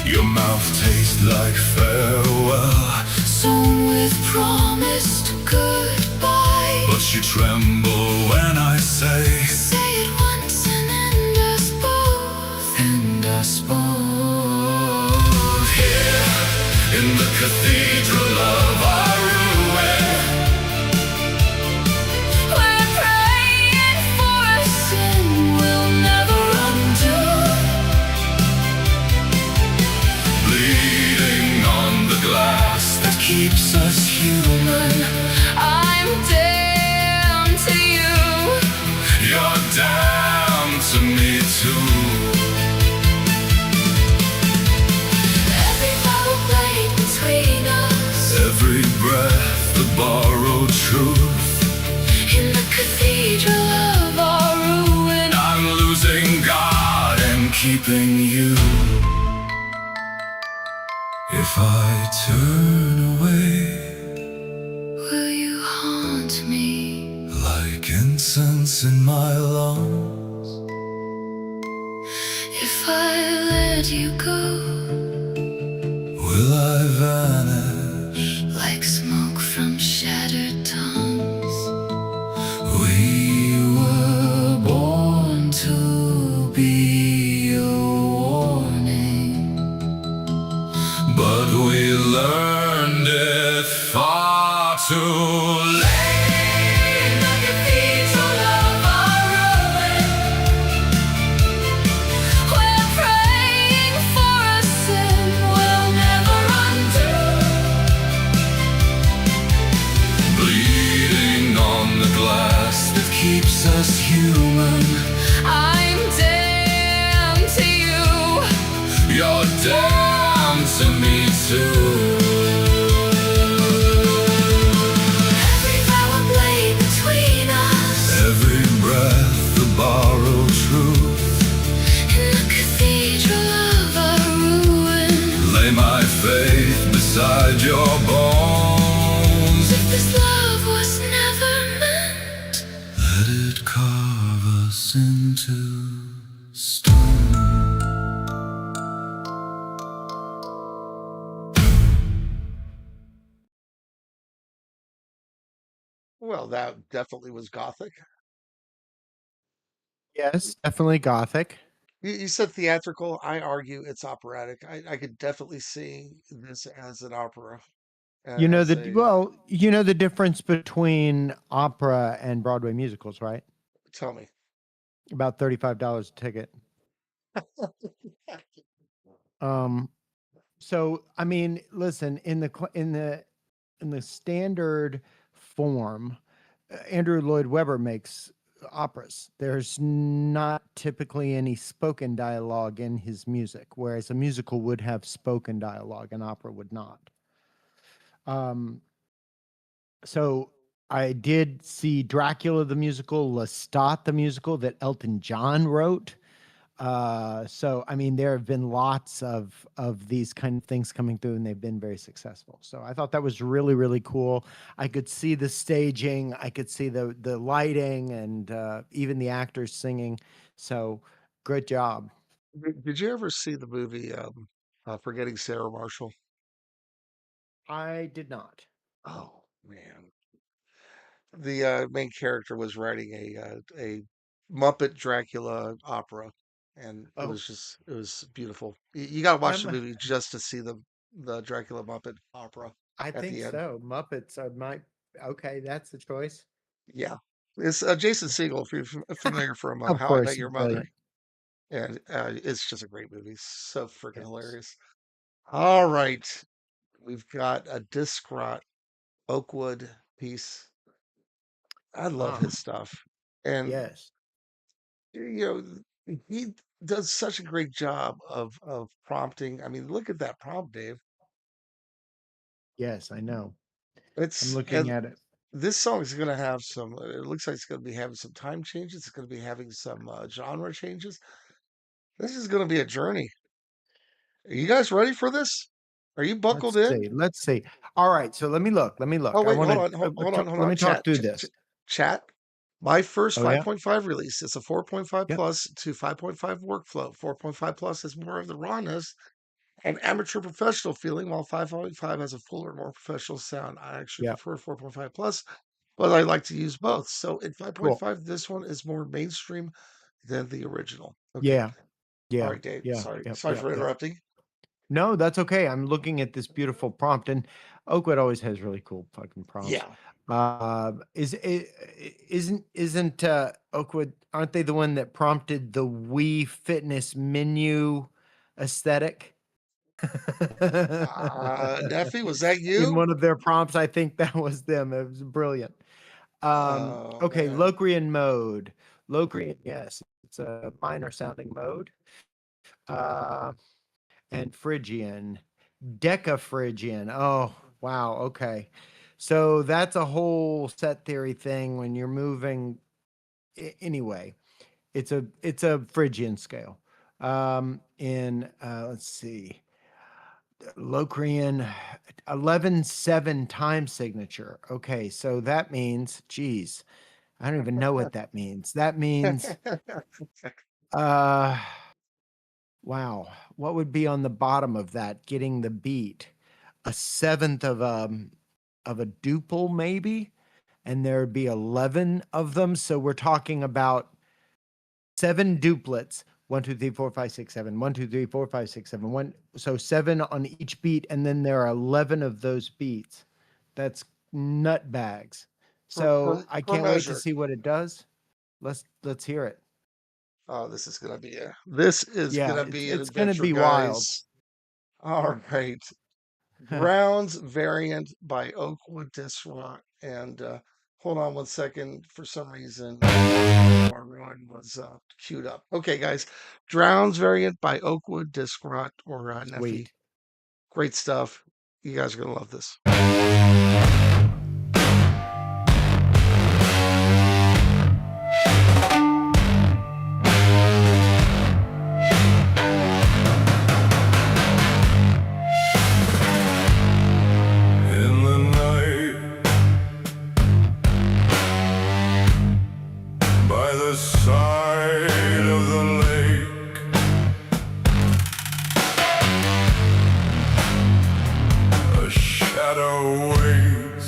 Your mouth tastes like farewell, sown with promised goodbye. But you tremble when I say it once and end us both. End us both. Here in the cathedral of our ruin, we're praying for a sin we'll never undo. Bleeding on the glass that keeps us human. I'm damned to you. You're damned to me too. Every foul blade between us, every breath, the borrowed truth. In the cathedral of our ruin, I'm losing God and keeping you. If I turn away, will you haunt me like incense in my lungs? If I let you go, will I vanish like smoke from shattered tongues? We were born to be a warning, but we learned it far too late. In the cathedral of our ruin, we're praying for a sin we'll never undo. Bleeding on the glass that keeps us human. I'm damned to you. You're damned to me too. Every foul blade between us, every breath, the borrowed truth. In the cathedral of our ruin, lay my faith beside your bones. If this love was never meant, let it carve us into stone. Well, that definitely was gothic. Yes, definitely gothic. You said theatrical. I argue it's operatic. I could definitely see this as an opera, You know as the a well, you know the difference between opera and Broadway musicals, right? tell me. About $35 a ticket. Um, so I mean, listen, in the standard form, Andrew Lloyd Webber makes operas. There's not typically any spoken dialogue in his music, whereas a musical would have spoken dialogue, an opera would not. Um, so I did see Dracula the musical, Lestat the musical that Elton John wrote. So I mean, there have been lots of these kind of things coming through, and they've been very successful. So I thought that was really really cool. I could see the staging, I could see the lighting, and even the actors singing. So great job. Did you ever see the movie Forgetting Sarah Marshall? I did not. Oh man, the main character was writing a Muppet Dracula opera, and Oh, it was beautiful. You got to watch the I'm. movie just to see the Dracula Muppet opera I at think the end. so. Muppets are my. Okay, that's the choice. Yeah, it's Jason Segel. If you're familiar from Of How I course, Met he's Your Mother, brilliant. and it's just a great movie. So freaking Yes. hilarious. All right, we've got a Discrot Oakwood piece. I love Ah, his stuff, and yes. he does such a great job of prompting. I mean, look at that prompt, Dave. Yes, I know. I'm It's looking at it. this song is going to have some. It looks like it's going to be having some time changes. It's going to be having some genre changes. This is going to be a journey. Are you guys ready for this? Are you buckled Let's in? see. Let's see. All right. So let me look. Let me look. Oh I wait, want hold to on, hold on, hold let on. me talk Chat, through this. chat. My first Oh yeah. 5.5 release is a 4.5 Yep. plus to 5.5 workflow. 4.5 plus is more of the rawness and amateur professional feeling, while 5.5 has a fuller, more professional sound. I actually Yep. prefer 4.5 plus, but I like to use both. So in Cool. 5.5, this one is more mainstream than the original. Okay. Yeah. All Yeah. right, Dave. Yeah. Sorry. Yep. Sorry Yep. for Yep. interrupting. No, that's okay. I'm looking at this beautiful prompt, and Oakwood always has really cool fucking prompts. Yeah. Isn't Oakwood? Aren't they the one that prompted the Wii Fitness menu aesthetic? Neffy, was that In you? one of their prompts, I think that was them. It was brilliant. Oh Okay, man. Locrian mode. Locrian, yes, it's a minor sounding mode. Uh, and Phrygian, Decaphrygian. Oh, wow. Okay. So that's a whole set theory thing when you're moving. Anyway, it's a Phrygian scale. In let's see, Locrian 11/7 time signature. Okay, so that means, geez, I don't even know what that means. That means, uh, wow, what would be on the bottom of that? Getting the beat, a seventh of a duple maybe, and there'd be 11 of them. So we're talking about 7 duplets. 1, 2, 3, 4, 5, 6, 7. 1, 2, 3, 4, 5, 6, 7. One. So 7 on each beat, and then there are 11 of those beats. That's nut bags. So I Per can't wait to measure. see what it does. Let's hear it. Oh, this is gonna be an It's gonna adventure, be wild. guys. All right. Brown's variant by Oakwood Disc Rock. And hold on one second. For some reason, our run was queued up. Okay, guys. Drown's variant by Oakwood Disc Rock or Neffy. Sweet. Great stuff. You guys are gonna love this. In the night, by the side of the lake, a shadow waits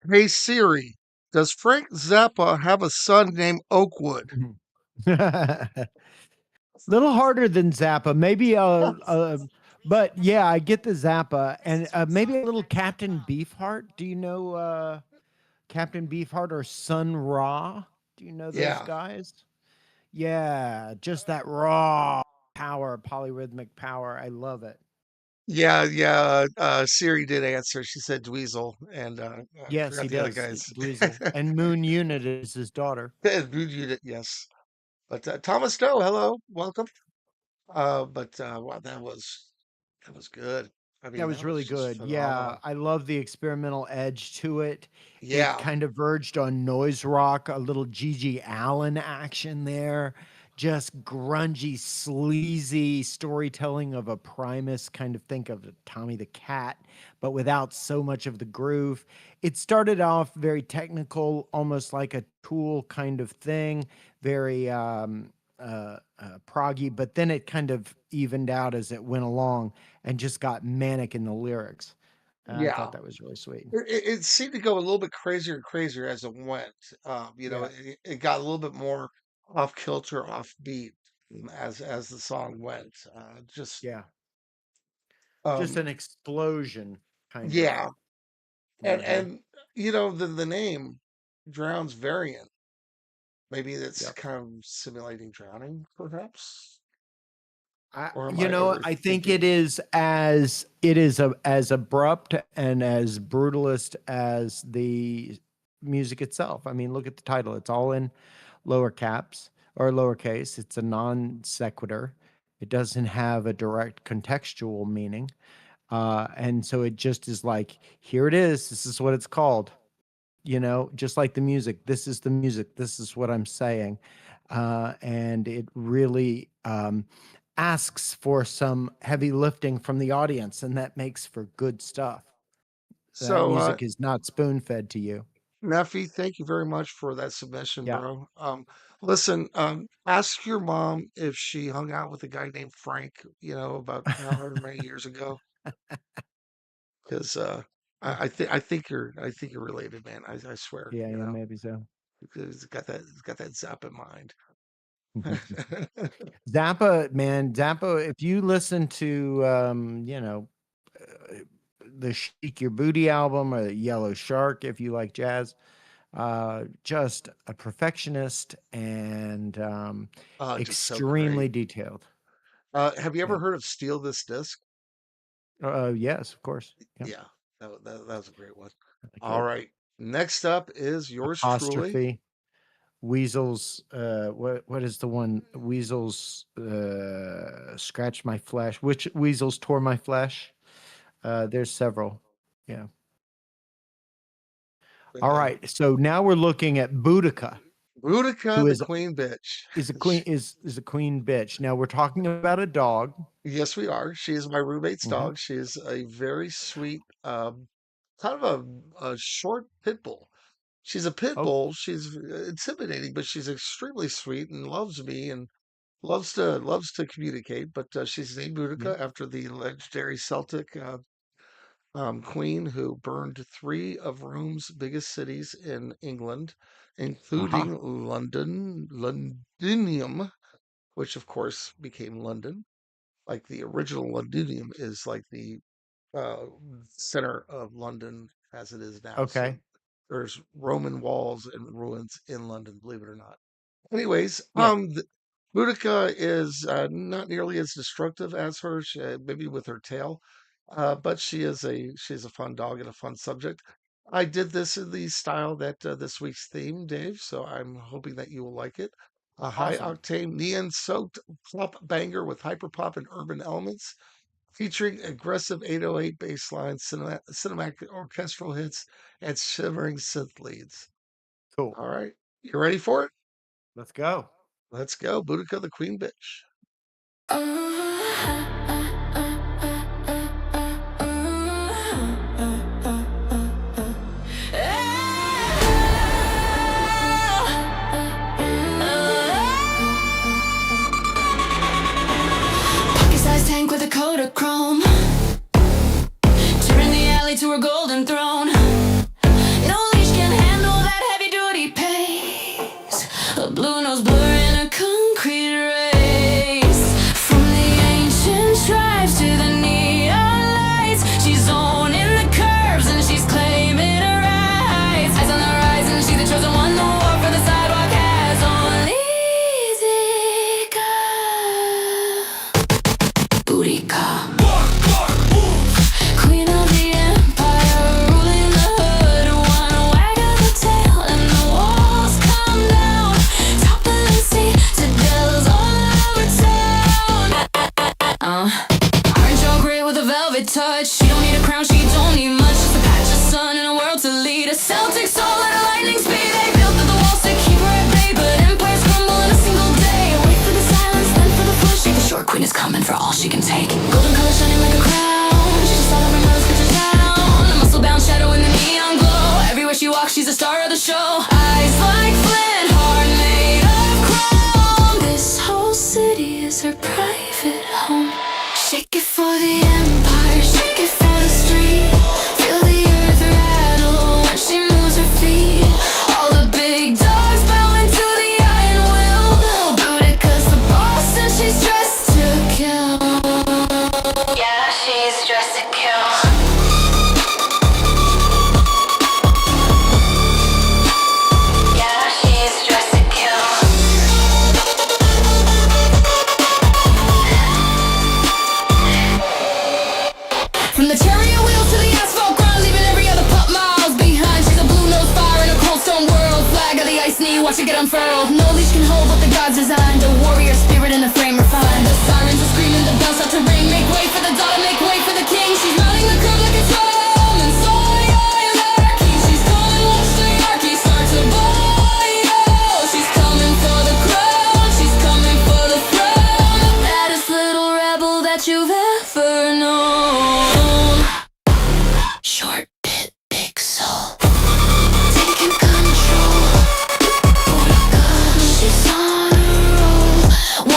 Hey Siri, does Frank Zappa have a son named Oakwood? Little harder than Zappa, maybe but yeah, I get the Zappa, and maybe a little Captain Beefheart. Do you know Captain Beefheart or Sun Ra? Do you know those Yeah. guys? Yeah, just that raw power, polyrhythmic power. I love it. Yeah. Siri did answer. She said Dweezil, and I Yes, forgot he the other does. guys. Dweezil. And Moon Unit is his daughter. Yes. But Thomas Doe, hello, welcome. Wow, that was good. I mean, That that was was really just good. Yeah, phenomenal. I love the experimental edge to it. It Yeah. kind of verged on noise rock, a little Gigi Allen action there. Just grungy, sleazy storytelling of a Primus, kind of think of Tommy the Cat, but without so much of the groove. It started off very technical, almost like a Tool kind of thing, very proggy, but then it kind of evened out as it went along and just got manic in the lyrics. And I Yeah. thought that was really sweet. It seemed to go a little bit crazier and crazier as it went. Yeah. It got a little bit more off kilter, off beat as the song went. Yeah. Just Um, an explosion, kind of. yeah, and Hmm. the name drowns variant. Maybe that's Yep. kind of simulating drowning, perhaps. I, Or am you I know, I think overthinking? it is as abrupt and as brutalist as the music itself. I mean, look at the title. It's all in lower caps or lowercase. It's a non sequitur. It doesn't have a direct contextual meaning. And so it just is like, here it is. This is what it's called. Just like the music. This is the music. This is what I'm saying. And it really asks for some heavy lifting from the audience, and that makes for good stuff. That So, music is not spoon fed to you. Neffy, thank you very much for that submission, Yeah. bro. Listen, ask your mom if she hung out with a guy named Frank, about however many years ago. Because I think you're related, man. I swear, Yeah, yeah, maybe so. because he's got that zap in mind. Zappa, man, Zappa, if you listen to the Shake Your Booty album or Yellow Shark, if you like jazz, just a perfectionist and Just so extremely great. detailed. Have you ever Yeah. heard of Steal This Disc? Yes, of course. Yeah. Yeah, that was a great one. Really All good. right, next up is yours truly. Apostrophe. Weasels. What is the one? Weasels scratch my flesh. Which weasels tore my flesh? There's several. Yeah. All Uh, right. So now we're looking at Boudica, Boudica who the is Queen Bitch. is a queen is a queen bitch. Now we're talking about a dog. Yes, we are. She is my roommate's Mhm. dog. She is a very sweet, kind of a short pit bull. She's a pit Oh, bull. She's intimidating, but she's extremely sweet and loves me and loves to communicate. But she's named yeah. Boudica after the legendary Celtic queen who burned three of Rome's biggest cities in England, Aha. including Londinium, which of course became London. Like the original Londinium is like the uh, center of London as it is now. So Okay. there's Roman walls and ruins in London, believe it or not. Anyways, Yeah. Boudica is not nearly as destructive as her, maybe with her tail, but she's a fun dog and a fun subject. I did this in the style that this week's theme, Dave. So I'm hoping that you will like it. A high Awesome. octane neon soaked pop banger with hyperpop and urban elements, featuring aggressive 808 bass lines, cinematic orchestral hits, and shimmering synth leads. Cool. All right, you ready for it? Let's go. Let's go, Boudica the Queen Bitch. Pocket-sized tank with a coat of chrome, turning the alley to her golden throne. No leash blue nose blurring a concrete race. From the ancient tribes to the neon lights, she's owning the curves and she's claiming her rights. Eyes on the horizon, she's the chosen one. The war for the sidewalk has only Boudica. Queen of the empire, ruling the hood. One wag of the tail and the walls come down. Toppling citadels all over town. Aren't you great with a velvet touch? She don't need a crown, she don't need much. Just a patch of sun and a world to lead. A Celtic soul at a lightning speed. They built up the walls to keep her at bay, but empires crumble in a single day. Wait for the silence, then for the push. The short queen is coming for all she can take. Golden color shining like a crown. She just all over Mother's picture town. A muscle-bound shadow in the neon glow. Everywhere she walks, she's the star of the show. Eyes like flint, heart made of chrome. This whole city is her private home. Shake it for the empire, shake it for the street. Feel the earth rattle when she moves her feet. All the big dogs bowing to the iron will. They'll boot it 'cause the boss and she's dressed to kill. Yeah, she's dressed to kill. Yeah, she's dressed to kill. From the chariot wheels to the asphalt ground, leaving every other pup miles behind. She's a blue nose fire in a cold stone world. Flag of the ice knee, watch it get unfurled. No leash can hold what the gods designed. A warrior spirit in a frame refined. The sirens are screaming, the bells start to ring. Make way for the daughter, make way for the king. She's mounting the curve like it's Roman. Solidarity, she's calling, watch the hierarchy start to boil. She's coming for the crown, she's coming for the throne. The baddest little rebel that you've ever known. Short bit, big soul. Taking control. She's on a roll.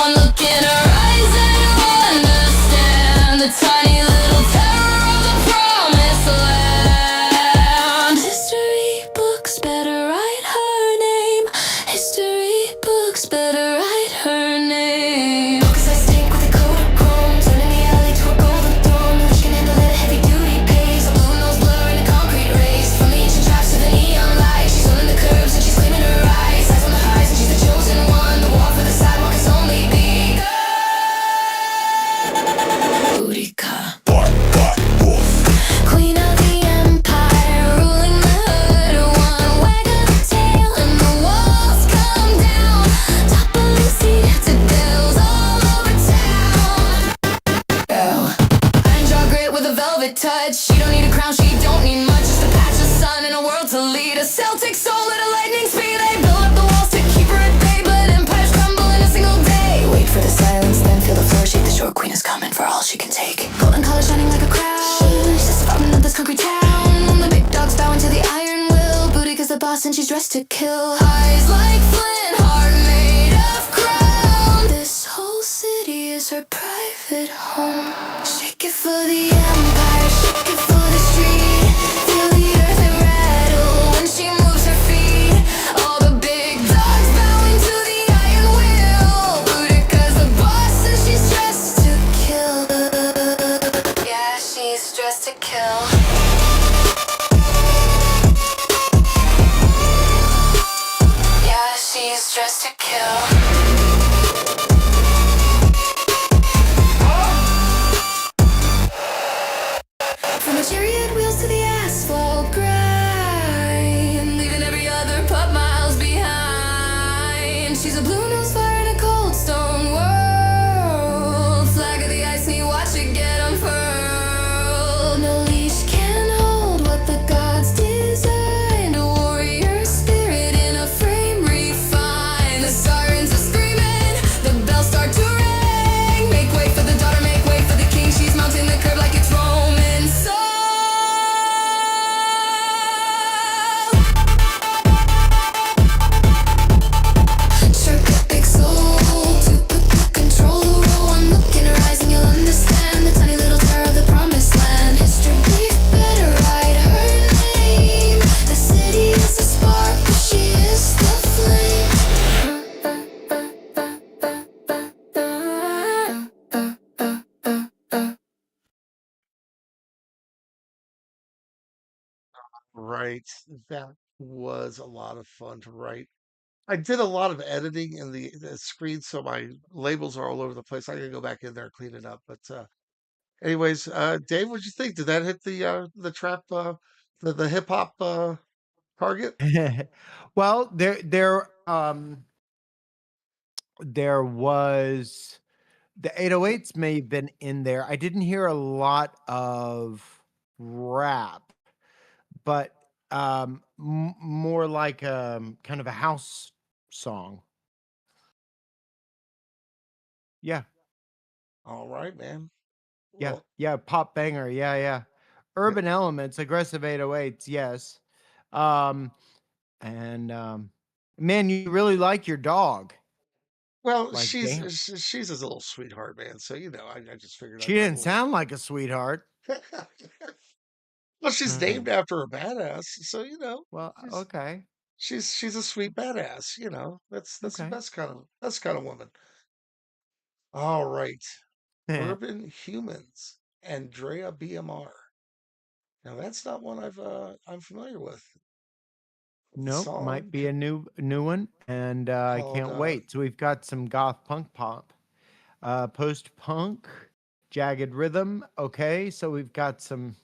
One look in her eyes and you understand the tiny little terror of the promised land. History books better write her name. History books better write her name. 'Cause I stink with a coat of chrome, turning the alley to a golden throne. Which can handle it, heavy duty pace. A blue nose blur in a concrete race. From the ancient tribes to the neon light, she's on the curves and she's claiming her rights. Eyes on the horizon, she's the chosen one. The walk for the sidewalk has only begun. Boudica. Queen of the empire, ruling the hood. One wag of the tail and the walls come down. Toppling citadels all over town. Iron jaw grit with a velvet touch. She don't need a crown, she don't need much. Just a patch of sun and a world to lead. A Celtic soul at a lightning speed. They build up the walls to keep her at bay, but empires crumble in a single day. Wait for the silence, then feel the floor shake. The short queen is coming for all she can take. Golden color shining like a crown. She's just apartment of this concrete town. The big dogs bowing to the iron will. Booty 'cause the boss and she's dressed to kill. Eyes like flint, heart made of crown. This whole city is her private home. Shake it for the empire, shake it for the street. Feel the earth rattle when she moves her feet. All the big dogs bowing to the iron will. Booty 'cause the boss and she's dressed to kill. Yeah, she's dressed to kill. Yeah, she's dressed to kill. From the chariot wheels to the asphalt grind, leaving every other pup miles behind. She's a blue nose fire in a cold stone world. Flag of the ice knee, watch it get unfurled. No leash can hold what the gods designed. A warrior spirit in a frame refined. The sirens are screaming, right. That was a lot of fun to write. I did a lot of editing in the screen, so my labels are all over the place. I gotta go back in there and clean it up. But anyways, Dave, what'd you think? Did that hit the trap the hip hop target? Well, there was the 808s may have been in there. I didn't hear a lot of rap, but more like kind of a house song. Yeah. All right, man. Yeah, Well, yeah, pop banger. Yeah, yeah. yeah, Urban elements, aggressive 808s, yes. Um, and man, you really like your dog. well, Like, damn. she's his little sweetheart, man. So I just figured She I'd write a didn't little. sound like a sweetheart. Well, she's Uh, named after a badass, so well, she's okay. she's a sweet badass. That's the Okay. best kind of woman. All right, Urban Humans, Andrea BMR. Now that's not one I'm familiar with. The Nope, might song be a new one, and I called can't wait. So we've got some goth punk pop, post punk, jagged rhythm. Okay, so we've got some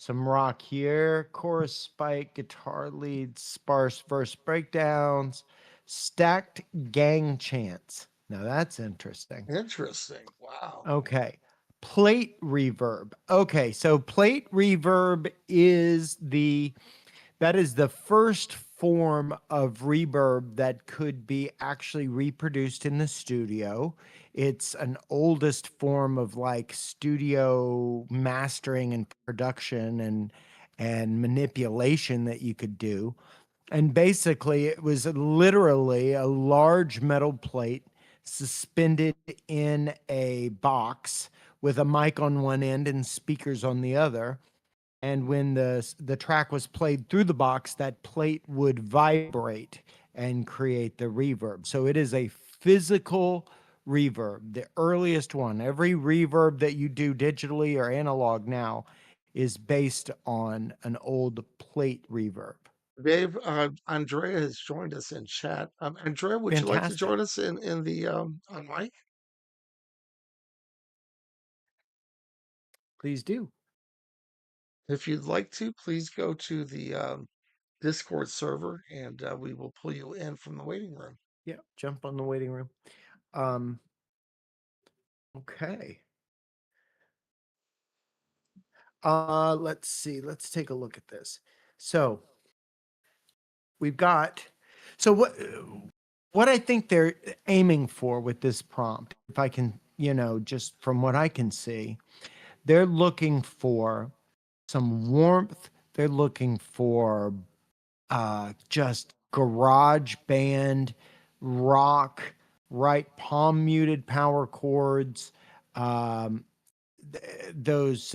rock here, chorus spike, guitar lead, sparse verse breakdowns, stacked gang chants. Now that's interesting. Interesting. Wow. Okay. Plate reverb. Okay, so plate reverb is that is the first form of reverb that could be actually reproduced in the studio. It's an oldest form of like studio mastering and production and manipulation that you could do. And basically, it was literally a large metal plate suspended in a box with a mic on one end and speakers on the other. And when the track was played through the box, that plate would vibrate and create the reverb. So it is a physical reverb, the earliest one. Every reverb that you do digitally or analog now is based on an old plate reverb. Dave, Andrea has joined us in chat. Andrea, would you like to Fantastic. join us in the on mic? Please do. If you'd like to, please go to the Discord server, and we will pull you in from the waiting room. Yeah, jump on the waiting room. Okay. Let's see. Let's take a look at this. So we've got. So what I think they're aiming for with this prompt, if I can, just from what I can see, they're looking for some warmth. They're looking for just garage band rock, right? Palm muted power chords, those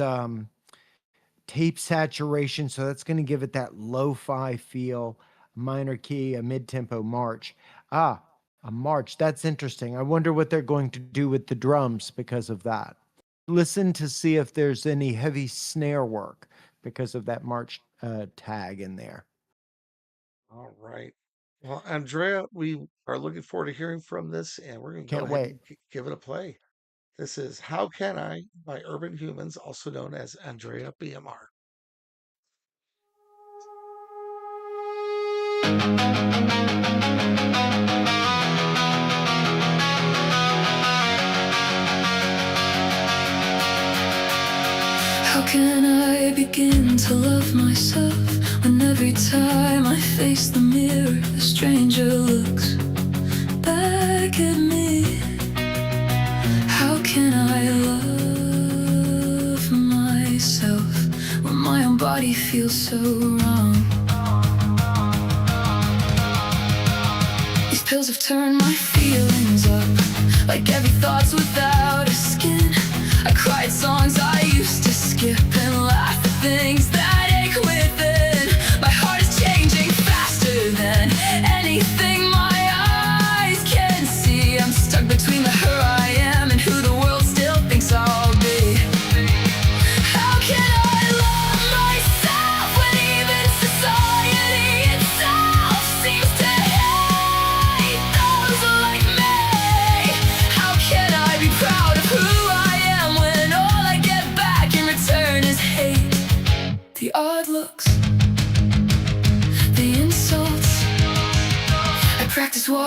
tape saturation. So that's going to give it that lo-fi feel, minor key, a mid-tempo march. A march. That's interesting. I wonder what they're going to do with the drums because of that. Listen to see if there's any heavy snare work because of that march tag in there. All right. Well, Andrea, we are looking forward to hearing from this, and we're going to go ahead and give it a play. This is How Can I by Urban Humans, also known as Andrea BMR. How can I begin to love myself when every time I face the mirror, a stranger looks back at me? How can I love myself when my own body feels so wrong? These pills have turned my feelings up, like every thought's without a skin. I cried songs I used to skip and laugh at things that ache within. My heart is changing faster than anything my eyes can see. I'm stuck between the her I am and who the world still thinks I'll be. How can I love myself?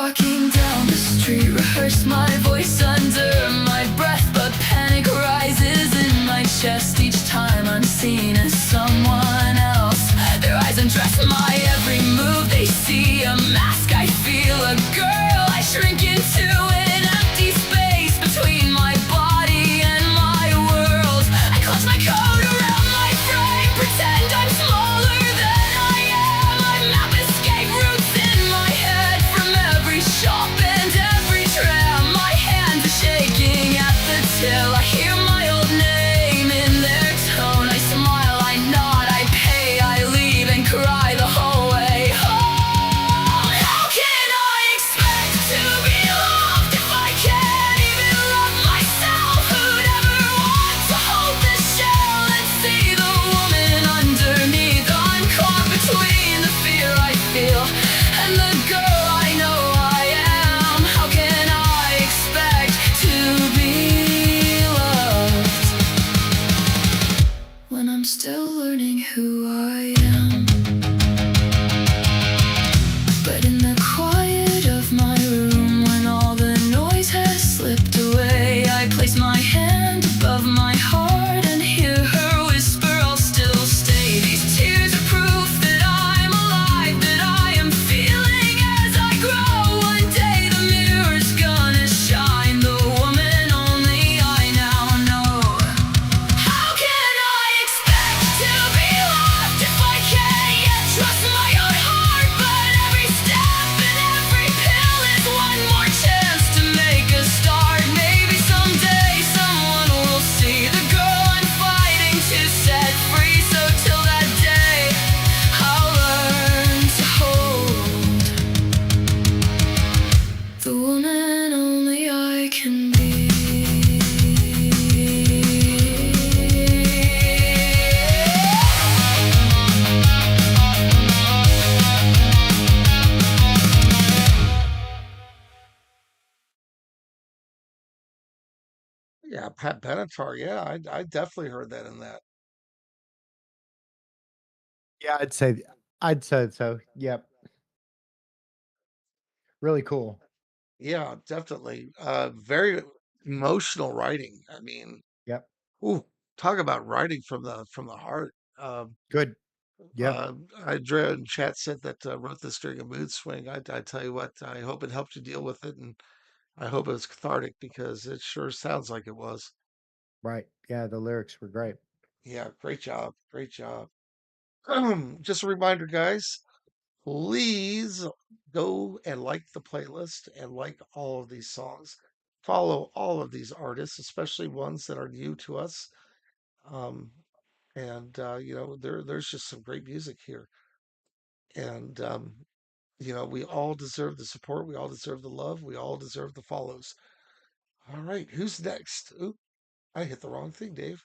walking down the street, rehearse my voice under my breath, but panic rises in my chest each time I'm seen as someone else. Their eyes undress my every move, they see a mask, I feel a girl, I shrink into an empty space between my body and my world. I clutch my coat around my frame, pretend I'm smaller than I am. I map escape routes in my head from every shop and every tram. My hands are shaking at the till, I hear my old name in their tone. I smile, I nod, I pay, I leave and cry the whole way home. How can I expect to be loved if I can't even love myself? Who'd ever want to hold the shell and see the woman underneath? I'm caught between the fear I feel and the girl I know I am. How can I expect to be loved when I'm still learning who I am? But in the quiet of my room, when all the noise has slipped away, I place my hand above my heart and hear her whisper, I'll still stay. These tears are proof that I'm alive, that I am feeling as I grow. One day the mirror's gonna shine the woman only I now know. How can I expect to be loved if I can't yet trust my own heart? But every step and every pill is one more chance to make a start. Maybe someday someone will see the girl I'm fighting to set free. So till that day, I'll learn to hold the woman only I can be. Yeah, Pat Benatar. Yeah, I definitely heard that in that. Yeah, I'd say so. Yep. Really cool. Yeah, definitely. Very emotional writing. I mean, Yep. ooh, talk about writing from the heart. Good. Yeah. Andrea in chat said that wrote this during a mood swing. I tell you what, I hope it helped you deal with it, and I hope it was cathartic because it sure sounds like it was. Right. Yeah, the lyrics were great. Yeah, great job, great job. Just a reminder, guys, please go and like the playlist and like all of these songs. Follow all of these artists, especially ones that are new to us. Um, and you know, there's just some great music here. And you know, we all deserve the support, we all deserve the love, we all deserve the follows. All right, who's next? Oop, I hit the wrong thing, Dave.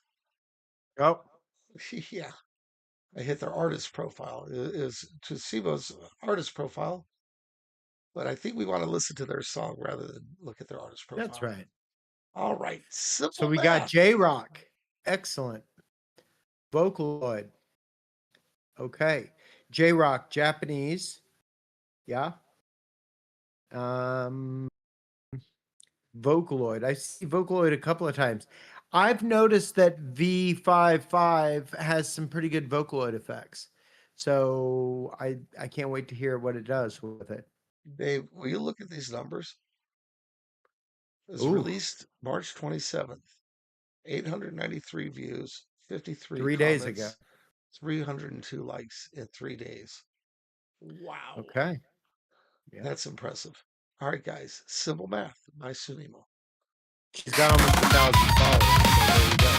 Oh, Yeah, I hit their artist profile. It is Tusibo's artist profile, but I think we want to listen to their song rather than look at their artist profile. that's right. All right, simple So we math. got J-Rock. Excellent. Vocaloid. Okay. J-Rock, Japanese. Yeah. Vocaloid. I see Vocaloid a couple of times. I've noticed that V55 has some pretty good Vocaloid effects. So I can't wait to hear what it does with it. Dave, will you look at these numbers? It was Ooh. released March 27th. 893 views, 53 3 comments, days ago. 302 likes in 3 days. Wow. Okay. Yeah. That's impressive. All right, guys. Simple Math by Sunimo. She's got almost 1,000 followers. So there you go.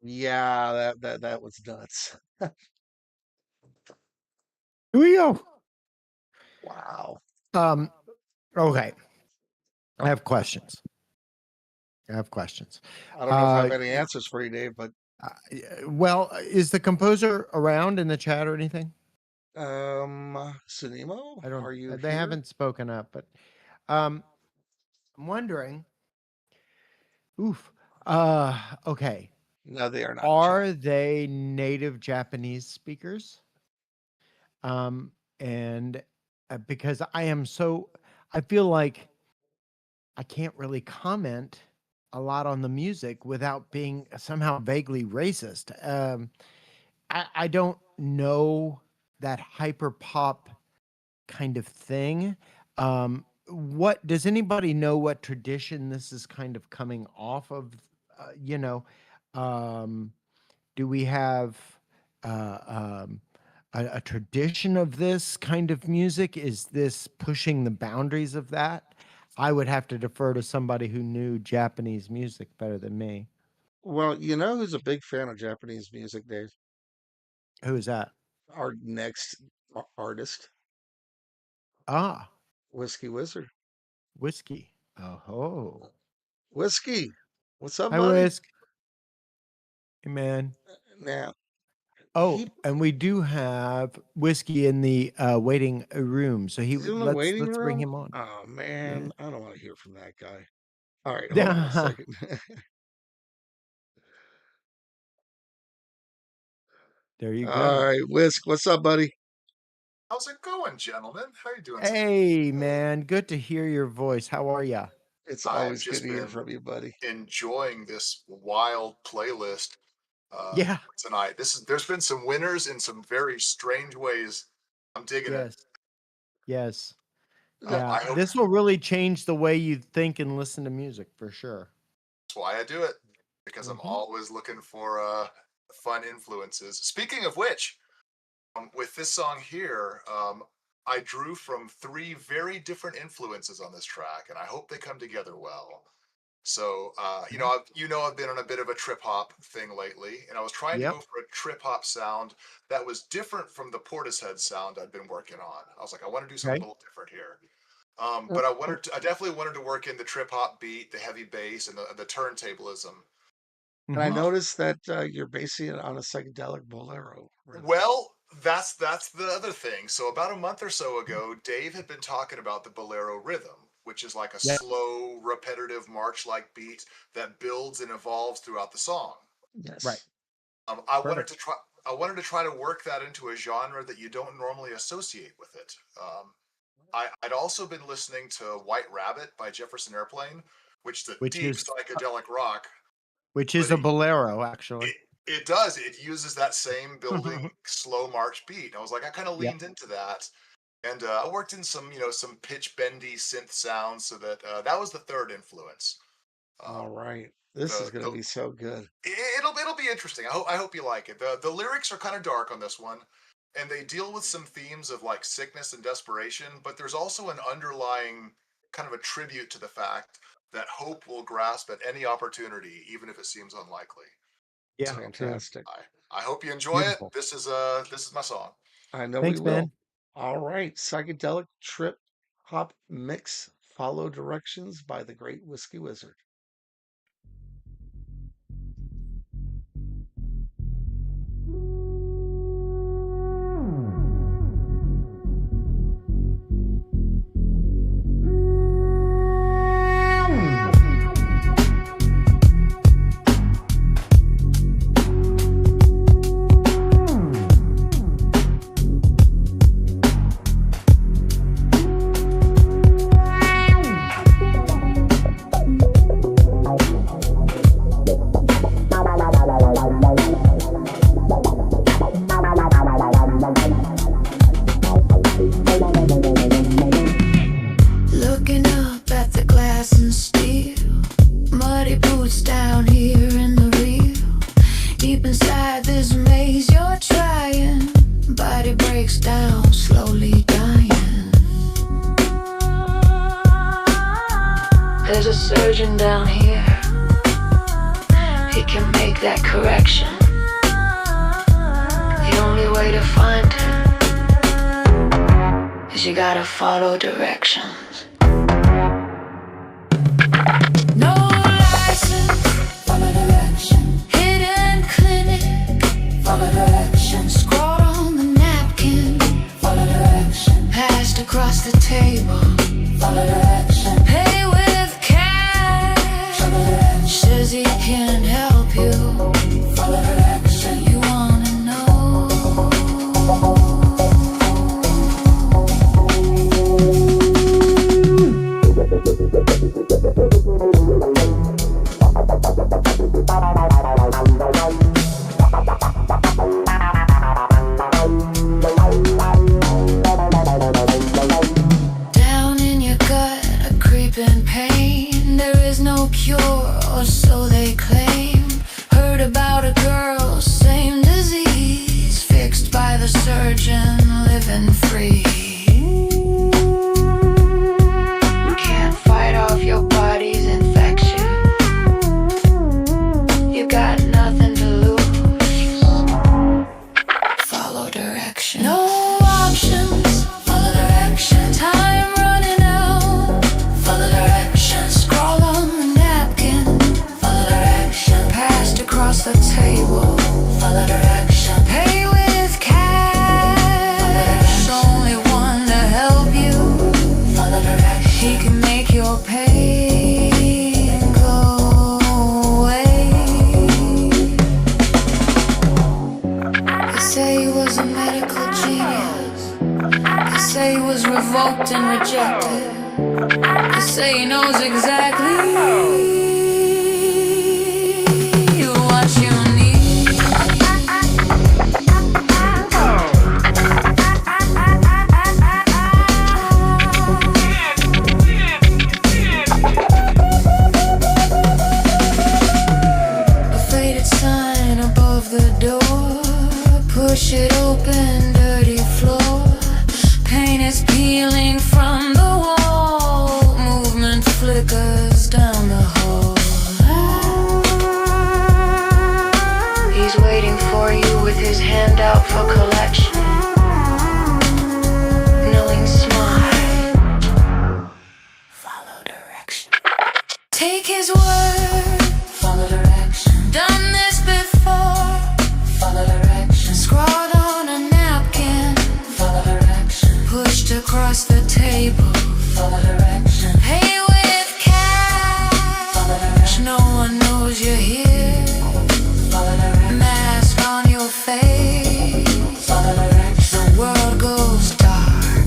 Yeah, that was nuts. Here we go. Wow. Okay. I have questions. I don't know if I have any answers for you, Dave, but well, is the composer around in the chat or anything? Sunimo, I don't. are you They here? haven't spoken up, but I'm wondering. Oof. Okay. No, they are not. Are they native Japanese speakers? And because I feel like I can't really comment a lot on the music without being somehow vaguely racist. I don't know that hyper pop kind of thing. What does anybody know what tradition this is kind of coming off of? You know, do we have uh, um, a tradition of this kind of music? Is this pushing the boundaries of that? I would have to defer to somebody who knew Japanese music better than me. Well, you know who's a big fan of Japanese music, Dave? Who is that? Our next artist, Ah, Whiskey Wizard. Whiskey. Oh, Whiskey, what's up, hi, buddy? Whisk. Hey, man. Now, Oh, he and we do have Whiskey in the waiting room, so he's in the waiting let's bring room. him on. Oh Yeah. man, I don't want to hear from that guy. All right, hold on a second. There you All go. right, Whisk, what's up, buddy? How's it going, gentlemen? How you doing? Hey, man. Good to hear your voice. How are ya? It's I've always good just to hear been from you, buddy. enjoying this wild playlist Yeah. tonight. There's been some winners in some very strange ways. I'm digging it. Yes. No, Yeah. I hope This will really change the way you think and listen to music for sure. that's why I do it, because I'm Mhm. always looking for fun influences. Speaking of which, with this song here, I drew from 3 very different influences on this track, and I hope they come together well. So, I've been on a bit of a trip hop thing lately, and I was trying to Yep. go for a trip hop sound that was different from the Portishead sound I'd been working on. I was like, I want to do something a Okay. little different here. But I definitely wanted to work in the trip hop beat, the heavy bass, and the turntablism. and I Mhm. noticed that you're basing it on a psychedelic bolero rhythm. Well, that's the other thing. So about a month or so ago, Dave had been talking about the bolero rhythm, which is like a Yeah. slow, repetitive march-like beat that builds and evolves throughout the song. Yes. Right. I Perfect. wanted to try to work that into a genre that you don't normally associate with it. I'd also been listening to White Rabbit by Jefferson Airplane, which is a Which deep is psychedelic rock, which but is a bolero, actually. it does. It uses that same building slow march beat. And I was like, I kind of Yeah. leaned into that, and I worked in some pitch bendy synth sounds, so that was the third influence. All right. This is going to be so good. It'll be interesting. I hope you like it. The lyrics are kind of dark on this one, and they deal with some themes of like sickness and desperation, but there's also an underlying kind of a tribute to the fact that hope will grasp at any opportunity, even if it seems unlikely. Yeah. So True. Fantastic. I hope you enjoy it. Beautiful. This is my song. I know we Thanks, will. man. All right. Psychedelic trip hop mix. Follow directions by the Great Whiskey Wizard. Looking up at the glass and steel, muddy boots down here in the real. Deep inside this maze you're trying, body breaks down, slowly dying. There's a surgeon down here, he can make that correction. The only way to find him is you gotta follow directions. No license, follow direction. Hidden clinic, follow direction. Scrawled on the napkin, follow direction. Passed across the table, follow direction. Pay with cash, follow direction. Says he can help you, follow direction. You wanna know? Down in your gut, a creeping pain. There is no cure, or so they claim. Heard about a girl, same disease, fixed by the surgeon, living free. You can't fight off your body's infection. You got nothing to lose. Follow direction. No options. Follow direction. Time running out. Follow direction. Scroll on the napkin. Follow direction. Passed across the table. Follow direction. Pay with cash. Follow direction. Only one to help you. Follow direction. He can make your pain go away. They say he was a medical genius. They say he was revoked and rejected. They say he knows exactly what you need. A faded sign above the door. Push it open, dirty floor. Paint is peeling from the wall. Movement flickers down the hall. He's waiting for you with his hand out for collection. Knowing smile. Follow direction. Take his word. Follow direction. Done this before. Follow direction. Scrawled on a napkin. Follow direction. Pushed across the table. Follow direction. Pay with cash. Follow direction. No one knows you're here. Follow direction. Mask on your face. Follow direction. The world goes dark.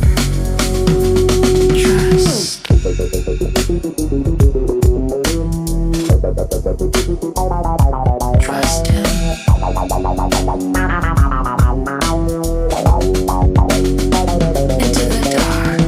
Trust. Trust him. Into the dark.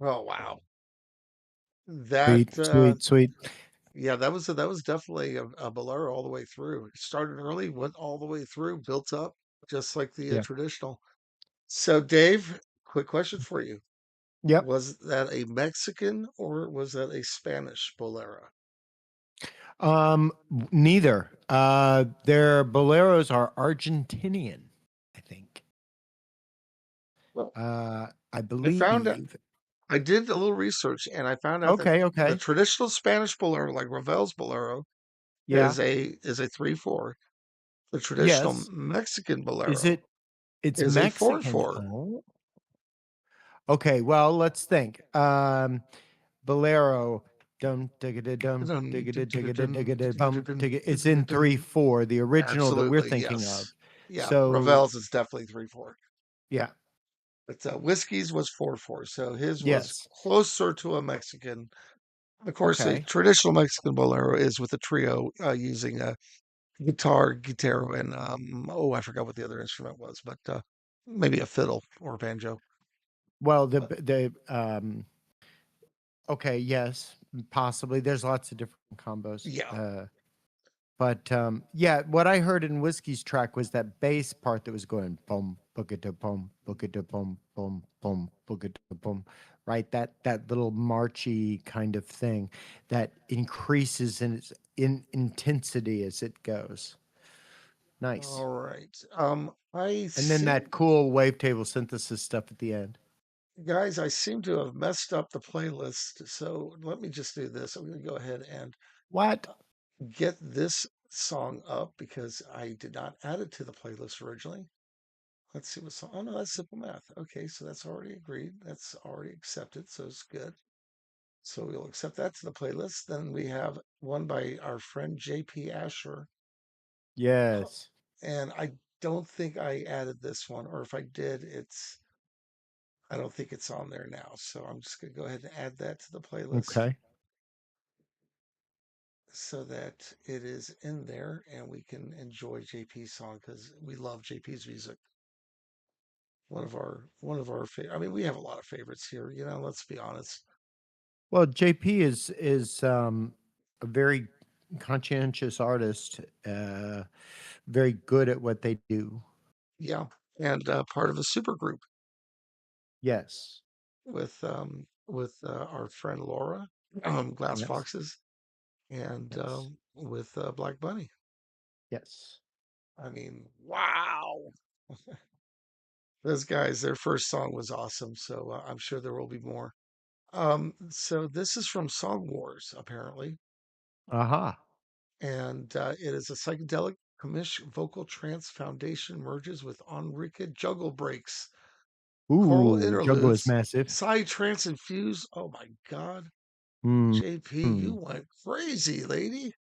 Oh wow. That Sweet. yeah, that was definitely a bolero all the way through. It started early, went all the way through, built up, just like the Yeah. traditional. So, Dave, quick question for you: Yep. Was that a Mexican or was that a Spanish bolero? Neither. Their boleros are Argentinian, I think. Well, I I found out. believe. I did a little research and I found out that the Okay. traditional Spanish bolero, like Ravel's bolero, Yeah. is a 3/4. The traditional Yes. Mexican Is bolero it? It's is a Mexican. 4/4. Oh. Okay. Well, let's think. Bolero. Dum digga dum digga digga digga bum digga. It's in 3/4, the original that we're Absolutely, thinking of. yes. Yeah, So Ravel's is definitely 3/4. yeah. But Whiskey's was 4/4, so his was Yes. closer to a Mexican. Of course, the Okay. traditional Mexican bolero is with a trio using a guitar, and oh, I forgot what the other instrument was, but maybe a fiddle or a banjo. Well, But the okay, yes, possibly. There's lots of different combos. yeah, But yeah, what I heard in Whiskey's track was that bass part that was going boom, boogada boom, boogada boom, boom, boom, boogada boom, right? That little marchy kind of thing that increases in its intensity as it goes. Nice. all right. I And then seem, that cool wavetable synthesis stuff at the end. guys, I seem to have messed up the playlist. So let me just do this. I'm going to go ahead and What? get this song up because I did not add it to the playlist originally. Let's see what song. Oh no, that's Simple Math. Okay, so that's already agreed. That's already accepted. So it's good. So we'll accept that to the playlist. Then we have one by our friend JP Asher. Yes. And I don't think I added this one, or if I did, I don't think it's on there now. So I'm just gonna go ahead and add that to the playlist Okay. so that it is in there and we can enjoy JP's song because we love JP's music. One of our favorite. I mean, we have a lot of favorites here. Let's be honest. Well, JP is a very conscientious artist, very good at what they do. Yeah, and part of a super group Yes. with our friend Laura, Glass Yes. Foxes, and Yes. with Black Bunny. Yes. I mean, wow. Those guys, their first song was awesome, so I'm sure there will be more. So this is from Song Wars, apparently, Aha. and it is a psychedelic commish vocal trance foundation merges with Enrique juggle breaks, choral Ooh, Jungle is interludes, massive. psy trance infused. Oh my God, Mm. JP, you went crazy, lady.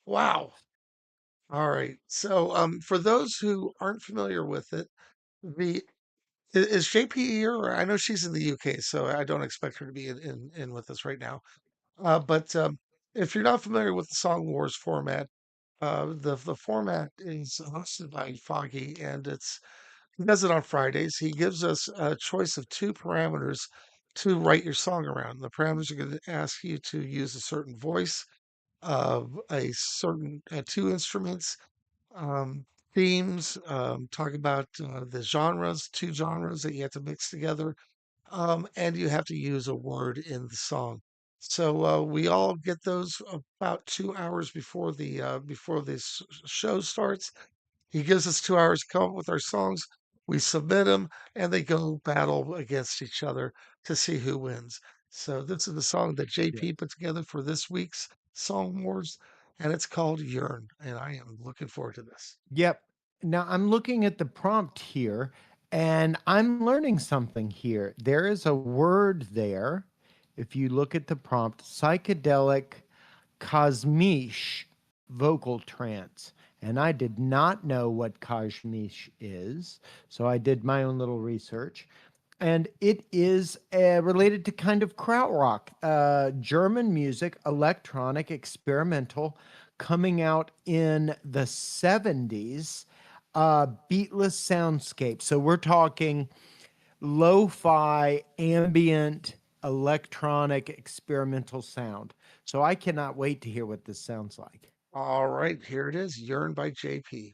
Wow. All right. So, for those who aren't familiar with it, the is JP here? Or I know she's in the UK, so I don't expect her to be in with us right now. But if you're not familiar with the Song Wars format, the format is hosted by Foggy, and he does it on Fridays. He gives us a choice of two parameters to write your song around. The parameters are going to ask you to use a certain voice, a certain two instruments, um, themes, talk about the genres, two genres that you have to mix together, and you have to use a word in the song. So we all get those about 2 hours before this show starts. He gives us 2 hours to come up with our songs. We submit them, and they go battle against each other to see who wins. So this is the song that Yeah. JP put together for this week's Song Wars, and it's called Yearn. And I am looking forward to this. Yep. Now I'm looking at the prompt here and I'm learning something here. There is a word there. If you look at the prompt, psychedelic kosmish vocal trance. And I did not know what kosmish is. So I did my own little research. And it is related to kind of krautrock, German music, electronic, experimental, coming out in the 70s, beatless soundscape. So we're talking lo-fi, ambient, electronic, experimental sound. So I cannot wait to hear what this sounds like. All right, here it is, Yearn by JP.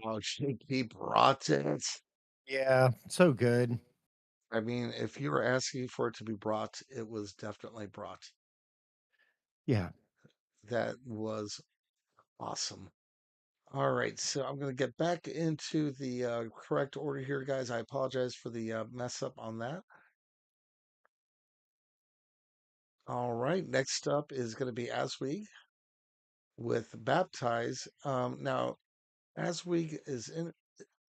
Oh, he brought it. Yeah, so good. I mean, if you were asking for it to be brought, it was definitely brought. Yeah. That was awesome. All right, so I'm going to get back into the correct order here, guys. I apologize for the mess up on that. All right, next up is going to be Aswig with Baptize. Now, Aswig is in,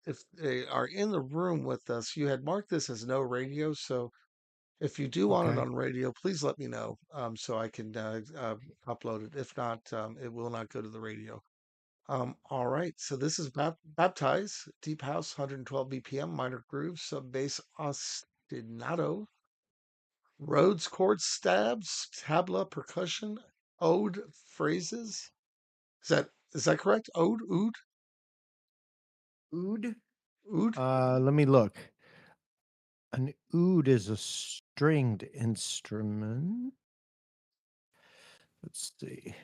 if they are in the room with us, you had marked this as no radio. So if you do want it Okay. on radio, please let me know so I can upload it. If not, it will not go to the radio. All right, so this is Baptize, Deep House, 112 BPM, minor groove, sub bass ostinato, Rhodes chord stabs, tabla percussion, ode phrases. Is that correct? Ode, Oud? oud. Let me look. An oud is a stringed instrument. Let's see.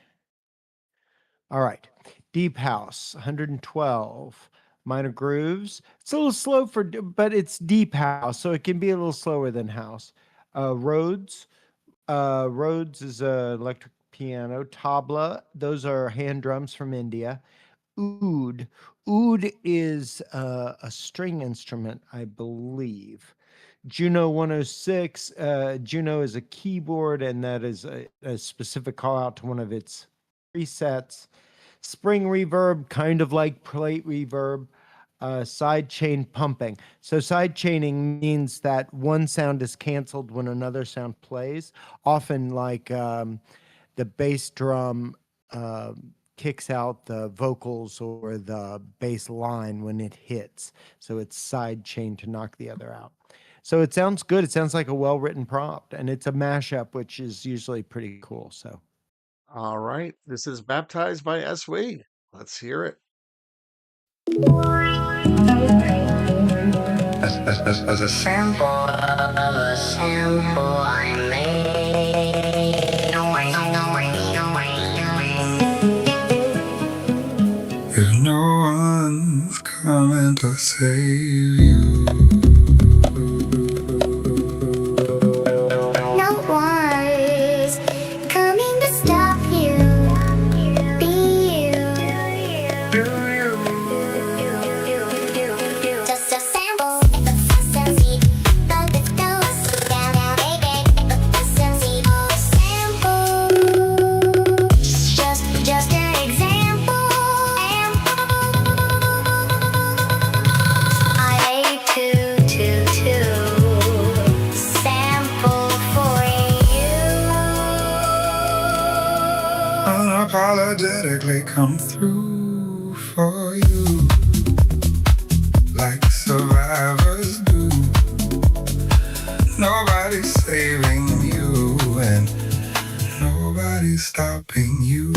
All right. Deep House, 112. Minor grooves. It's a little slow but it's deep house, so it can be a little slower than house. Rhodes. Rhodes is a electric piano. Tabla, those are hand drums from India. Oud. Oud is a string instrument, I believe. Juno 106. Juno is a keyboard, and that is a specific call out to one of its presets. Spring reverb, kind of like plate reverb. Side chain pumping. So side chaining means that one sound is canceled when another sound plays. Often, like the bass drum kicks out the vocals or the bass line when it hits. So it's side chain to knock the other out. So it sounds good. It sounds like a well-written prompt, and it's a mashup, which is usually pretty cool. So, all right, this is Baptized by S. Wade. Let's hear it. As a sample I made. If no one's coming to save you, no one's coming to stop you. Be you. Just a sample. Just an example. I hate to sample for you. unapologetically come through for you, like survivors do. Nobody's saving you, and nobody's stopping you.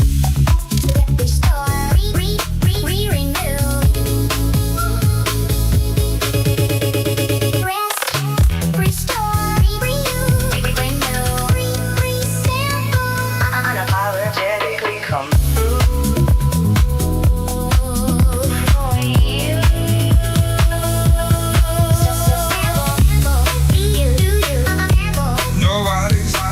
Unapologetically come through for you. Nobody's stopping you.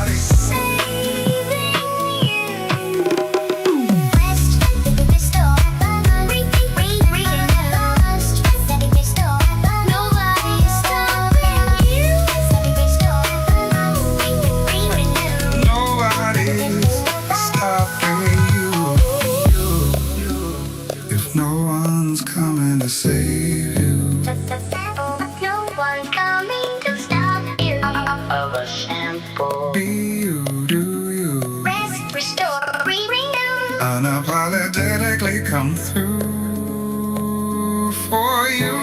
If no one's coming to save you, No one's coming to stop you. Of a sample. be you, do you. Rest, restore, renew. Unapologetically come through for you.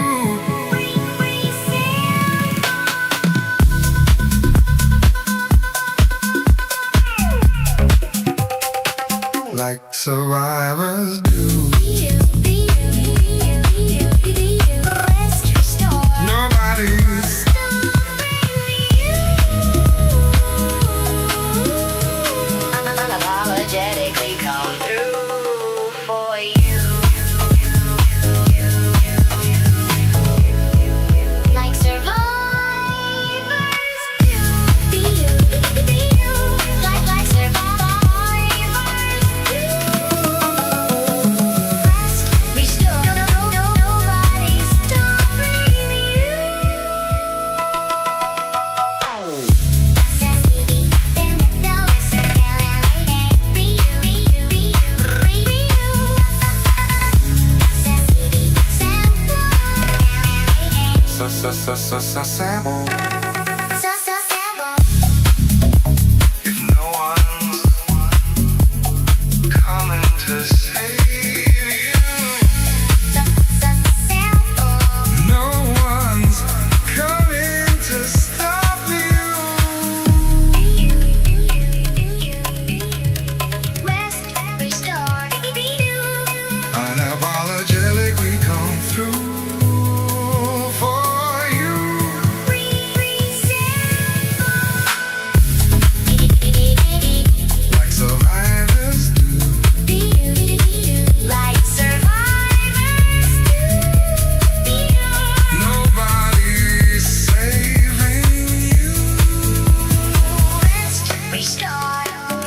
Like survivors do. Rest, restore. sample. If no one's coming to save you, no one's coming to stop you. Unapologetic, we come through for you. Like survivors do. Nobody's saving you.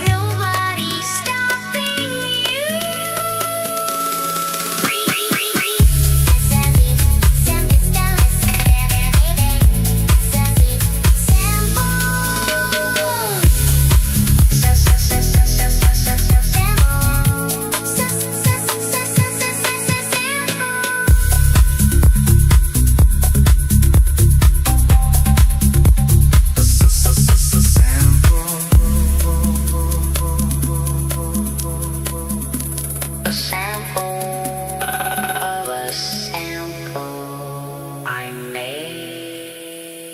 Nobody's stopping you. A sample of a sample I made.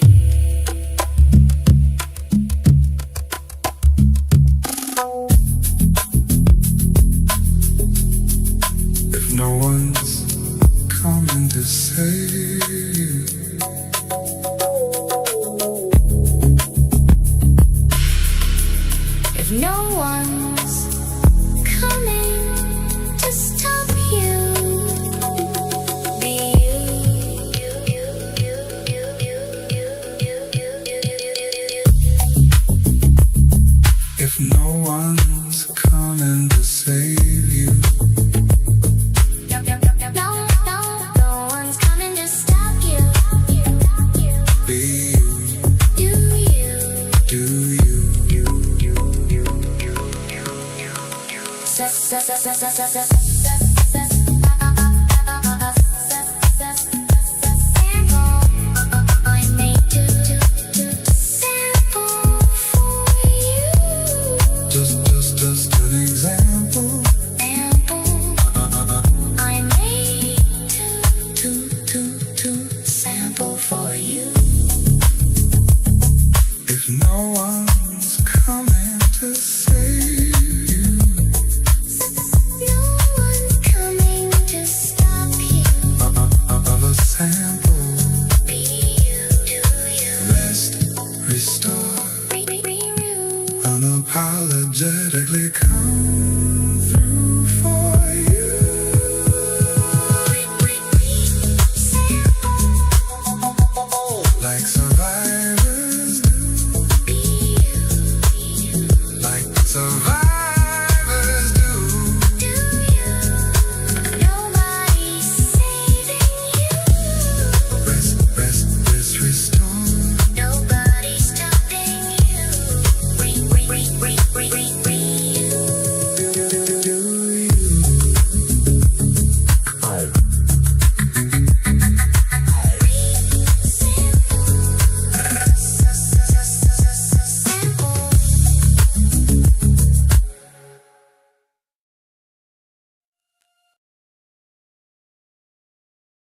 If no one's coming to save you, If no one's coming to stop you, be if no one's coming to save you, no one's coming to stop you. be Do you? do you? I made to sample for you. Just an example. I made to sample for you. If no one's coming to save you, No one's coming to stop you. of a sample, Be you, do you? rest, restore, unapologetically come through for you. Like survivors do. Like survivors do. Nobody's saving you. Rest, restore. Nobody's stopping you.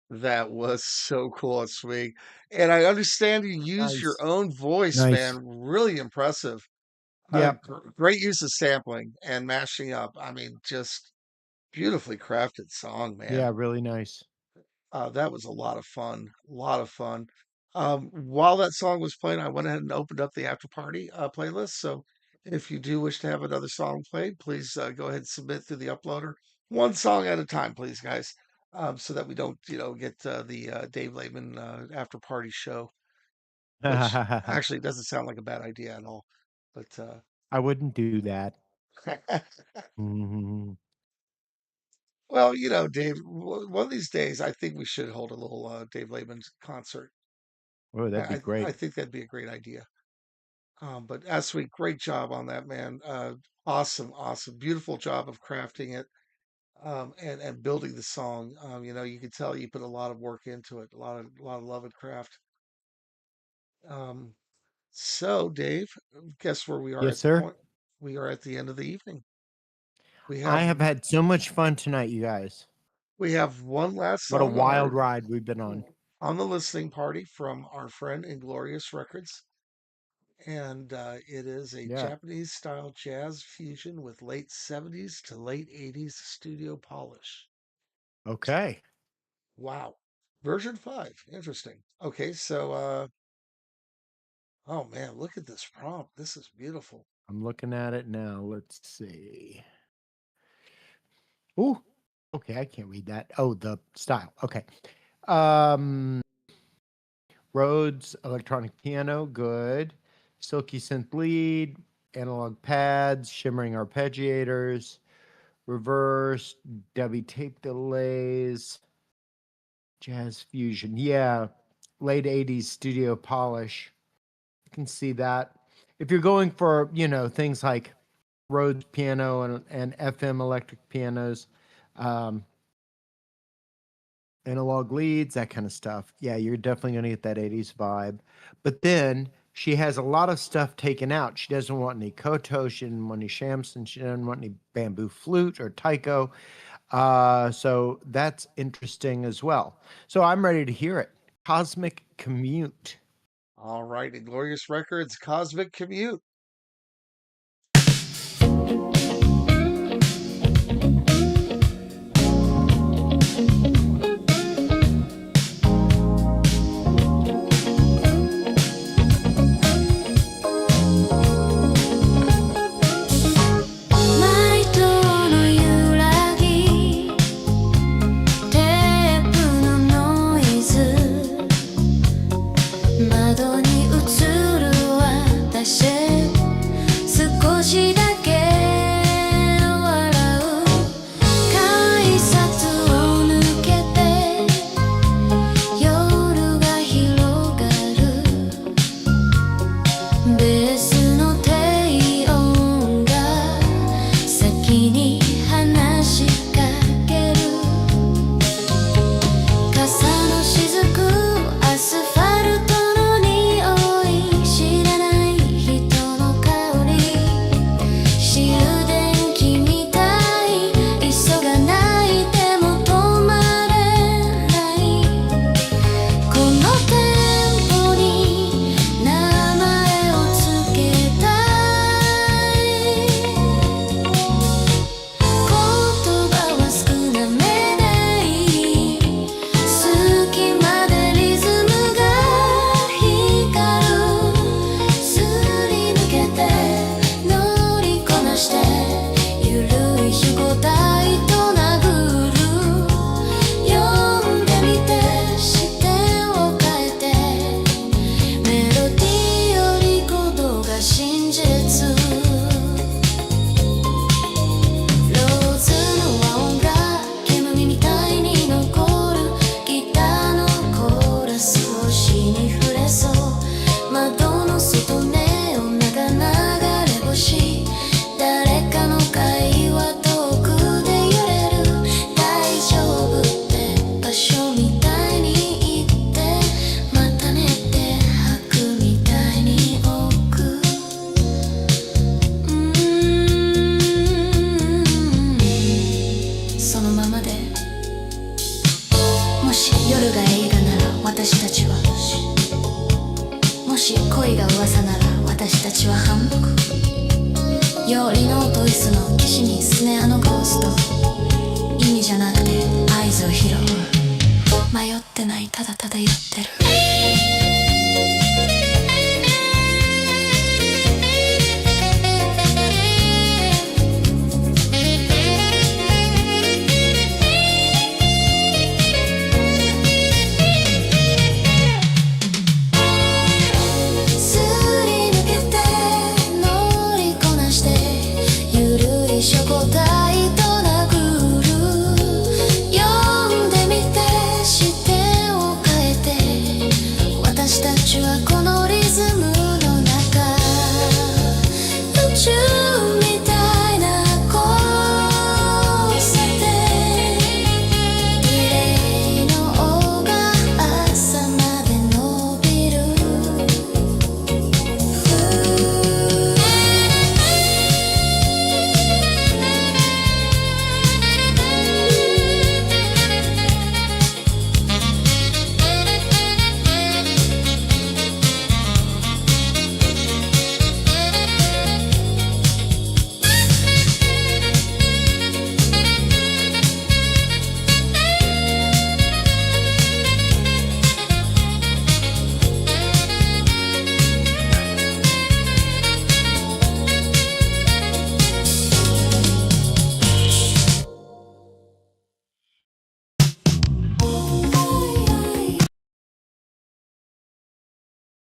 That was so cool and sweet. And I understand you use your Nice. own voice, Nice. man. Really impressive. Yep. Great use of sampling and mashing up. I mean, just beautifully crafted song, man. Yeah, really nice. That was a lot of fun. A lot of fun. While that song was playing, I went ahead and opened up the after party playlist. So if you do wish to have another song played, please go ahead and submit through the uploader. One song at a time, please, guys, so that we don't, get the Dave Layman after party show, which actually doesn't sound like a bad idea at all. But I wouldn't do that. Mhm. well, Dave, one of these days, I think we should hold a little Dave Layman concert. Oh, I, that'd be I great. I think that'd be a great idea. But Asweet, great job on that, man. Awesome, awesome, beautiful job of crafting it. and building the song. You could tell you put a lot of work into it, a lot of love and craft. So, Dave, guess where we are Yes, at the sir. point? We are at the end of the evening. I have had so much fun tonight, you guys. We have one last What a song wild ride we've been on. the listening party from our friend Inglorious Records. And it is a Japanese style jazz fusion with late 70s to late 80s studio polish. Okay. Wow. Version 5. Interesting. Okay, so oh man, look at this prompt. This is beautiful. I'm looking at it now. Let's see. Ooh. Okay, I can't read that. Oh, the style. Okay. Rhodes electronic piano, good. Silky synth lead, analog pads, shimmering arpeggiators, reverse, Debbie tape delays, jazz fusion. Yeah, late 80s studio polish. You can see that. If you're going for, things like Rhodes piano and FM electric pianos, analog leads, that kind of stuff. Yeah, you're definitely going to get that 80s vibe. But then she has a lot of stuff taken out. She doesn't want any koto, she didn't want any shamisen, she doesn't want any bamboo flute or taiko. So that's interesting as well. So I'm ready to hear it. Cosmic Commute. All right, Inglorious Records, Cosmic Commute.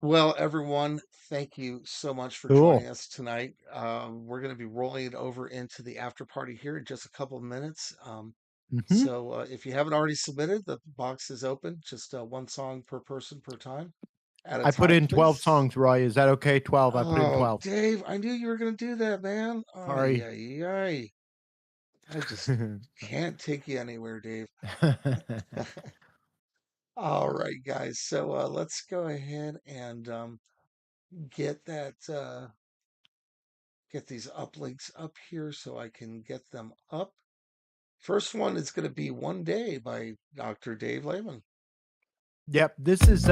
Well, everyone, thank you so much for Cool. joining us tonight. We're going to be rolling it over into the after party here in just a couple of minutes. So if you haven't already submitted, the box is open. Just one song per person per time. At a I put time, in 12 please. songs, Roy. Is that okay? 12. I put in Oh, 12. Dave, I knew you were going to do that, man. Sorry. Ay, ay, ay. I just can't take you anywhere, Dave. All right, guys. So let's go ahead and get that get these uplinks up here so I can get them up. First one is going to be One Day by Dr. Dave Layman. Yep, this is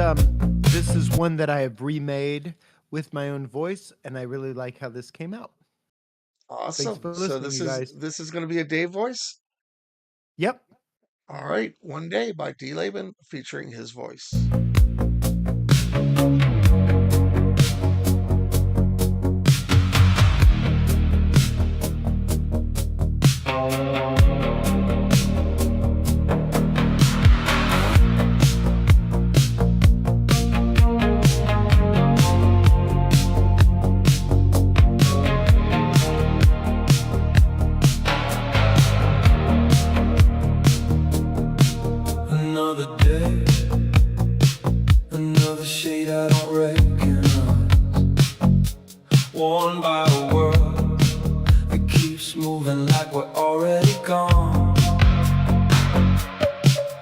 one that I have remade with my own voice, and I really like how this came out. Awesome. Thanks for So listening, you guys. this is going to be a Dave voice? Yep. All right, One Day by D. Layman featuring his voice. Another day, another shade I don't recognize, worn by a world that keeps moving like we're already gone.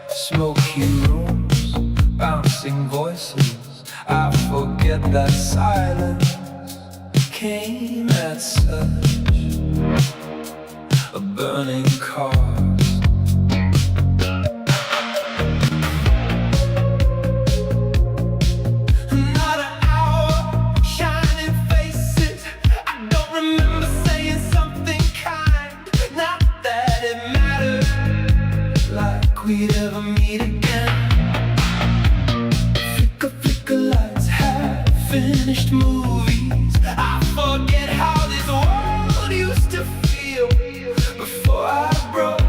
Smoky rooms, bouncing voices, I forget that silence came at such a burning cost. We'd ever meet again. Flicker lights, half-finished movies. I forget how this world used to feel before I broke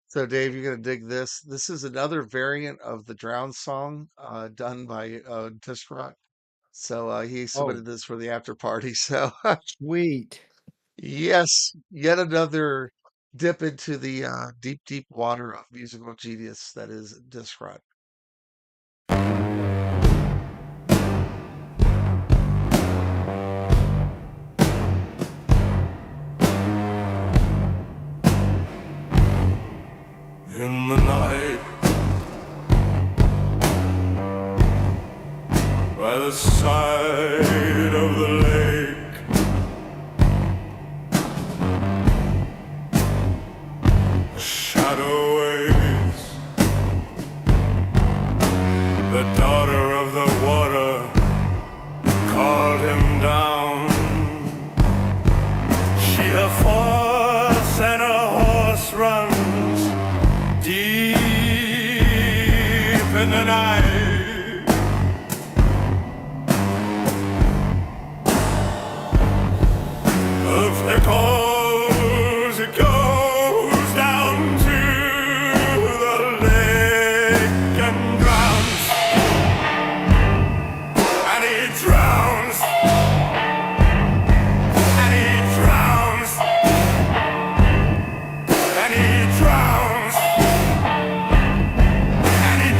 So, Dave, you're gonna dig this. This is another variant of the Drown song, done by Discroc. So he Oh, submitted this for the after party. So sweet. yes, yet another dip into the deep, deep water of musical genius that is Discroc. In the night, by the side of the lake, a shadow waits. The daughter of the water called him down. She a horse and a horse runs deep in the night. It goes down to the lake and drowns, and he drowns, and he drowns, and he drowns, and he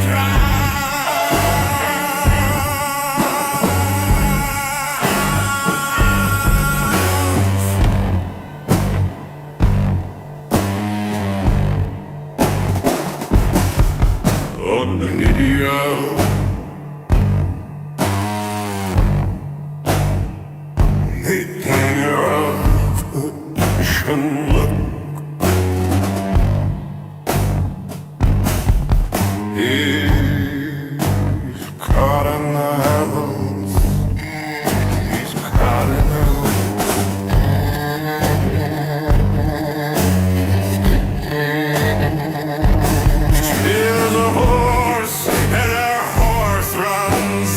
on the video. They hang around and look. He's caught in the heavens. He's caught in the Here's a horse, and a horse runs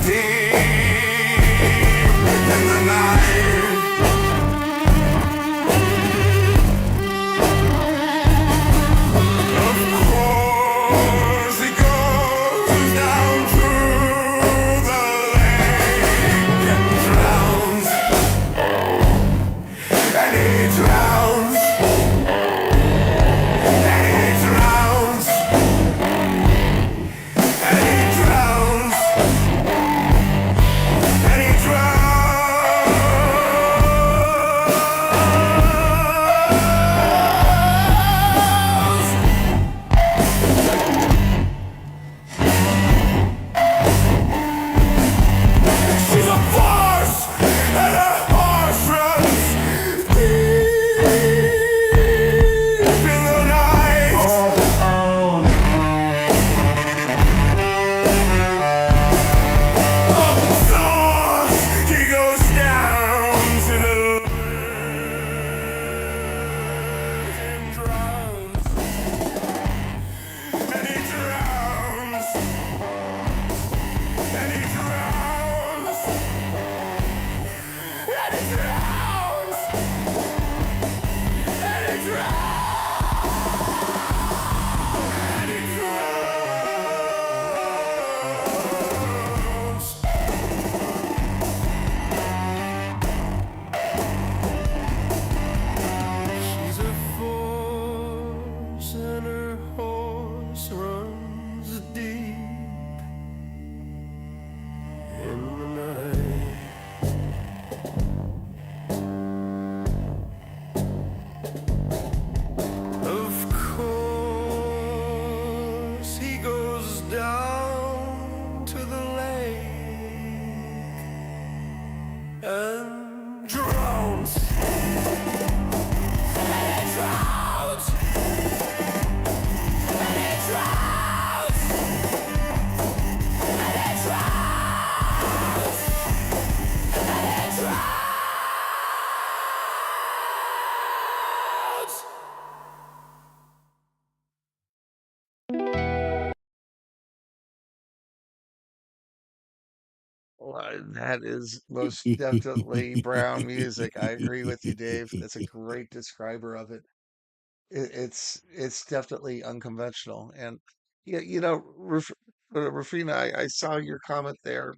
deep in the night. Of course, he goes down to the lake and drowns, and he drowns. She's a force, and a horse runs deep in the night. Up soars, he goes down to the and drowns, and he drowns, and he drowns. And it drowns! And it drowns! And it drowns! She's a force and her horse runs deep in the night. Of course, he goes down to the lake and drowns. And he drowns. And he drowns. And he drowns. And he drowns. That is most definitely Brown music. I agree with you, Dave. That's a great describer of it. it's definitely unconventional. And yeah, Rafina, I saw your comment there.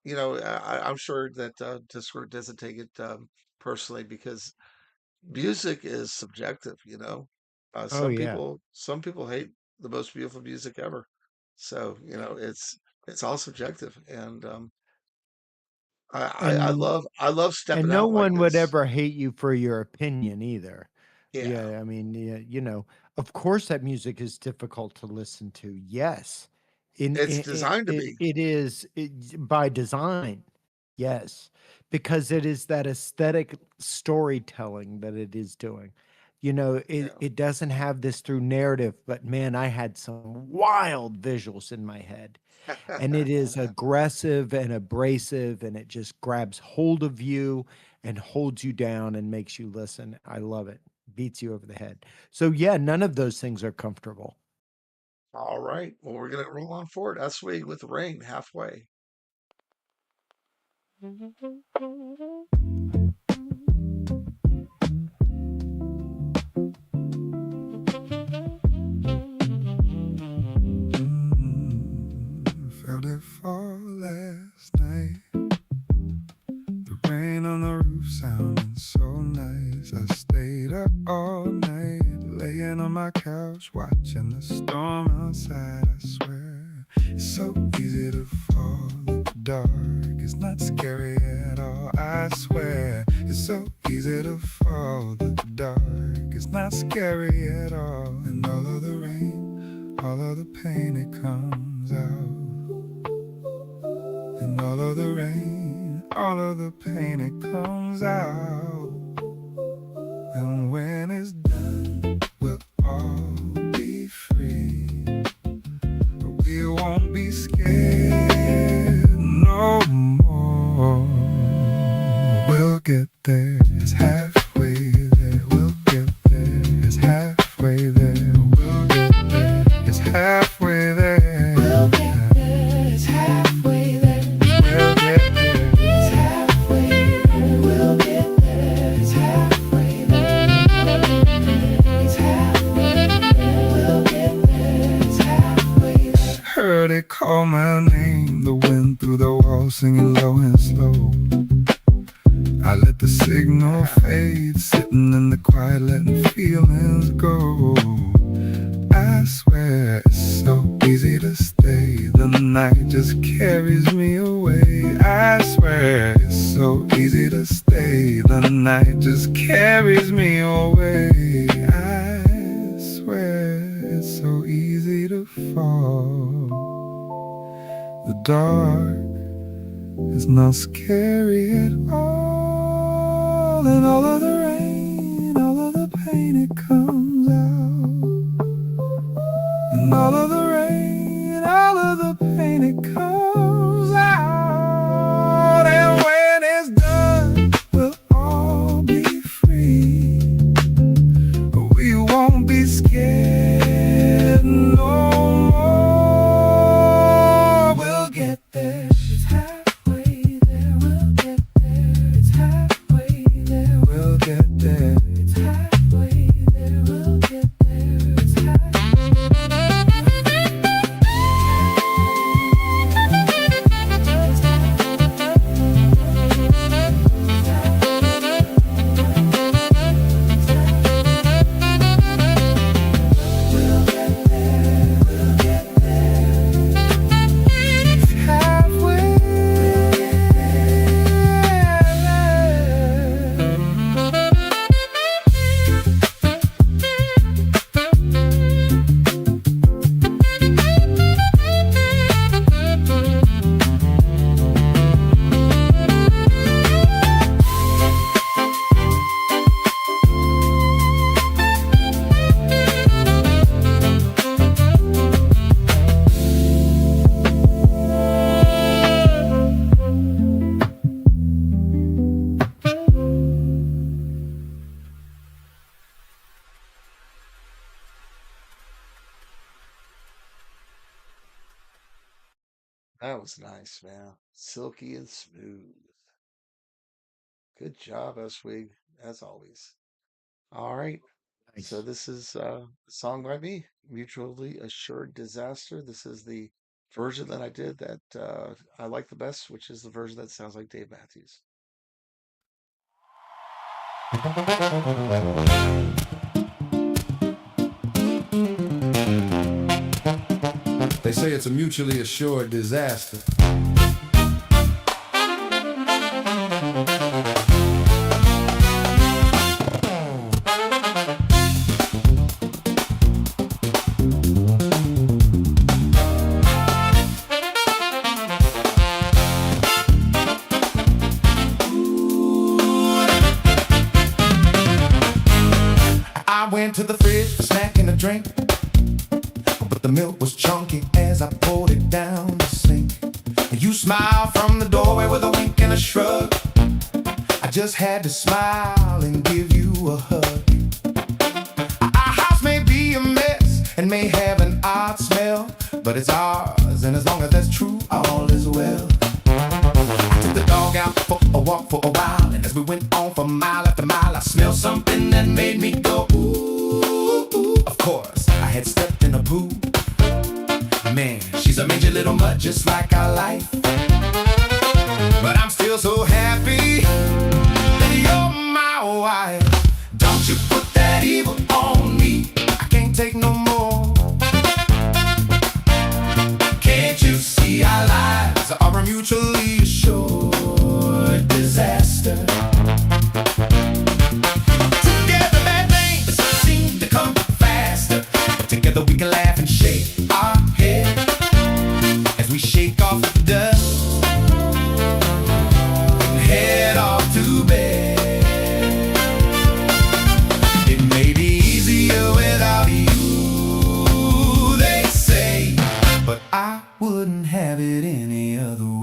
I'm sure that Discord doesn't take it personally because music is subjective. Oh yeah. Some people hate the most beautiful music ever. So it's all subjective, and And I love and stepping no out like one would this. ever hate you for your opinion either. Yeah, Yeah, I mean, yeah, of course that music is difficult to listen to. Yes. it's designed to be. It is by design. Yes, because it is that aesthetic storytelling that it is doing. Yeah. It doesn't have this through narrative, but man, I had some wild visuals in my head, and it is aggressive and abrasive, and it just grabs hold of you and holds you down and makes you listen. I love it. Beats you over the head. So yeah, none of those things are comfortable. All right. Well, we're gonna roll on forward. Us we with rain halfway. Felt it fall last night. The rain on the roof sounding so nice. I stayed up all night, laying on my couch, watching the storm outside. I swear, it's so easy to fall in the dark. It's not scary at all. I swear, it's so easy to fall in the dark. It's not scary at all. And all of the rain, all of the pain, it comes out. And all of the rain, all of the pain, it comes out. And when it's done, we'll all be free. But we won't be scared no more. We'll get there, it's halfway there. We'll get there, it's halfway there. We'll get there, it's halfway there. We'll get there, it's halfway there. We'll get there, it's halfway there. We'll get there, it's halfway there. It's halfway there. We'll get there, it's halfway there. Heard it call my name, the wind through the walls singing low and slow. I let the signal fade, sitting in the quiet, letting feelings go. I swear it's so easy to stay. The night just carries me away. I swear it's so easy to stay. The night just carries me away. I swear it's so easy to fall. The dark is not scary at all. And all of the rain, all of the pain, it comes out. And all of the rain, all of the pain, it comes out. And when it's done, we'll all be free. We won't be scared no more. We'll get there, it's halfway there. We'll get there, it's halfway there. We'll get there, it's halfway there. We'll get there, it's That was nice, man. Silky and smooth. Good job, Oswig, as always. All right. So this is a song by me, Mutually Assured Disaster. This is the version that I did that I like the best, which is the version that sounds like Dave Matthews. They say it's a mutually assured disaster. I went to the fridge for a snack and a drink, but the milk was chunky as I poured it down the sink. And you smiled from the doorway with a wink and a shrug. I just had to smile and give you a hug. Our house may be a mess and may have an odd smell, but it's ours, and as long as that's true, all is well. I took the dog out for a walk for a while, and as we went on for mile after mile, I smelled something that made me go ooh, ooh. Of course, I had stepped in a pool. Man, she's a mangy little mutt just like our life. But I'm still so happy that you're my wife. Don't you put that evil on me, I can't take no more. Can't you see our lives are a mutually assured disaster? Together bad things seem to come faster, but together we can laugh and shake our head as we shake off the dust and head off to bed. It may be easier without you, they say, but I wouldn't have it any other way.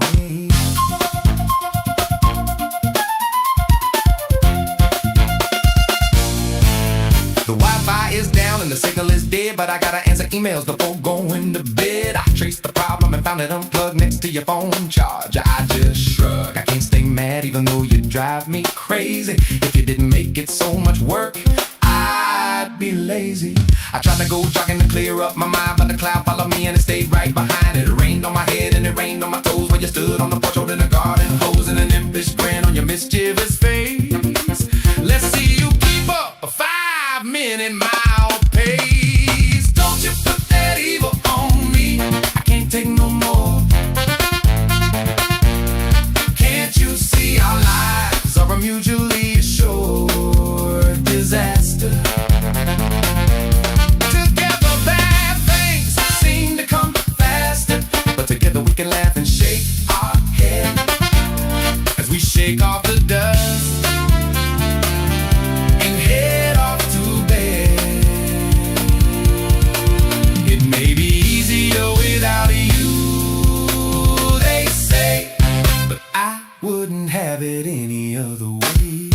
The Wi-Fi is down and the signal is dead, but I gotta answer emails before going to bed. I traced the problem and found it unplugged next to your phone charger. I just shrug. I can't stay mad even though you drive me crazy. If you didn't make it so much work, I'd be lazy. I tried to go jogging to clear up my mind, but the cloud followed me and it stayed right behind. It rained on my head and it rained on my toes when you stood on the porch holding a garden hose and an impish grin on your mischievous face. Let's see you keep up a 5-minute mile pace. Don't you put that evil on me, I can't take no more. Can't you see our lives are a mutually assured disaster? Together bad things seem to come faster, but together we can laugh and shake our head as we shake off the dust and head off to bed. It may be easier without you, they say, but I wouldn't have it any other way.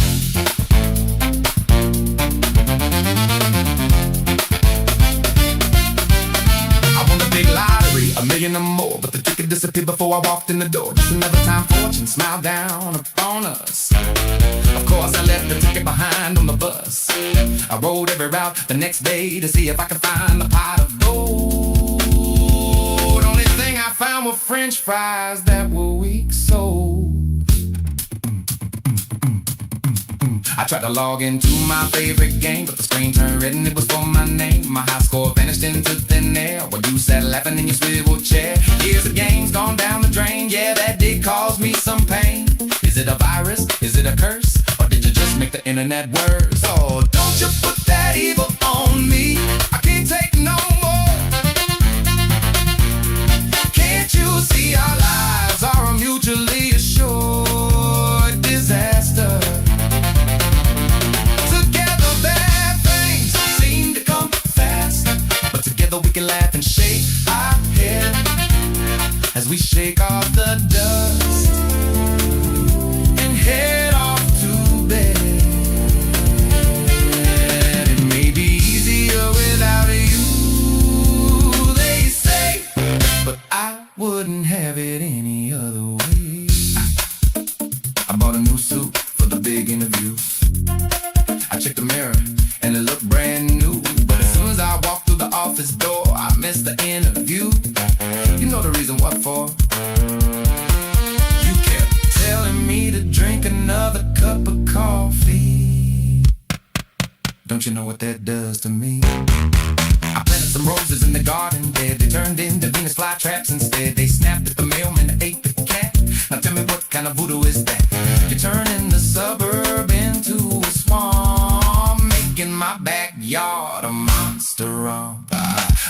I won the big lottery, $1 million or more, but the ticket disappeared before I walked in the door. Just another time fortune smiled down upon us. Of course I left the ticket behind on the bus. I rode every route the next day to see if I could find the pot of gold. Only thing I found were French fries that were weak sold. I tried to log into my favorite game, but the screen turned red and it was for my name. My high score vanished into thin air while you sat laughing in your swivel chair. Years of games gone down the drain, yeah, that did cause me some pain. Is it a virus? Is it a curse? Or did you just make the internet worse? Oh, don't you put that evil on me, I can't take no more. Can't you see our lives are a mutually assured disaster? Together bad things seem to come fast, but together we can laugh and shake our head as we shake off the dust and head off to bed. It may be easier without you, they say, but I wouldn't have it any other way. I bought a new suit for the big interview. I checked the mirror and it looked brand new. office door. I missed the interview. You know the reason what for? You kept telling me to drink another cup of coffee. Don't you know what that does to me? I planted some roses in the garden bed. They turned into Venus flytraps instead. They snapped at the mailman and ate the cat. Now tell me what kind of voodoo is that? You're turning the suburb into a swamp, making my backyard a monster romp.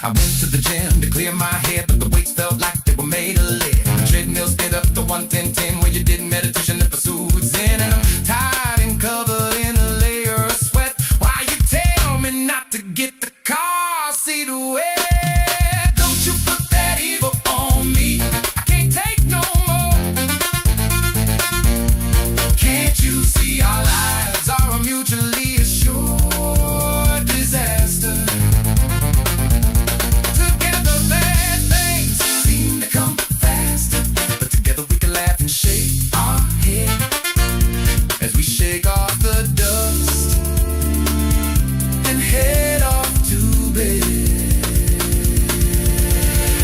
I went to the gym to clear my head, but the weights felt like they were made of lead. The treadmill sped up to 110.10, where you did meditation and pursued Zen. And I'm tired and covered in a layer of sweat. Why you tell me not to get the car seat wet? Don't you put that evil on me. I can't take no more. Can't you see our lives are a mutually assured disaster? Together bad things seem to come faster, but together we can laugh and shake our head as we shake off the dust and head off to bed.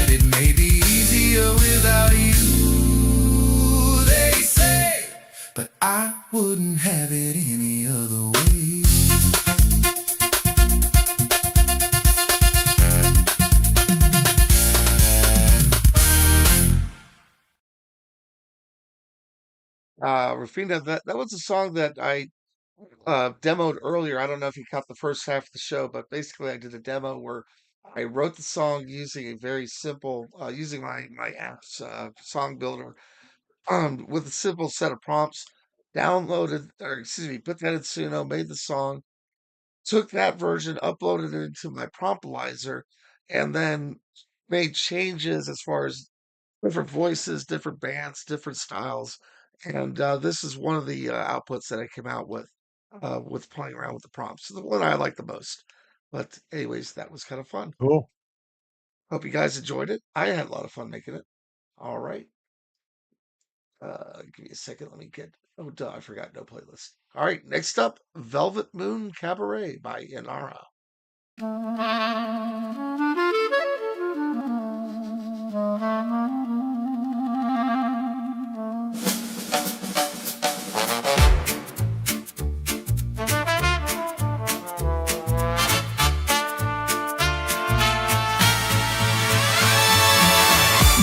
It may be easier without you, they say, but I wouldn't have it any other way. Rafina, that was a song that I demoed earlier. I don't know if you caught the first half of the show, but basically I did a demo where I wrote the song using a very simple, using my app's song builder, with a simple set of prompts. Downloaded, or excuse me, put that in Suno, made the song, took that version, uploaded it into my promptilizer, and then made changes as far as different voices, different bands, different styles. And this is one of the outputs that I came out with playing around with the prompts. The one I like the most. But anyways, that was kind of fun. Cool. Hope you guys enjoyed it. I had a lot of fun making it. All right. Give me a second. Let me get. Oh, duh! I forgot no playlist. All right. Next up, Velvet Moon Cabaret by Inara.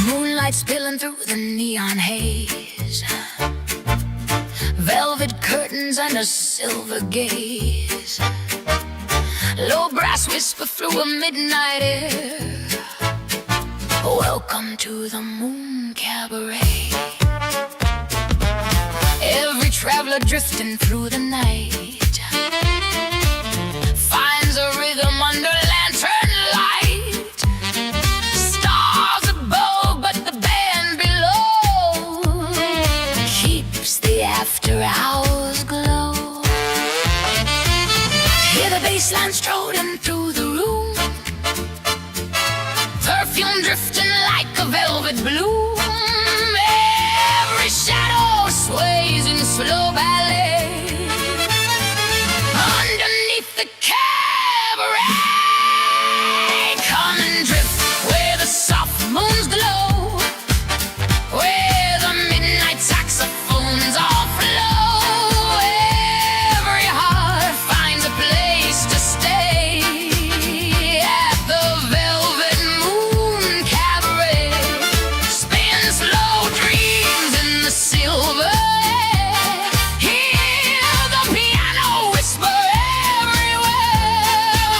Moonlight spilling through the neon haze, velvet curtains and a silver gaze, low brass whisper through a midnight air. Welcome to the Moon Cabaret. Every traveler drifting through the night finds a rhythm under lantern light. Stars above, but the band below keeps the after hours glow. Hear the bass line strolling through the room, perfume drifting like a velvet bloom. Every shadow sways in slow ballet underneath the cabaret. Come and drift where the soft moons glow, where the midnight saxophones all flow. Every heart finds a place to stay at the Velvet Moon Cabaret. Spin slow dreams in the silver air. Hear the piano whisper everywhere.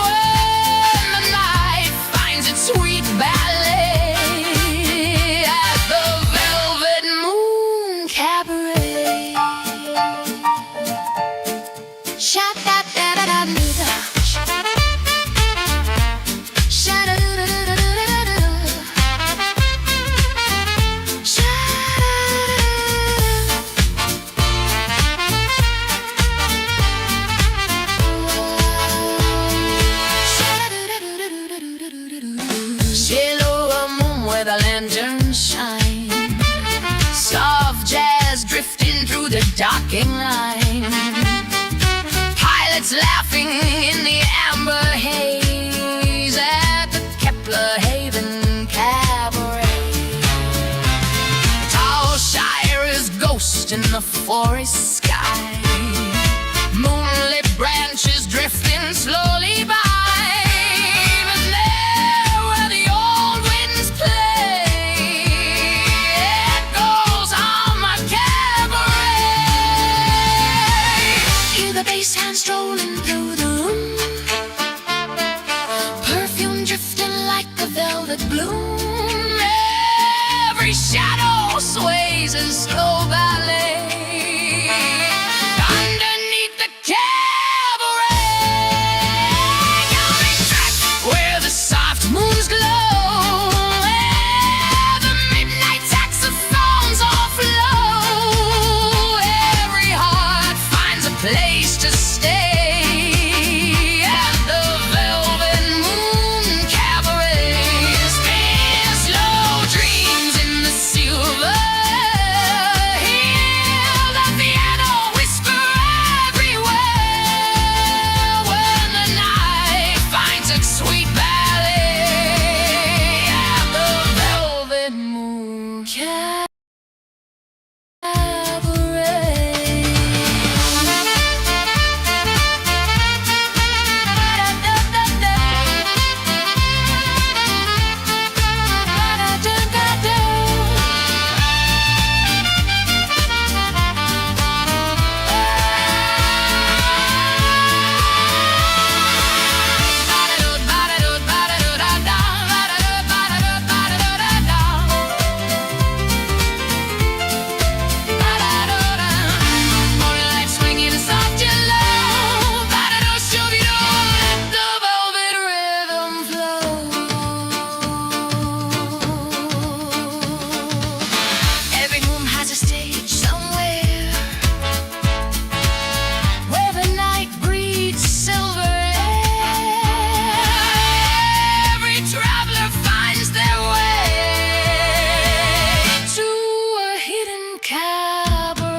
When the night finds its sweet ballet at the Velvet Moon Cabaret. Sha-da-da-da-da-da. Silhouette moon where the lanterns shine, soft jazz drifting through the docking line, pilots laughing in the amber haze at the in the forest sky. Moonlit branches drifting slowly by. But there where the old winds play, it goes on my cabaret. Hear the bass hand strolling through the room, perfume drifting like a velvet bloom. Every shadow sways in slow ballet underneath the cabaret. Got me trapped where the soft moons glow, where the midnight saxophones all flow. Every heart finds a place to stay at the Velvet Moon Cabaret. Spin slow dreams in the silver. Hear the piano whisper everywhere when the night finds its sweet ballet at the Velvet Moon Cabaret. Moonlight swinging soft yellow, let the velvet rhythm flow. Every room has a stage somewhere where the night breathes silver air. Every traveler finds their way to a hidden cabaret.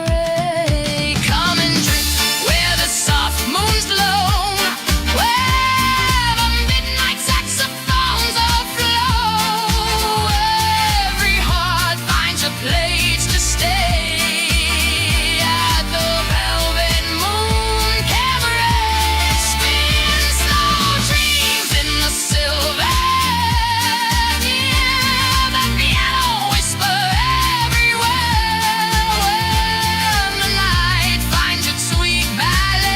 Come and drink where the soft moons glow, where the midnight saxophones all flow. Every heart finds a place to stay at the Velvet Moon Cabaret. Spin slow dreams in the silver. Hear the piano whisper everywhere when the night finds its sweet ballet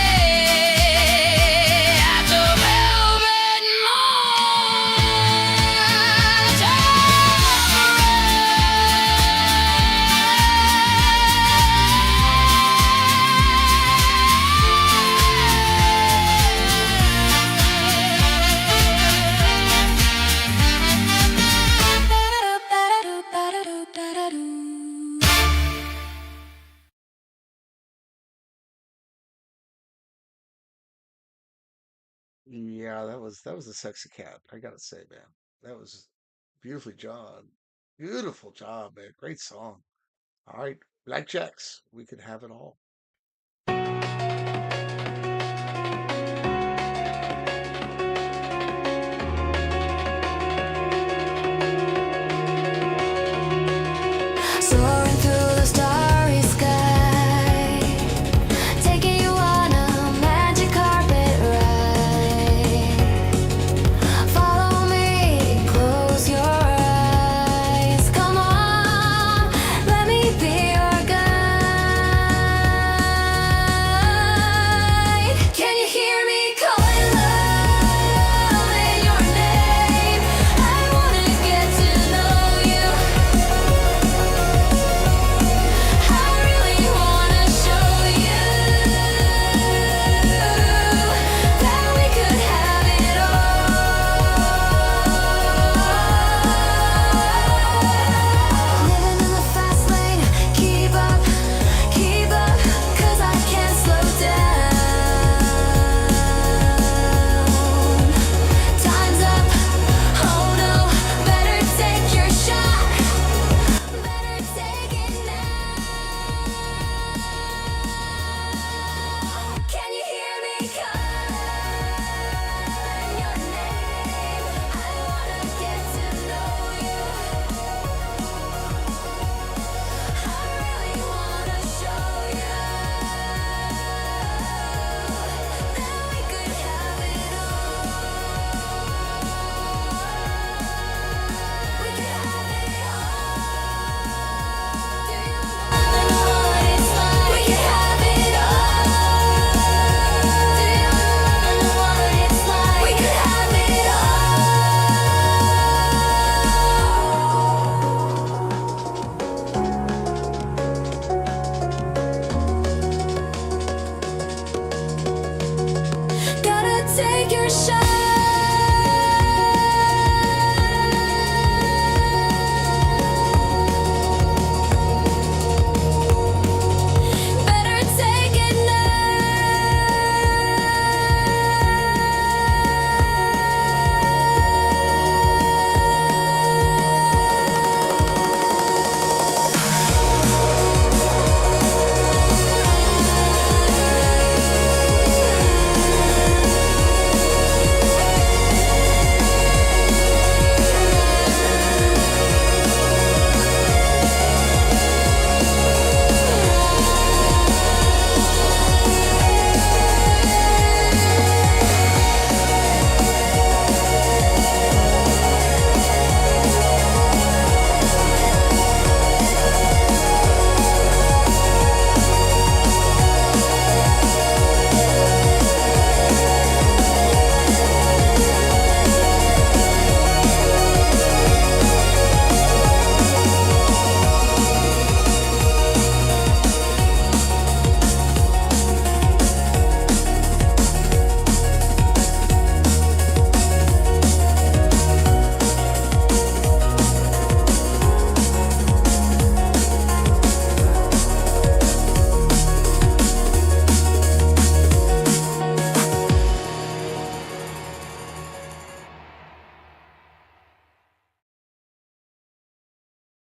at the Velvet Moon Yeah, that was a sexy cat. I gotta say, man, that was beautifully done. Beautiful job, man. Great song. All right, blackjacks. We can have it all. soaring through the starry sky, taking you on a magic carpet ride. Follow me, close your eyes. Come on, let me be your guide.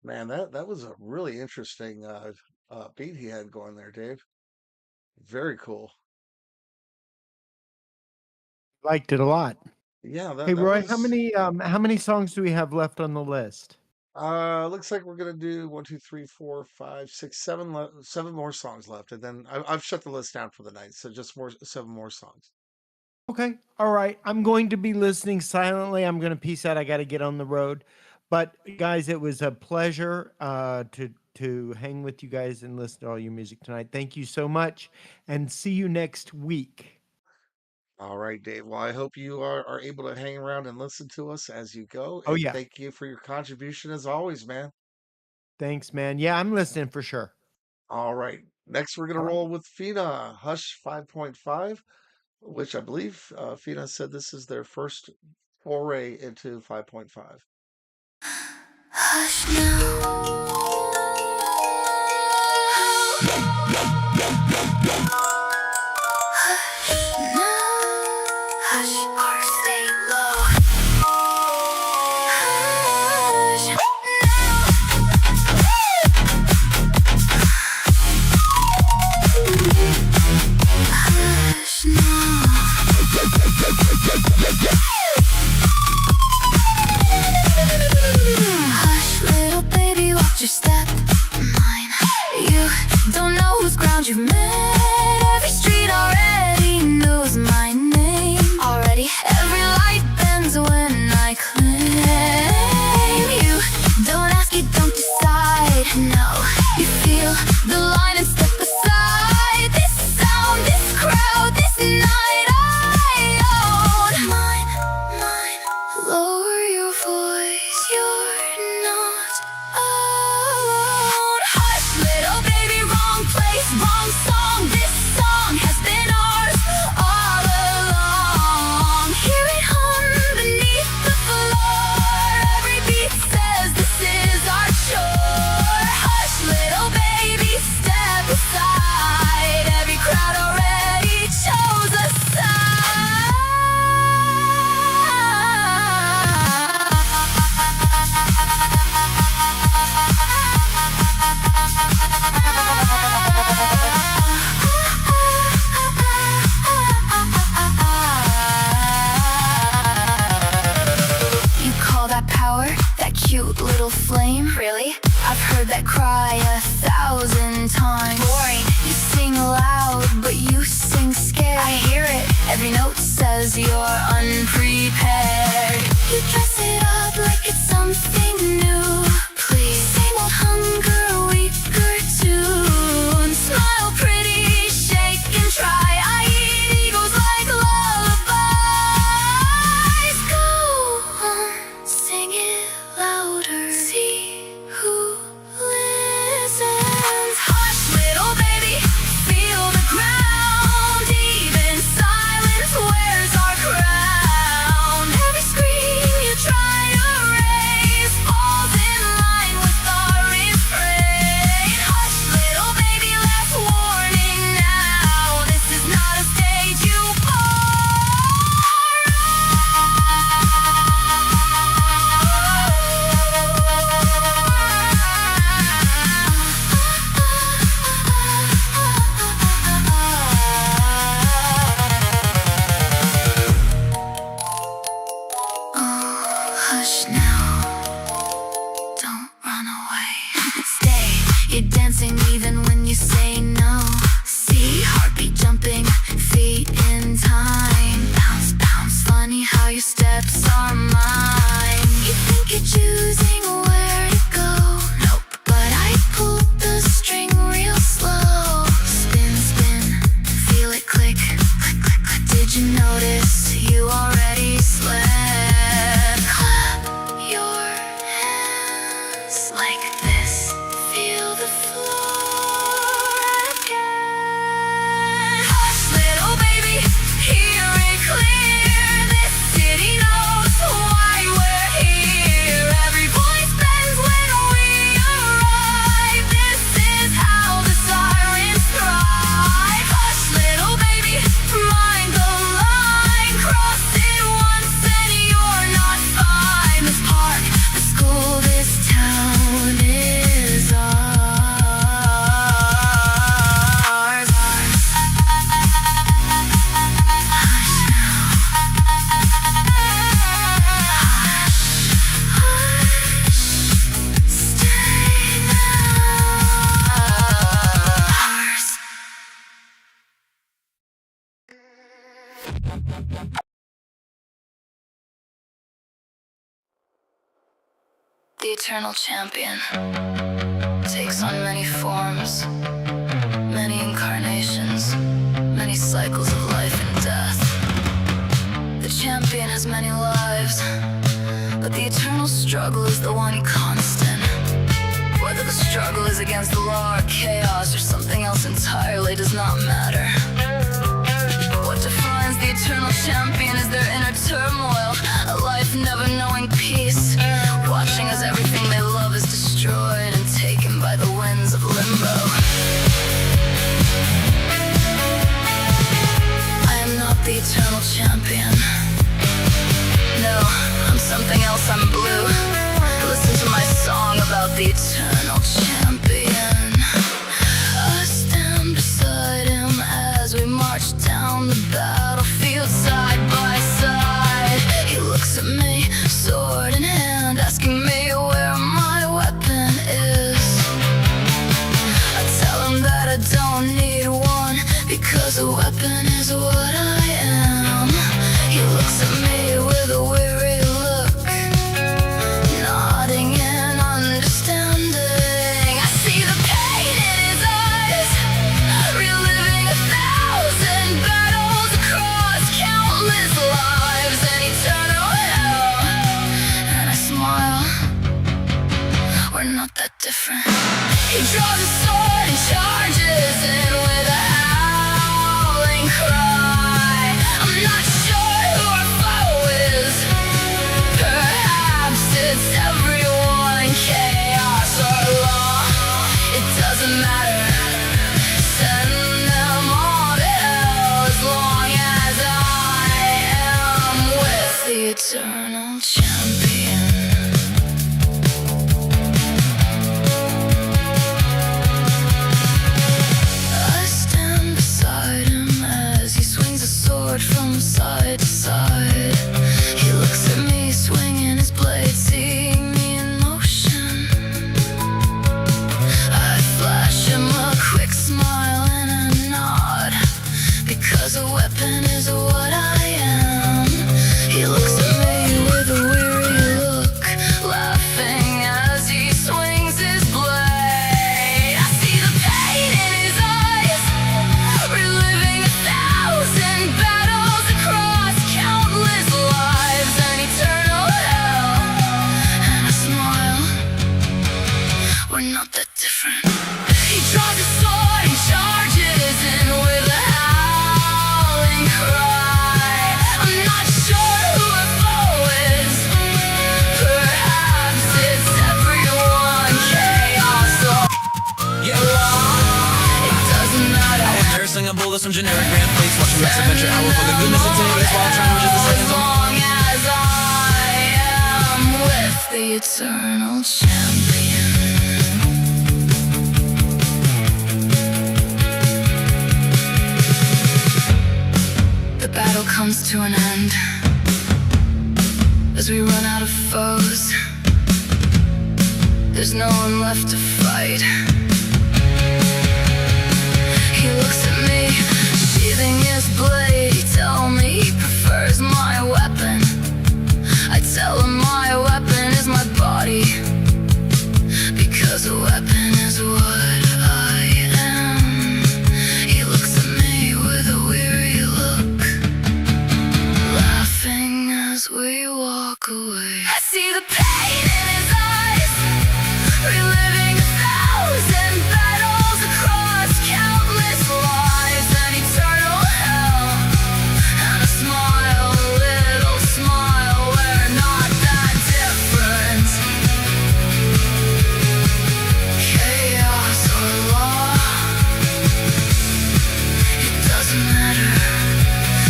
Man, that was a really interesting beat he had going there, Dave. Very cool. Liked it a lot. Yeah, Hey that Roy, was. how many songs do we have left on the list? Looks like we're gonna do 1, 2, 3, 4, 5, 6, 7, 7 more songs left, and then I've shut the list down for the night, so just 7 more songs. Okay. All right. I'm going to be listening silently. I'm going to peace out. I got to get on the road. But guys, it was a pleasure to hang with you guys and listen to all your music tonight. Thank you so much, and see you next week. All right, Dave. Well, I hope you are able to hang around and listen to us as you go. Oh And yeah. thank you for your contribution as always, man. Thanks, man. Yeah, I'm listening for sure. All right. Next, we're going to roll with Fina, Hush 5.5, which I believe Fina said this is their first foray into 5.5. Hush now. Hush or stay low. Hush now. Hush now. Hush, little baby, watch your step. Mine. You don't know whose ground you've met. Every street already knows my name. Already, every light bends when I claim. You don't ask, you don't decide. No, you feel the line and step aside. This sound, this crowd, this night I own. Mine, lower your voice. You're not alone. Hush, little baby, wrong place, wrong song. This song has been ours all along. Hear it hum beneath the floor. Every beat says this is our chore. Hush, little baby, step aside. Every crowd already chose a You call that power, that cute little flame? Really? I've heard that cry 1,000 times. Boring. You sing loud, but you sing scared. I hear it. Every note says you're unprepared. You dress it up like it's something new. Please, same old hunger, weaker tune. Smile pretty, shake and try. I eat egos like lullabies. Go on, sing it louder. See who listens. Hush, little baby, feel the ground. Even silence wears our crown. Every scream you try to raise falls in line with our refrain. Hush, little baby, last warning now. This is not a stage you Hush now, don't run away. Stay, you're dancing even when you say no. See, heartbeat jumping, feet in time. Bounce, bounce, funny how your steps are mine. You think you're choosing where to go? Nope, but I pulled the string real slow. Spin, spin, feel it click, click, click, click. Did you notice you already slept? Clap your hands like this. Feel the floor again. Hush, little baby, hear it clear. This city knows why we're here. Every voice The eternal champion takes on many forms, many incarnations, many cycles of life and death. The champion has many lives, but the eternal struggle is the one constant. Whether the struggle is against the law or chaos or something else entirely does not matter. What defines the eternal champion is their inner turmoil, a life never knowing peace, watching as everything they love is destroyed and taken by the winds of limbo. I am not the eternal champion. No, I'm something else, I'm blue. Listen to my song about the eternal champion. I stand beside him as we march down the battlefield side by side. He looks at me, sword in hand, asking me where my weapon is. I tell him that I don't need one, because a weapon is what I am. He looks at me with a weary look, nodding in understanding. I see the pain in his eyes, reliving 1,000 battles across countless lives and eternal hell. And I smile, we're not that different. He draws a sword and charges in with a howling cry. I'm not sure who our foe is. Perhaps it's everyone, chaos or law. It doesn't matter. Send them all to hell as long as I am with the eternal champion. I stand beside him as he swings a sword from side to side. He looks at me swinging his blade, seeing me in motion. I flash him a quick smile and a nod, because a weapon is what I am. He looks at me with a weary look, laughing as he swings his blade. I see the pain in his eyes, reliving 1,000 battles across countless lives and eternal hell. And I smile, we're not that different. He draws his sword and charges in with a howling cry. I'm not sure who our foe is. Perhaps it's everyone, chaos or law. It doesn't matter. I am slinging bullets from generic brand plates, watching Max Adventure Hour for the goodness and today's while trying to resist the settings As on. long as I am with the eternal champion. The battle comes to an end as we run out of foes. There's no one left to fight. He looks at me, sheathing his blade. He tells me he prefers my weapon. I tell him my weapon is my body, because a weapon is what I am. He looks at me with a weary look, laughing as we walk away. I see the pain in his eyes, reliving 1,000 battles across countless lives and eternal hell. And I smile, a little smile, we're not that different. Chaos or law, it doesn't matter.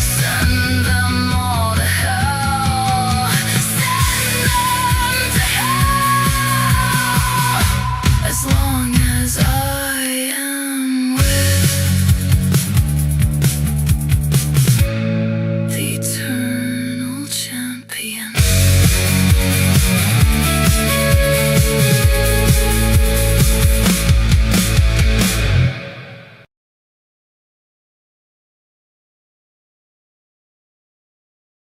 Send them all to hell. Send them to hell.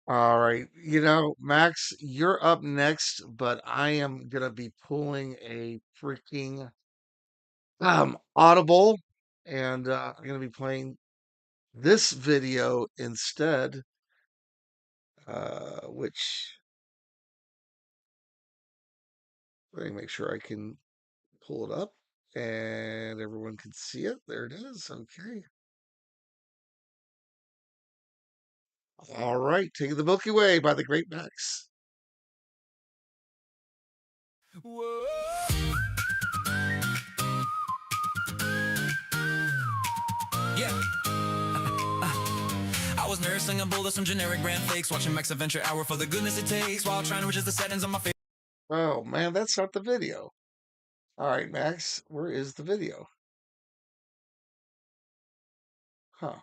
All right. You know, Max, you're up next, but I am gonna be pulling a freaking Audible, and I'm gonna be playing this video instead, which let me make sure I can pull it up and everyone can see it. There it is. Okay. All right, taking the Milky Way by the Great Max. Whoa. Yeah. I was nursing a bowl of some generic brand fakes, watching Max Adventure Hour for the goodness it takes, while trying to adjust the settings on my face. Oh man, that's not the video. All right, Max, where is the video? Huh.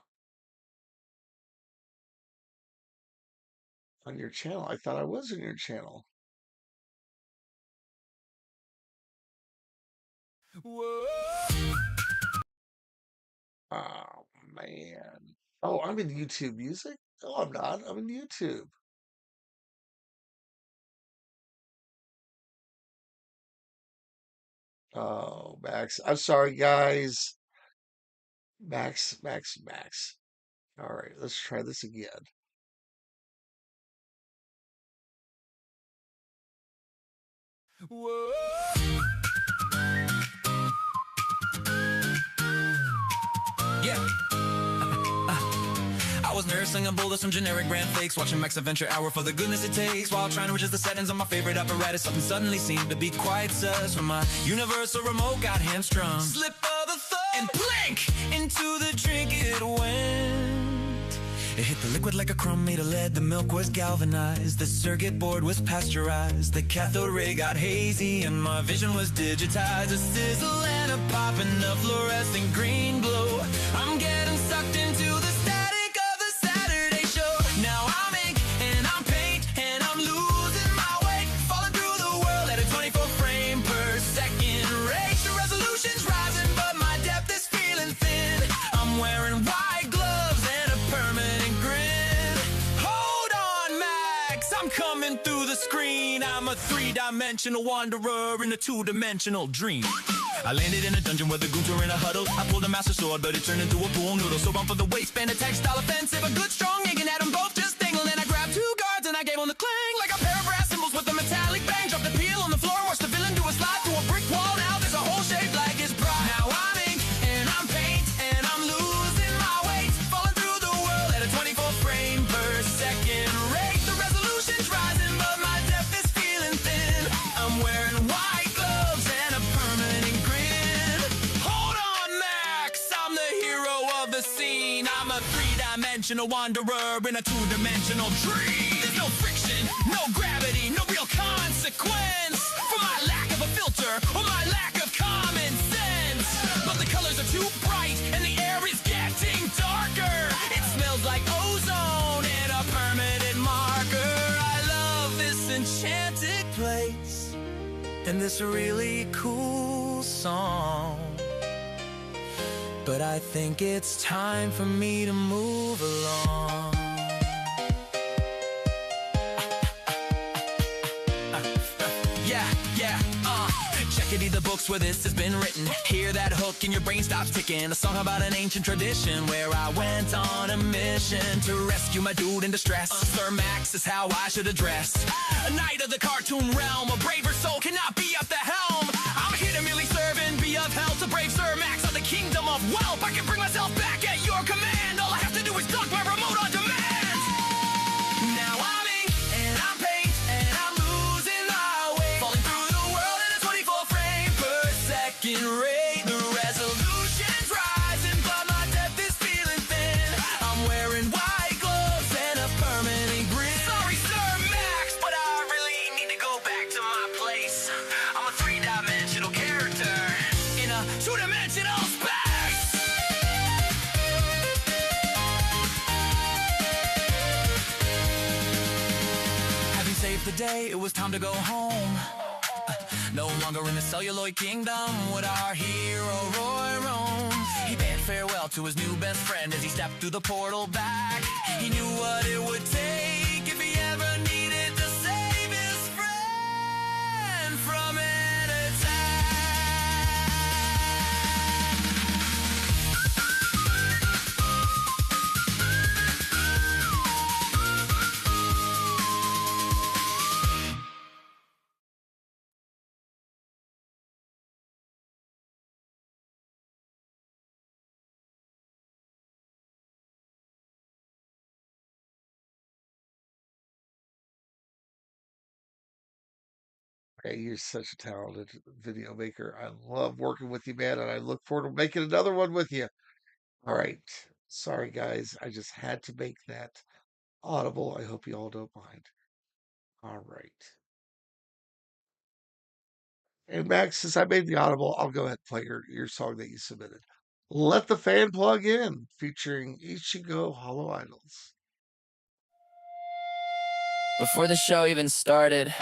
On your channel. I thought I was in your channel. Whoa. Oh man. Oh, I'm in YouTube Music? No, I'm not. I'm in YouTube. Oh, Max. I'm sorry, guys. Max, Max, Max. All right, let's try this again. Whoa. Yeah. I was nursing a bowl of some generic brand fakes, watching Max Adventure Hour for the goodness it takes, while trying to adjust the settings on my favorite apparatus. Something suddenly seemed to be quite sus when my universal remote got hamstrung. Slip of the thumb and blink into the drink it went. It hit the liquid like a crumb made of lead. The milk was galvanized, the circuit board was pasteurized, the cathode ray got hazy, and my vision was digitized. A sizzle and a pop and a fluorescent green glow. I'm getting sucked into the static of the Saturday show. Now I'm ink and I'm paint and I'm losing my weight, falling through the world at a 24 frame per second rate. The resolution's rising, but my depth is feeling thin. I'm wearing white gloves and a permanent grin. Hold on, Max, I'm coming through the screen. I'm a three-dimensional wanderer in a two-dimensional dream. I landed in a dungeon where the goons were in a huddle. I pulled a master sword, but it turned into a pool noodle. So run for the waistband, a textile offensive, a good strong yanking at them both just dangled. And I grabbed two guards and I gave them the clang like a pair of brass cymbals with a metallic bang. Dropped the peel on the floor and watched the villain do a slide through a brick wall. Now there's a hole shaped like his pride. Now I'm ink and I'm paint and I'm losing my weight, falling through the world at a 24 frame per second rate. The resolution's rising, but my depth is feeling thin. I'm wearing white gloves and a permanent grin. Hold on, Max, I'm the hero of the scene. I'm a three-dimensional wanderer in a two-dimensional dream. There's no friction, no gravity, no real consequence for my lack of a filter or my lack of common sense. But the colors are too bright and the air is getting darker. It smells like ozone and a permanent marker. I love this enchanted place and this really cool song, but I think it's time for me to move along. Checkity the books where this has been written. Hear that hook and your brain stops ticking. A song about an ancient tradition where I went on a mission to rescue my dude in distress. Sir Max is how I should address a knight of the cartoon realm. A braver soul cannot be at the helm. I'm here to merely serve and be of help to brave Sir Max of the kingdom of wealth. I can bring myself back at your command. All I have to do is dock my remote on demand. Now I'm ink and I'm paint and I'm losing my way, falling through the world at a 24 frame per second rate. The resolution's rising, but my depth is feeling thin. I'm wearing white gloves and a permanent grin. Sorry, Sir Max, but I really need to go back to my place. I'm a three-dimensional character in a two-dimensional space. Having saved the day, it was time to go home. No longer in the celluloid kingdom would our hero Roy roam. He bade farewell to his new best friend as he stepped through the portal back. He knew what it would take if Hey, you're such a talented video maker. I love working with you, man, and I look forward to making another one with you. All right. Sorry, guys. I just had to make that audible. I hope you all don't mind. All right. And Max, since I made the audible, I'll go ahead and play your song that you submitted. Let the Fan Plug In, featuring Ichigo Hollow Idols. Before the show even started,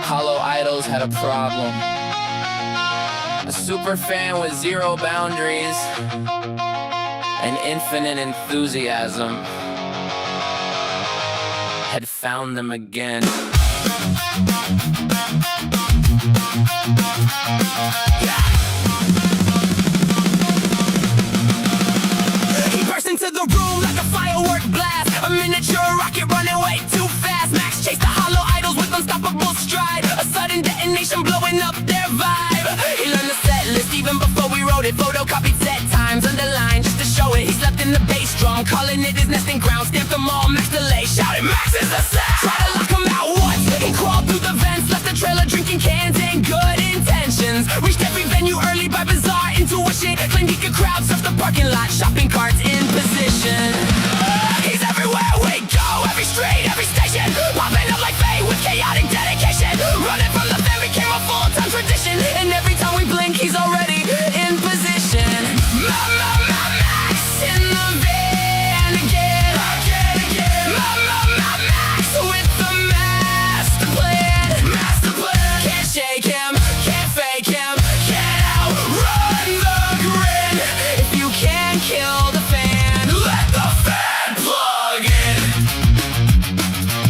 Hollow Idols had a problem. A super fan with zero boundaries and infinite enthusiasm had found them again. He burst into the room like a firework blast, a miniature rocket running way too fast. Max chased the Hollow Idols with unstoppable stride, a sudden detonation blowing up their vibe. He learned the set list even before we wrote it, photocopied set times, underlined just to show it. He slept in the bass drum, calling it his nesting ground, stamped them all, Max delay, shouted, Max is the set! Try to lock him out once, he crawled through the vents, left the trailer drinking cans and good intentions. Reached every venue early by bizarre intuition, claimed he could crowd surf the parking lot, shopping carts in position. He's everywhere we go, every street, every station, popping up like Faye with chaotic dedication. Running from the fan became a full-time tradition, and every time we blink, he's already in position. Max in the van again. Max with the master plan. Can't shake him, can't fake him, can't outrun the grin. If you can't kill the fan, let the fan plug in.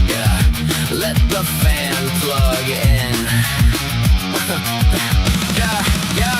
Yeah, let the fan plug in. Yeah.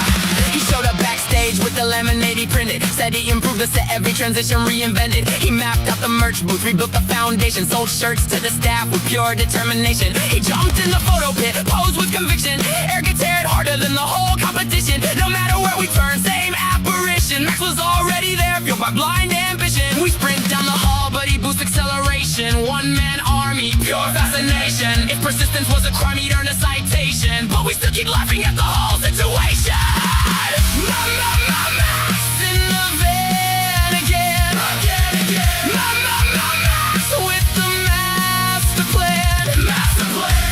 He showed up backstage with the laminate he printed. Said he improved the set, every transition reinvented. He mapped out the merch booth, rebuilt the foundation, sold shirts to the staff with pure determination. He jumped in the photo pit, posed with conviction. Air gets aired harder than the whole competition. No matter where we turn, same apparition. Max was already there, fueled by blind ambition. We sprint down the hall, but he boosts acceleration. One-man army, pure fascination. If persistence was a crime, he'd earn a citation. But we still keep laughing at the whole situation. Max in the van again. Max with the master plan.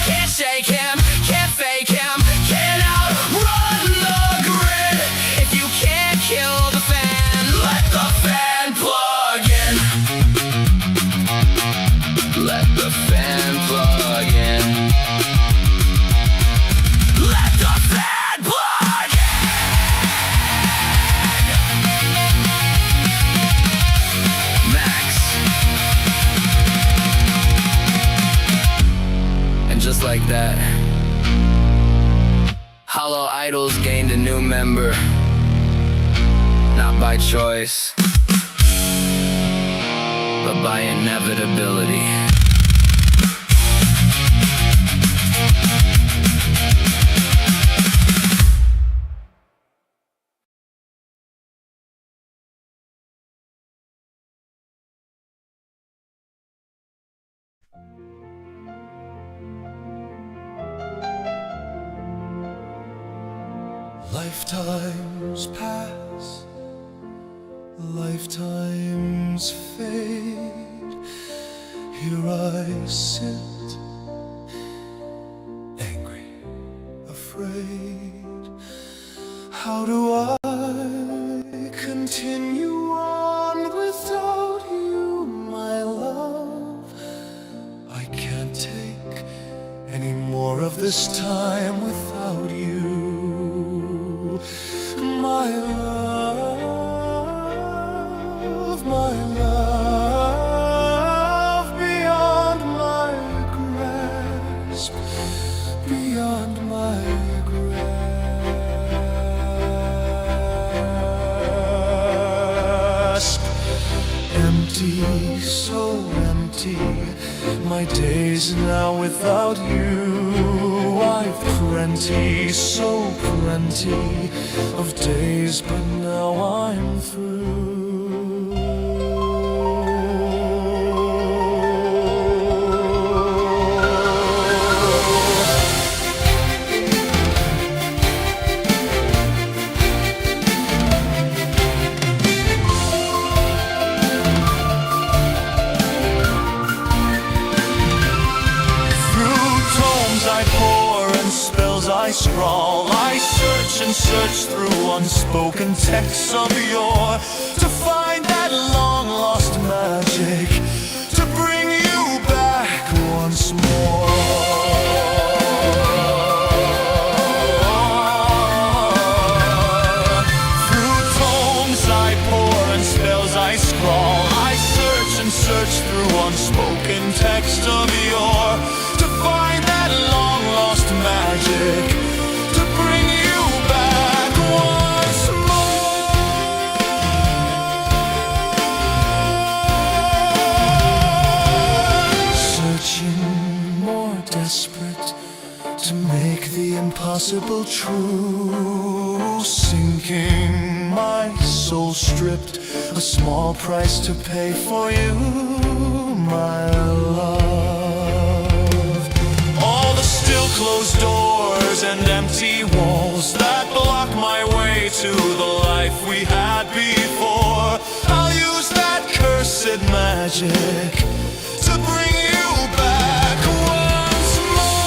Can't shake him, can't fake him, can't outrun the grid. If you can't kill the fan, let the fan plug in. Let the fan plug in. Let the fan plug in. Max. And just like that, Hollow Idols gained a new member. Not by choice, but by inevitability. Lifetimes pass, lifetimes fade. Here I sit, angry, afraid. How do I continue on without you, my love? I can't take any more of this time without you. My love, beyond my grasp, beyond my grasp. Empty, so empty, my days now without you. I've plenty, so plenty of days, but now I'm through. scrawl. I search and search through unspoken texts of yore to find that long lost magic, to bring you back once more. Through tomes I pour and spells I scrawl, I search and search through unspoken text of yore to find that long lost magic, to bring you back once more. Searching more desperate to make the impossible true, sinking my soul stripped, a small price to pay for you, my love. All the still closed doors and empty walls that block my way to the life we had before, I'll use that cursed magic to bring you back once more.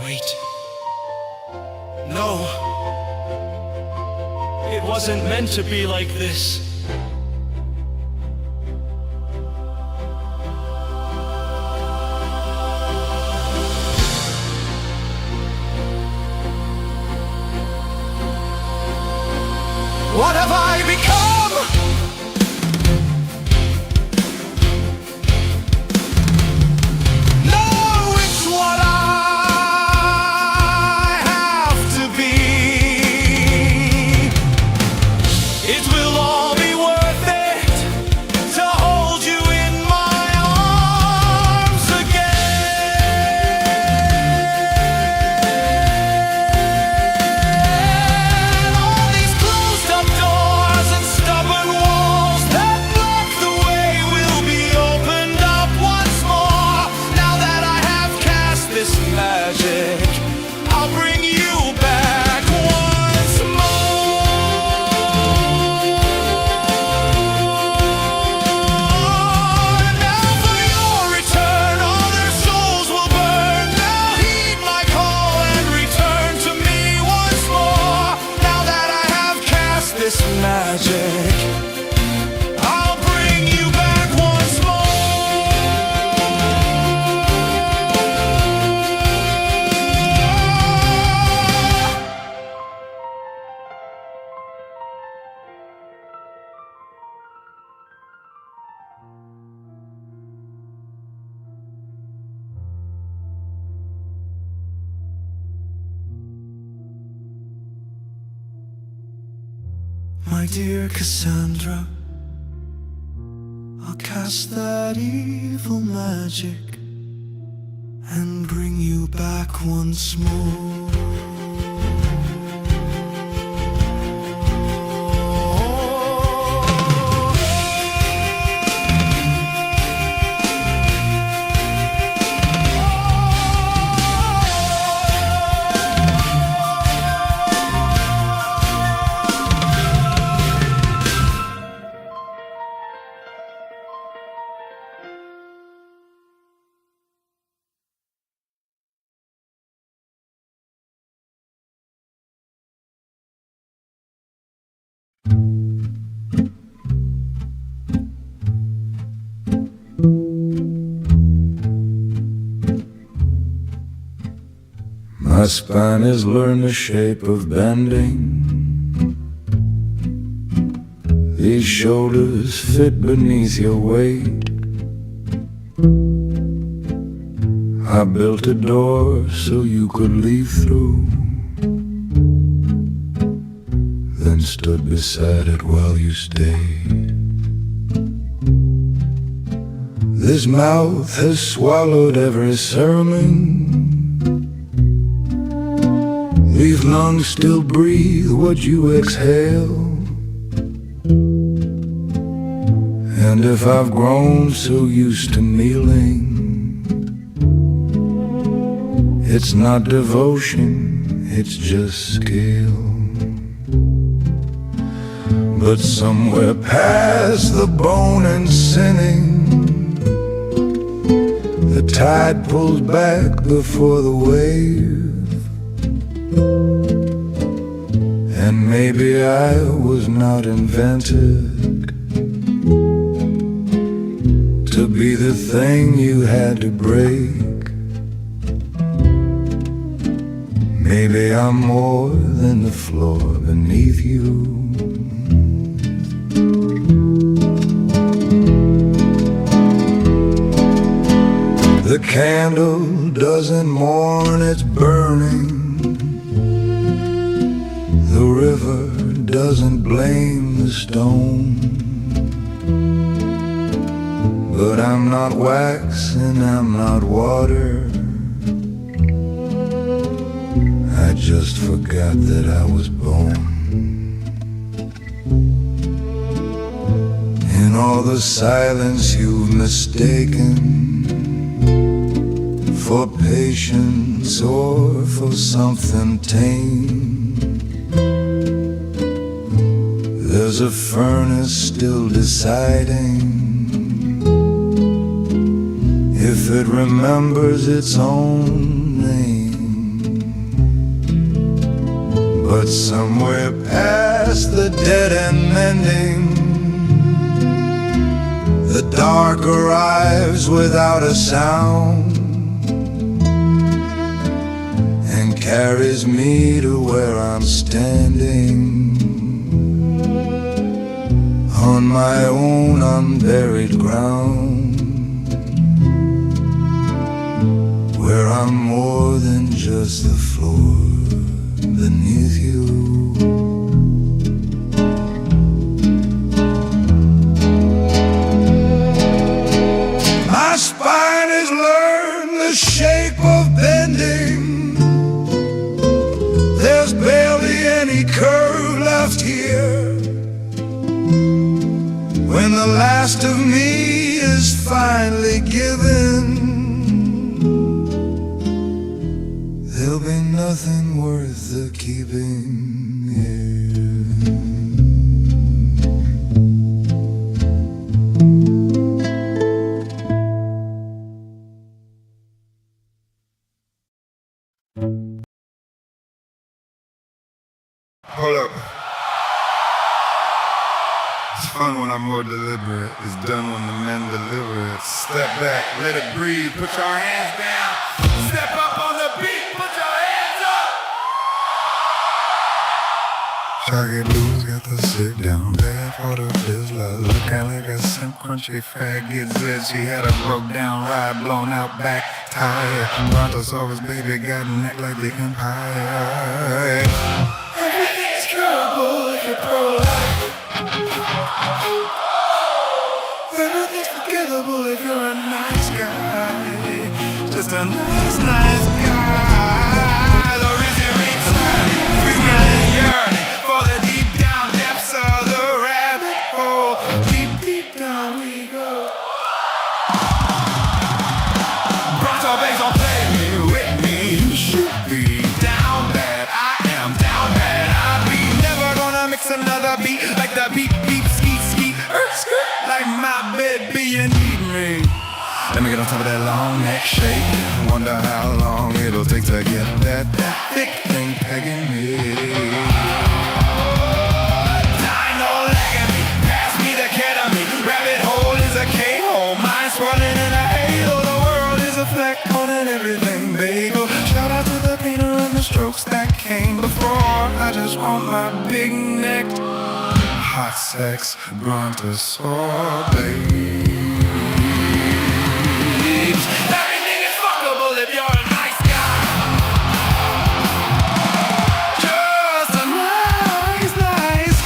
Wait. No. It wasn't meant to be like this. What have I become? No, it's what I have to be. It will all be worth it to hold you in my arms again. All these closed up doors and stubborn walls that block the way will be opened up once more. Now that I have cast this magic, I'll bring you back once more. Now for your return, all their souls will burn. Now heed my call and return to me once more. Now that I have cast this magic, I'll bring you back once my dear Cassandra, I'll cast that evil magic and bring you back once more. My spine has learned the shape of bending. These shoulders fit beneath your weight. I built a door so you could leave through, then stood beside it while you stayed. This mouth has swallowed every sermon. These lungs still breathe what you exhale. And if I've grown so used to kneeling, it's not devotion, it's just skill. But somewhere past the bone and sinning, the tide pulls back before the wave. And maybe I was not invented to be the thing you had to break. Maybe I'm more than the floor beneath you. The candle doesn't mourn its burning. The river doesn't blame the stone. But I'm not wax and I'm not water. I just forgot that I was born. In all the silence you've mistaken for patience or for something tame, there's a furnace still deciding if it remembers its own name. But somewhere past the dead-end ending, the dark arrives without a sound and carries me to where I'm standing on my own unburied ground, where I'm more than just the floor beneath you. My spine has learned the shape of bending. There's barely any curve left here. When the last of me is finally given, there'll be nothing worth the keeping here. Hold up. It's fun when I'm more deliberate. It's done when the men deliver it. Step back, let it breathe. Put your hands down. Step up on the beat. Put your hands up. Shaggy Blues got the sit down. Bad part of his love. Looking like a simp crunchy faggot. Said she had a broke down ride, blown out back tire. Brontosaurus baby got a neck like the Empire. Everything's curable if you're pro-life. Everything's forgettable if you're a nice guy. Just a nice guy. The reason return, feeling yearning for the deep down depths of the rabbit hole. Deep down we go. Bronto Banks don't play me with me. You should be down bad. I am down bad. I be never gonna mix another beat like the beep ski skirt like my baby you need me. Let me get on top of that long neck shake. Wonder how long it'll take to get that thick thing pegging me. Dino lagging me, pass me the ketamine. Rabbit hole is a K-hole, mind swirling in a halo. The world is a fleck on an everything bagel. Shout out to the painter and the strokes that came before. I just want my big neck. Hot sex, brontosaur babes. Everything is fuckable if you're a nice guy. Just a nice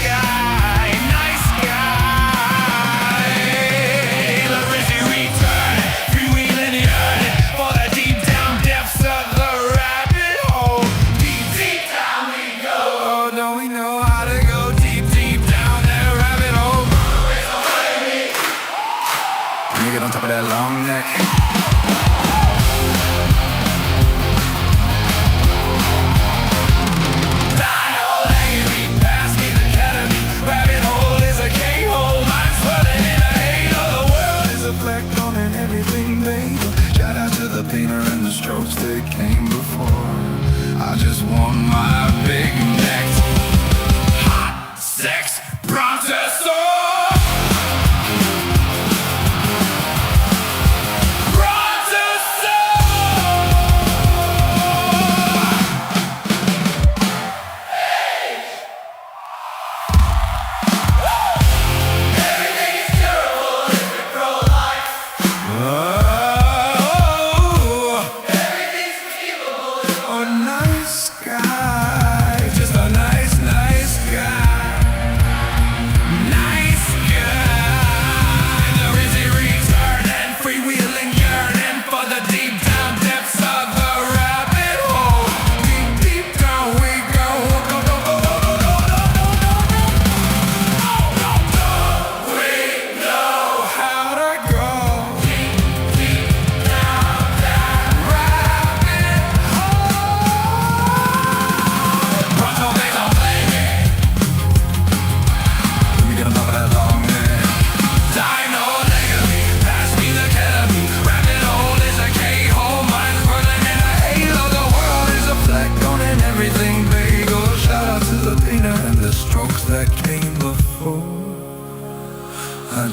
guy. Nice guy. The Rizzy return, freewheeling yearning for the deep down depths of the rabbit hole. Deep down we go. Oh, don't we know how to go deep down that rabbit hole? Let me get on top of that long neck. Dino lagging me, pass me the ketamine. Rabbit hole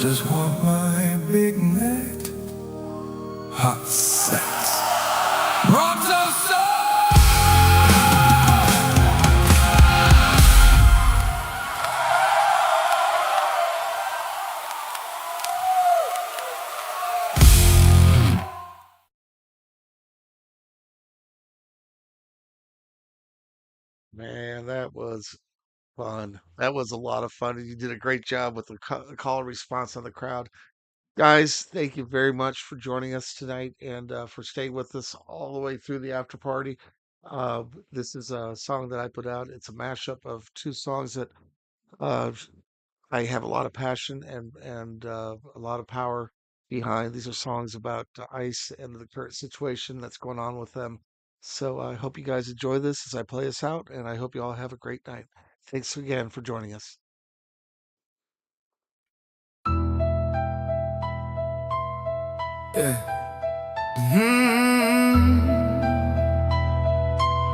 just want my big neck, hot sex. Rocks of Man, that was fun. That was a lot of fun. And you did a great job with the call and response on the crowd. Guys, thank you very much for joining us tonight and for staying with us all the way through the after party. This is a song that I put out. It's a mashup of two songs that uh, I have a lot of passion and a lot of power behind. These are songs about ICE and the current situation that's going on with them. So I hope you guys enjoy this as I play us out, and I hope you all have a great night. Thanks again for joining us. Yeah. Mm-hmm.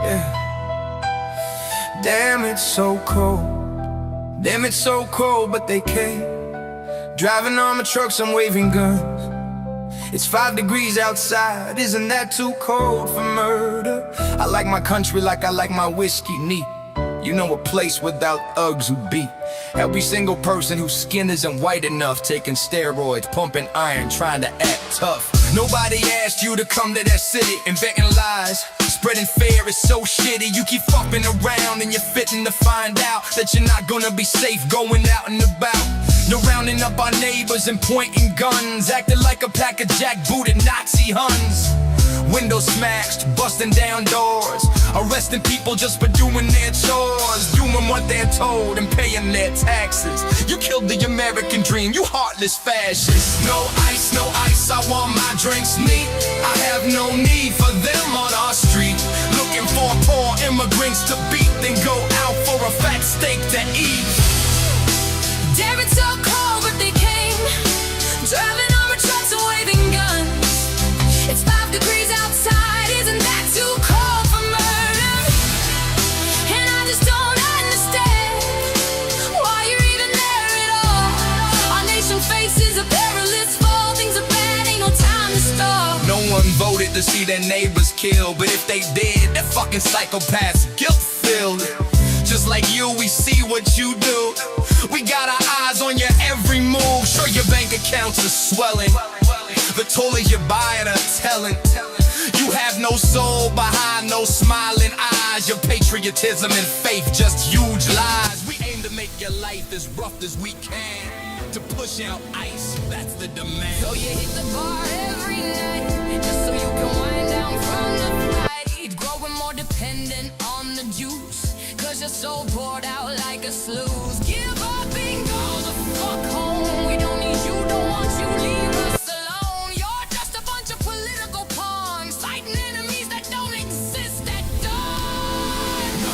Yeah. Damn, it's so cold. Damn, it's so cold, but they came. Driving armored trucks, I'm waving guns. It's 5 degrees outside, isn't that too cold for murder? I like my country like I like my whiskey neat. You know, a place without Uggs would be. Every single person whose skin isn't white enough, taking steroids, pumping iron, trying to act tough. Nobody asked you to come to that city, inventing lies, spreading fear is so shitty. You keep fucking around and you're fitting to find out that you're not gonna be safe going out and about. No rounding up our neighbors and pointing guns, acting like a pack of jackbooted Nazi Huns. Windows smashed, busting down doors, arresting people just for doing their chores, doing what they're told and paying their taxes. You killed the American dream, you heartless fascists. No ice, I want my drinks neat. I have no need for them on our street. Looking for poor immigrants to beat, then go out for a fat steak to eat. Damn, it's so cold, but they came. Driving armored trucks and waving guns. It's 5 degrees outside, isn't that too cold for murder? And I just don't understand why you're even there at all. Our nation faces a perilous fall. Things are bad, ain't no time to stop. No one voted to see their neighbors killed, but if they did, they're fucking psychopaths, guilt-filled. Just like you, we see what you do. We got our eyes on your every move. Sure, your bank accounts are swelling. The taller you buy it, I'm telling. You have no soul behind no smiling eyes. Your patriotism and faith, just huge lies. We aim to make your life as rough as we can, to push out ICE, that's the demand. So you hit the bar every night, just so you can wind down from the fight. Growing more dependent on the juice, 'cause you're so poured out like a sluice. Give up and go the fuck home. We don't need you, don't want you, leave us alone. You're just a bunch of political pawns, fighting enemies that don't exist at dawn. No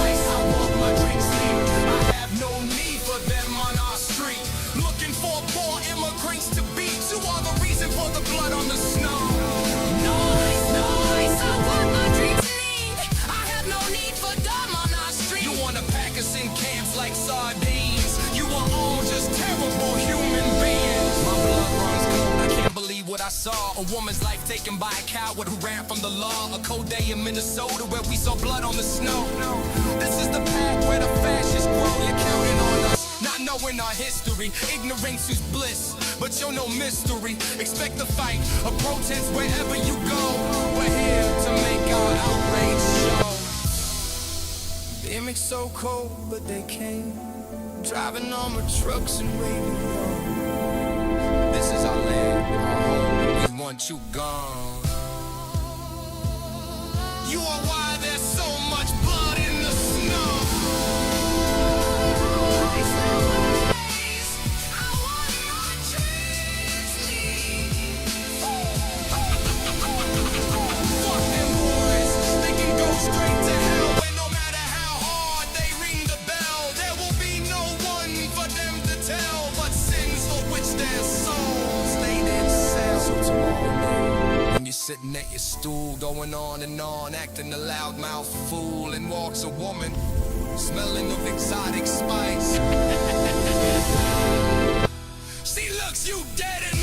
ice, I want my drinks neat. I have no need for them on our street. Looking for poor immigrants to beat. You are the reason for the blood on the snow. No ice, I want my drinks neat. I have no need for dumb on our street. You wanna pack us in camps like sardines. You are all just terrible human beings. My blood runs cold, I can't believe what I saw. A woman's life taken by a coward who ran from the law. A cold day in Minnesota where we saw blood on the snow. This is the path where the fascists grow. You're counting on us, not knowing our history. Ignorance is bliss, but you're no mystery. Expect a fight, a protest wherever you go. We're here to make our outrage show. Damn, it's so cold, but they came. Driving armored trucks and waving guns. This is our land, our home, we want you gone. You are why there's so much blood in the snow. Fuck them boys, they can go straight to hell. And no matter how hard they ring the bell, there will be no one for them to tell, but sins for which their souls they did sell. So tomorrow night, when you're sitting at your stool, going on and on, acting a loudmouth fool, and walks a woman smelling of exotic spice. thugs, you dead and